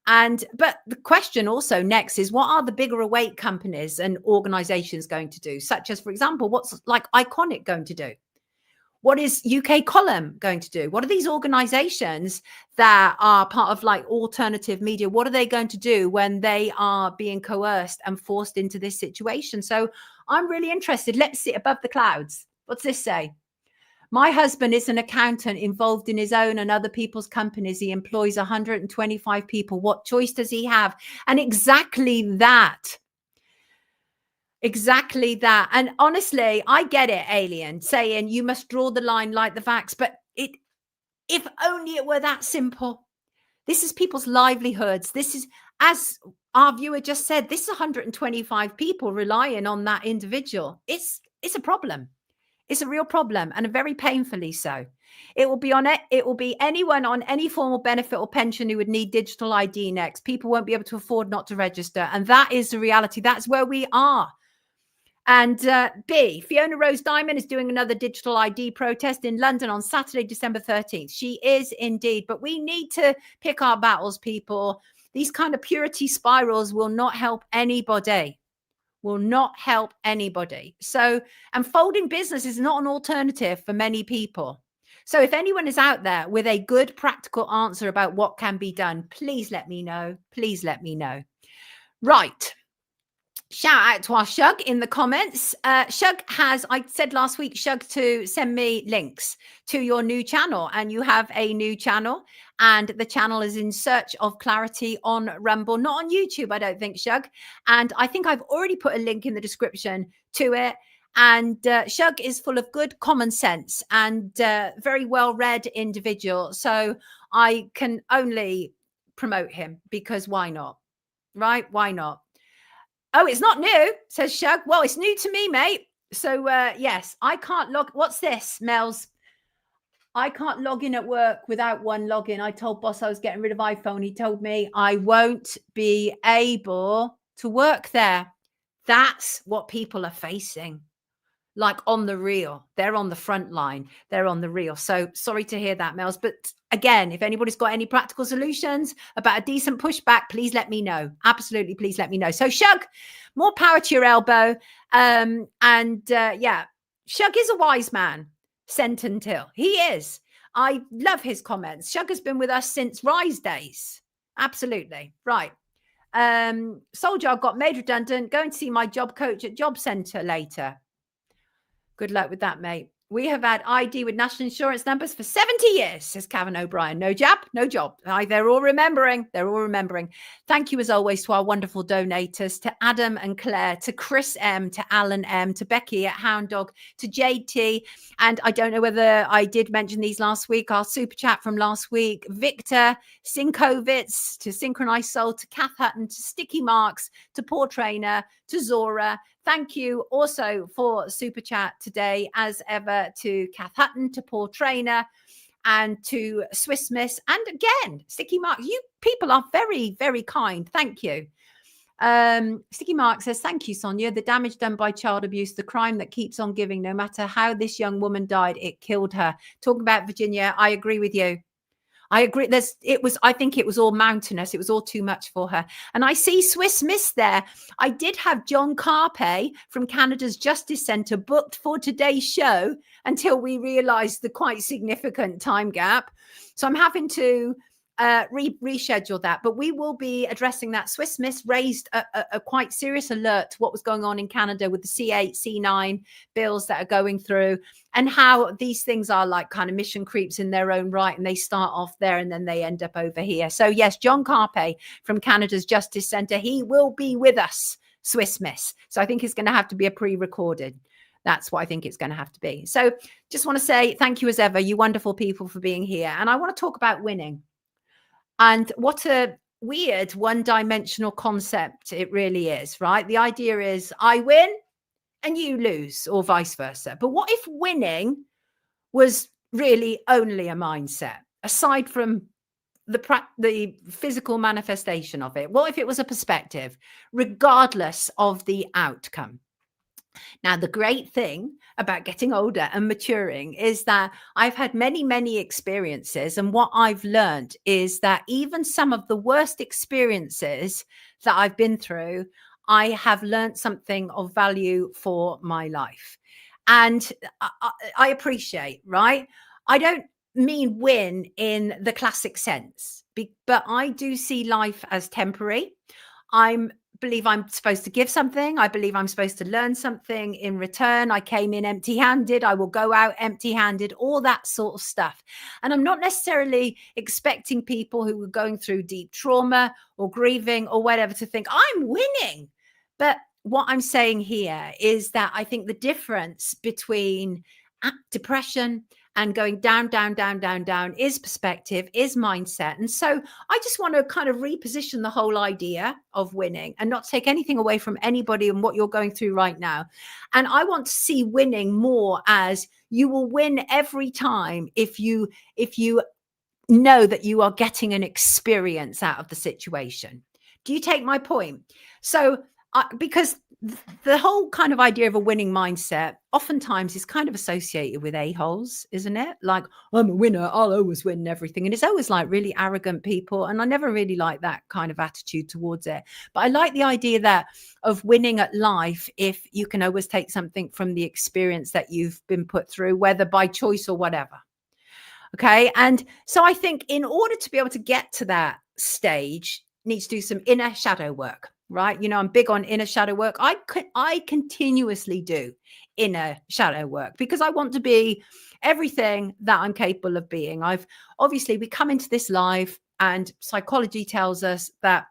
But the question also next is, what are the bigger awake companies and organizations going to do? Such as, for example, what's like Iconic going to do? What is UK Column going to do? What are these organizations that are part of like alternative media? What are they going to do when they are being coerced and forced into this situation? So I'm really interested. Let's see above the clouds. What's this say? My husband is an accountant involved in his own and other people's companies. He employs 125 people. What choice does he have? And exactly that. Exactly that. And honestly, I get it, Alien, saying you must draw the line like the facts. But if only it were that simple. This is people's livelihoods. This is, as our viewer just said, this is 125 people relying on that individual. It's a problem. It's a real problem, and very painfully so. It will be on it. It will be anyone on any form of benefit or pension who would need digital ID next. People won't be able to afford not to register. And that is the reality. That's where we are. And B, Fiona Rose Diamond is doing another digital ID protest in London on Saturday, December 13th. She is indeed. But we need to pick our battles, people. These kind of purity spirals will not help anybody. Will not help anybody. So, and folding business is not an alternative for many people. So if anyone is out there with a good practical answer about what can be done, please let me know. Please let me know. Right. Shout out to our Shug in the comments. Shug has, I said last week, Shug, to send me links to your new channel, and you have a new channel, and the channel is In Search of Clarity on Rumble, not on YouTube, I don't think, Shug. And I think I've already put a link in the description to it. And Shug is full of good common sense and very well-read individual. So I can only promote him, because why not? Right? Why not? Oh, it's not new, says Shug. Well, it's new to me, mate. So, yes, I can't log. What's this, Mel's? I can't log in at work without one login. I told boss I was getting rid of iPhone. He told me I won't be able to work there. That's what people are facing. Like on the real. They're on the front line. They're on the real. So sorry to hear that, Mels. But again, if anybody's got any practical solutions about a decent pushback, please let me know. Absolutely, please let me know. So Shug, more power to your elbow. Yeah, Shug is a wise man, Sent until. He is. I love his comments. Shug has been with us since Rise days. Absolutely. Right. Soldier got made redundant. Going to see my job coach at Job Centre later. Good luck with that, mate. We have had ID with national insurance numbers for 70 years, says Kevin O'Brien. No jab, no job. They're all remembering. They're all remembering. Thank you, as always, to our wonderful donators, to Adam and Claire, to Chris M, to Alan M, to Becky at Hound Dog, to JT. And I don't know whether I did mention these last week, our super chat from last week. Victor, Sinkovitz, to Synchronized Soul, to Kath Hutton, to Sticky Marks, to Poor Trainer, to Zora. Thank you also for super chat today, as ever, to Kath Hutton, to Paul Trainer, and to Swiss Miss. And again, Sticky Mark, you people are very, very kind. Thank you. Sticky Mark says, thank you, Sonia. The damage done by child abuse, the crime that keeps on giving, no matter how this young woman died, it killed her. Talking about Virginia, I agree with you. I agree. I think it was all mountainous. It was all too much for her. And I see Swiss Miss there. I did have John Carpe from Canada's Justice Centre booked for today's show until we realised the quite significant time gap. So I'm having to reschedule that, but we will be addressing that. Swiss Miss raised a quite serious alert to what was going on in Canada with the C8, C9 bills that are going through, and how these things are like kind of mission creeps in their own right, and they start off there and then they end up over here. So yes, John Carpe from Canada's Justice Centre, he will be with us, Swiss Miss. So I think it's going to have to be a pre-recorded. That's what I think it's going to have to be. So just want to say thank you as ever, you wonderful people, for being here. And I want to talk about winning. And what a weird one-dimensional concept. It really is, right? The idea is I win and you lose, or vice versa. But what if winning was really only a mindset, aside from the physical manifestation of it? What if it was a perspective, regardless of the outcome? Now, the great thing about getting older and maturing is that I've had many, many experiences. And what I've learned is that even some of the worst experiences that I've been through, I have learned something of value for my life. And I appreciate, right? I don't mean win in the classic sense, but I do see life as temporary. I believe I'm supposed to give something. I believe I'm supposed to learn something in return. I came in empty-handed. I will go out empty-handed, all that sort of stuff. And I'm not necessarily expecting people who are going through deep trauma or grieving or whatever to think I'm winning. But what I'm saying here is that I think the difference between depression and going down, down, down, down, down is perspective, is mindset. And so I just want to kind of reposition the whole idea of winning and not take anything away from anybody and what you're going through right now. And I want to see winning more as you will win every time if you know that you are getting an experience out of the situation. Do you take my point? So because the whole kind of idea of a winning mindset oftentimes is kind of associated with a-holes, isn't it? Like, I'm a winner, I'll always win everything. And it's always like really arrogant people. And I never really like that kind of attitude towards it. But I like the idea of winning at life if you can always take something from the experience that you've been put through, whether by choice or whatever. Okay. And so I think in order to be able to get to that stage, needs to do some inner shadow work. Right. You know, I'm big on inner shadow work. I continuously do inner shadow work because I want to be everything that I'm capable of being. We come into this life and psychology tells us that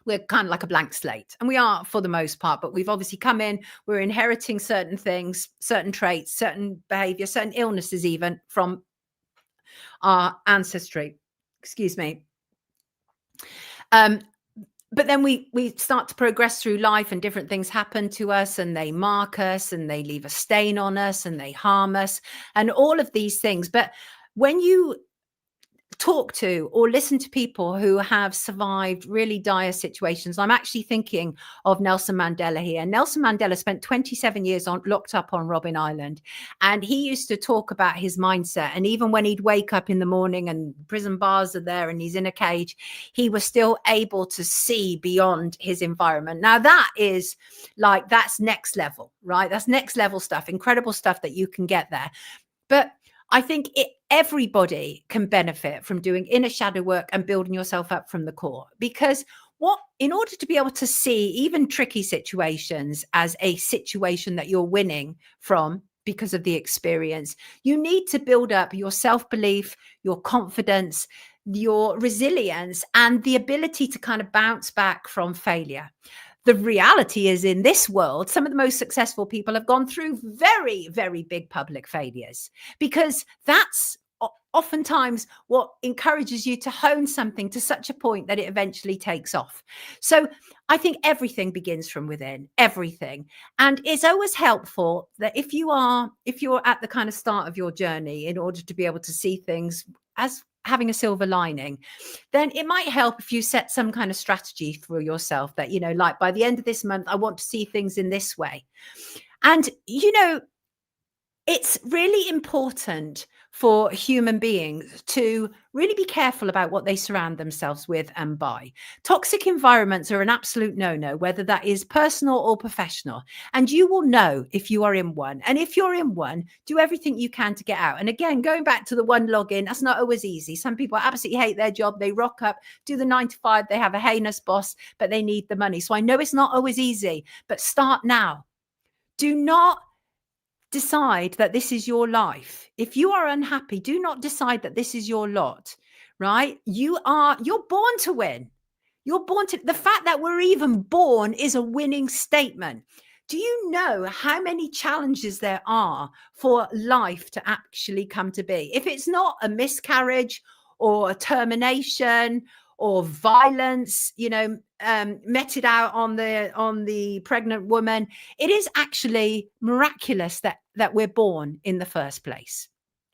we're kind of like a blank slate, and we are for the most part, but we've obviously come in, we're inheriting certain things, certain traits, certain behavior, certain illnesses, even from our ancestry. Excuse me. But then we start to progress through life and different things happen to us and they mark us and they leave a stain on us and they harm us and all of these things. But when you talk to or listen to people who have survived really dire situations, I'm actually thinking of Nelson Mandela here. Nelson Mandela spent 27 years locked up on Robben Island, and he used to talk about his mindset. And even when he'd wake up in the morning and prison bars are there and he's in a cage, he was still able to see beyond his environment. Now that's next level, right? That's next level stuff, incredible stuff that you can get there. But I think everybody can benefit from doing inner shadow work and building yourself up from the core, because in order to be able to see even tricky situations as a situation that you're winning from because of the experience, you need to build up your self-belief, your confidence, your resilience, and the ability to kind of bounce back from failure. The reality is, in this world, some of the most successful people have gone through very, very big public failures, because that's oftentimes what encourages you to hone something to such a point that it eventually takes off. So I think everything begins from within, everything. And it's always helpful that if you're at the kind of start of your journey, in order to be able to see things as having a silver lining, then it might help if you set some kind of strategy for yourself that, like by the end of this month, I want to see things in this way. And, it's really important for human beings to really be careful about what they surround themselves with and by. Toxic environments are an absolute no-no, whether that is personal or professional. And you will know if you are in one. And if you're in one, do everything you can to get out. And again, going back to the one login, that's not always easy. Some people absolutely hate their job. They rock up, do the 9 to 5. They have a heinous boss, but they need the money. So I know it's not always easy, but start now. Do not decide that this is your life. If you are unhappy, do not decide that this is your lot, right? You're born to win. You're born to, the fact that we're even born is a winning statement. Do you know how many challenges there are for life to actually come to be? If it's not a miscarriage or a termination or violence, meted out on the pregnant woman. It is actually miraculous that we're born in the first place.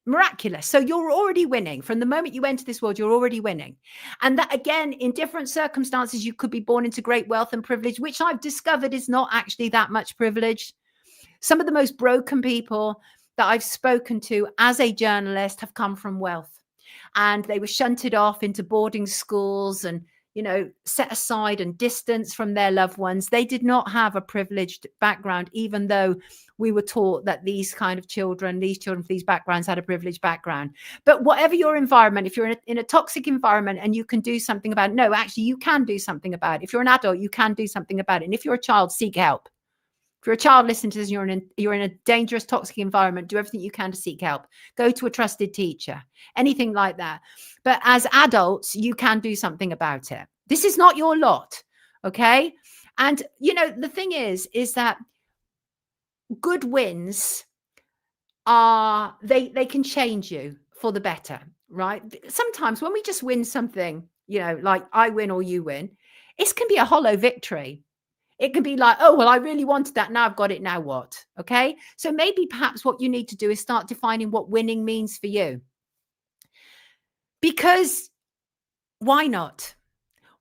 Miraculous. So you're already winning. From the moment you enter this world, you're already winning. And that, again, in different circumstances, you could be born into great wealth and privilege, which I've discovered is not actually that much privilege. Some of the most broken people that I've spoken to as a journalist have come from wealth, and they were shunted off into boarding schools and, set aside and distanced from their loved ones. They did not have a privileged background, even though we were taught that these children from these backgrounds had a privileged background. But whatever your environment, if you're in a toxic environment and you can do something about it, no, actually you can do something about it. If you're an adult, you can do something about it. And if you're a child, seek help. If you're a child, listen to this, you're in a dangerous, toxic environment, do everything you can to seek help. Go to a trusted teacher, anything like that. But as adults, you can do something about it. This is not your lot, okay? And, the thing is that good wins they can change you for the better, right? Sometimes when we just win something, like I win or you win, it can be a hollow victory. It can be like, oh, well, I really wanted that. Now I've got it. Now what? Okay. So maybe perhaps what you need to do is start defining what winning means for you. Because why not?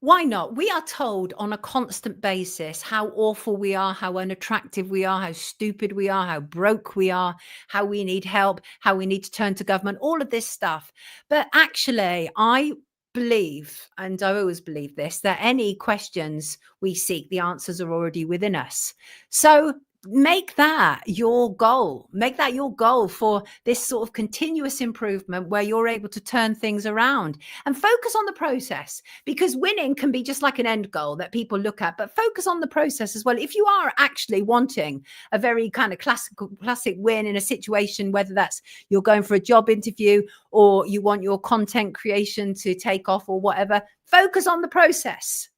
Why not? We are told on a constant basis how awful we are, how unattractive we are, how stupid we are, how broke we are, how we need help, how we need to turn to government, all of this stuff. But actually, I believe, and I always believe this, that any questions we seek, the answers are already within us. So make that your goal. Make that your goal for this sort of continuous improvement where you're able to turn things around and focus on the process, because winning can be just like an end goal that people look at, but focus on the process as well. If you are actually wanting a very kind of classic win in a situation, whether that's you're going for a job interview or you want your content creation to take off or whatever, focus on the process.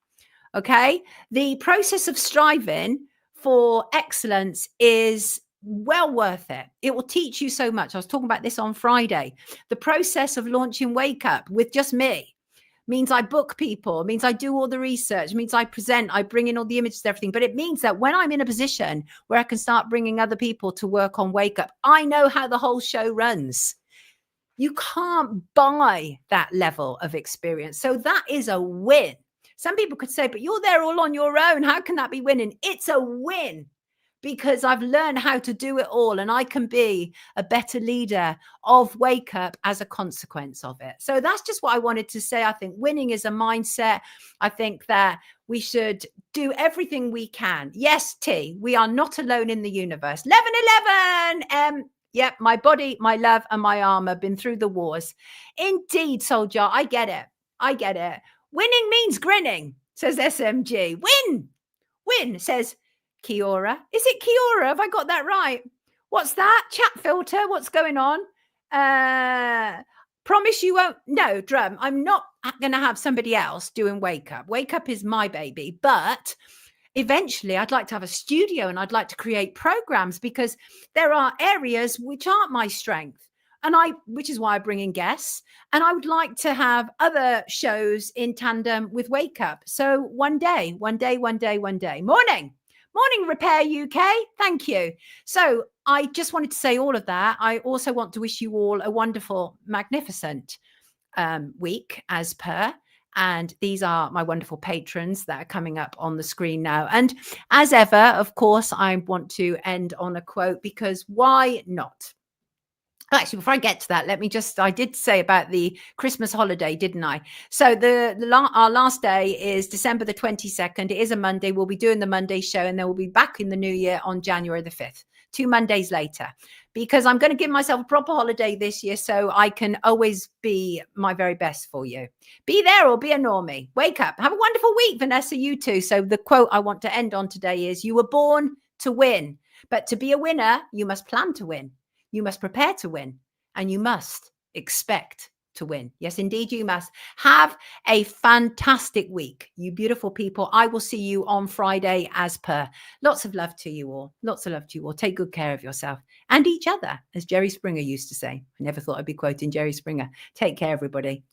Okay. The process of striving for excellence is well worth it. It will teach you so much. I was talking about this on Friday. The process of launching Wake Up with just me means I book people, means I do all the research, means I present, I bring in all the images, everything. But it means that when I'm in a position where I can start bringing other people to work on Wake Up, I know how the whole show runs. You can't buy that level of experience. So that is a win. Some people could say, but you're there all on your own. How can that be winning? It's a win because I've learned how to do it all, and I can be a better leader of Wake Up as a consequence of it. So that's just what I wanted to say. I think winning is a mindset. I think that we should do everything we can. Yes, T, we are not alone in the universe. 11-11. Yep, my body, my love, and my armor been through the wars. Indeed, soldier, I get it. I get it. Winning means grinning, says SMG. Win, says Kiora. Is it Kiora? Have I got that right? What's that? Chat filter, what's going on? Promise you won't. No, Drum, I'm not going to have somebody else doing Wake Up. Wake Up is my baby, but eventually I'd like to have a studio and I'd like to create programs, because there are areas which aren't my strength. Which is why I bring in guests, and I would like to have other shows in tandem with Wake Up. So one day. Morning, Repair UK. Thank you. So I just wanted to say all of that. I also want to wish you all a wonderful, magnificent week as per. And these are my wonderful patrons that are coming up on the screen now. And as ever, of course, I want to end on a quote, because why not? Actually, before I get to that, I did say about the Christmas holiday, didn't I? So our last day is December the 22nd. It is a Monday. We'll be doing the Monday show, and then we'll be back in the new year on January the 5th, 2 Mondays later, because I'm going to give myself a proper holiday this year so I can always be my very best for you. Be there or be a normie. Wake up. Have a wonderful week, Vanessa, you too. So the quote I want to end on today is, you were born to win, but to be a winner, you must plan to win. You must prepare to win, and you must expect to win. Yes, indeed, you must. Have a fantastic week, you beautiful people. I will see you on Friday as per. Lots of love to you all. Lots of love to you all. Take good care of yourself and each other, as Jerry Springer used to say. I never thought I'd be quoting Jerry Springer. Take care, everybody.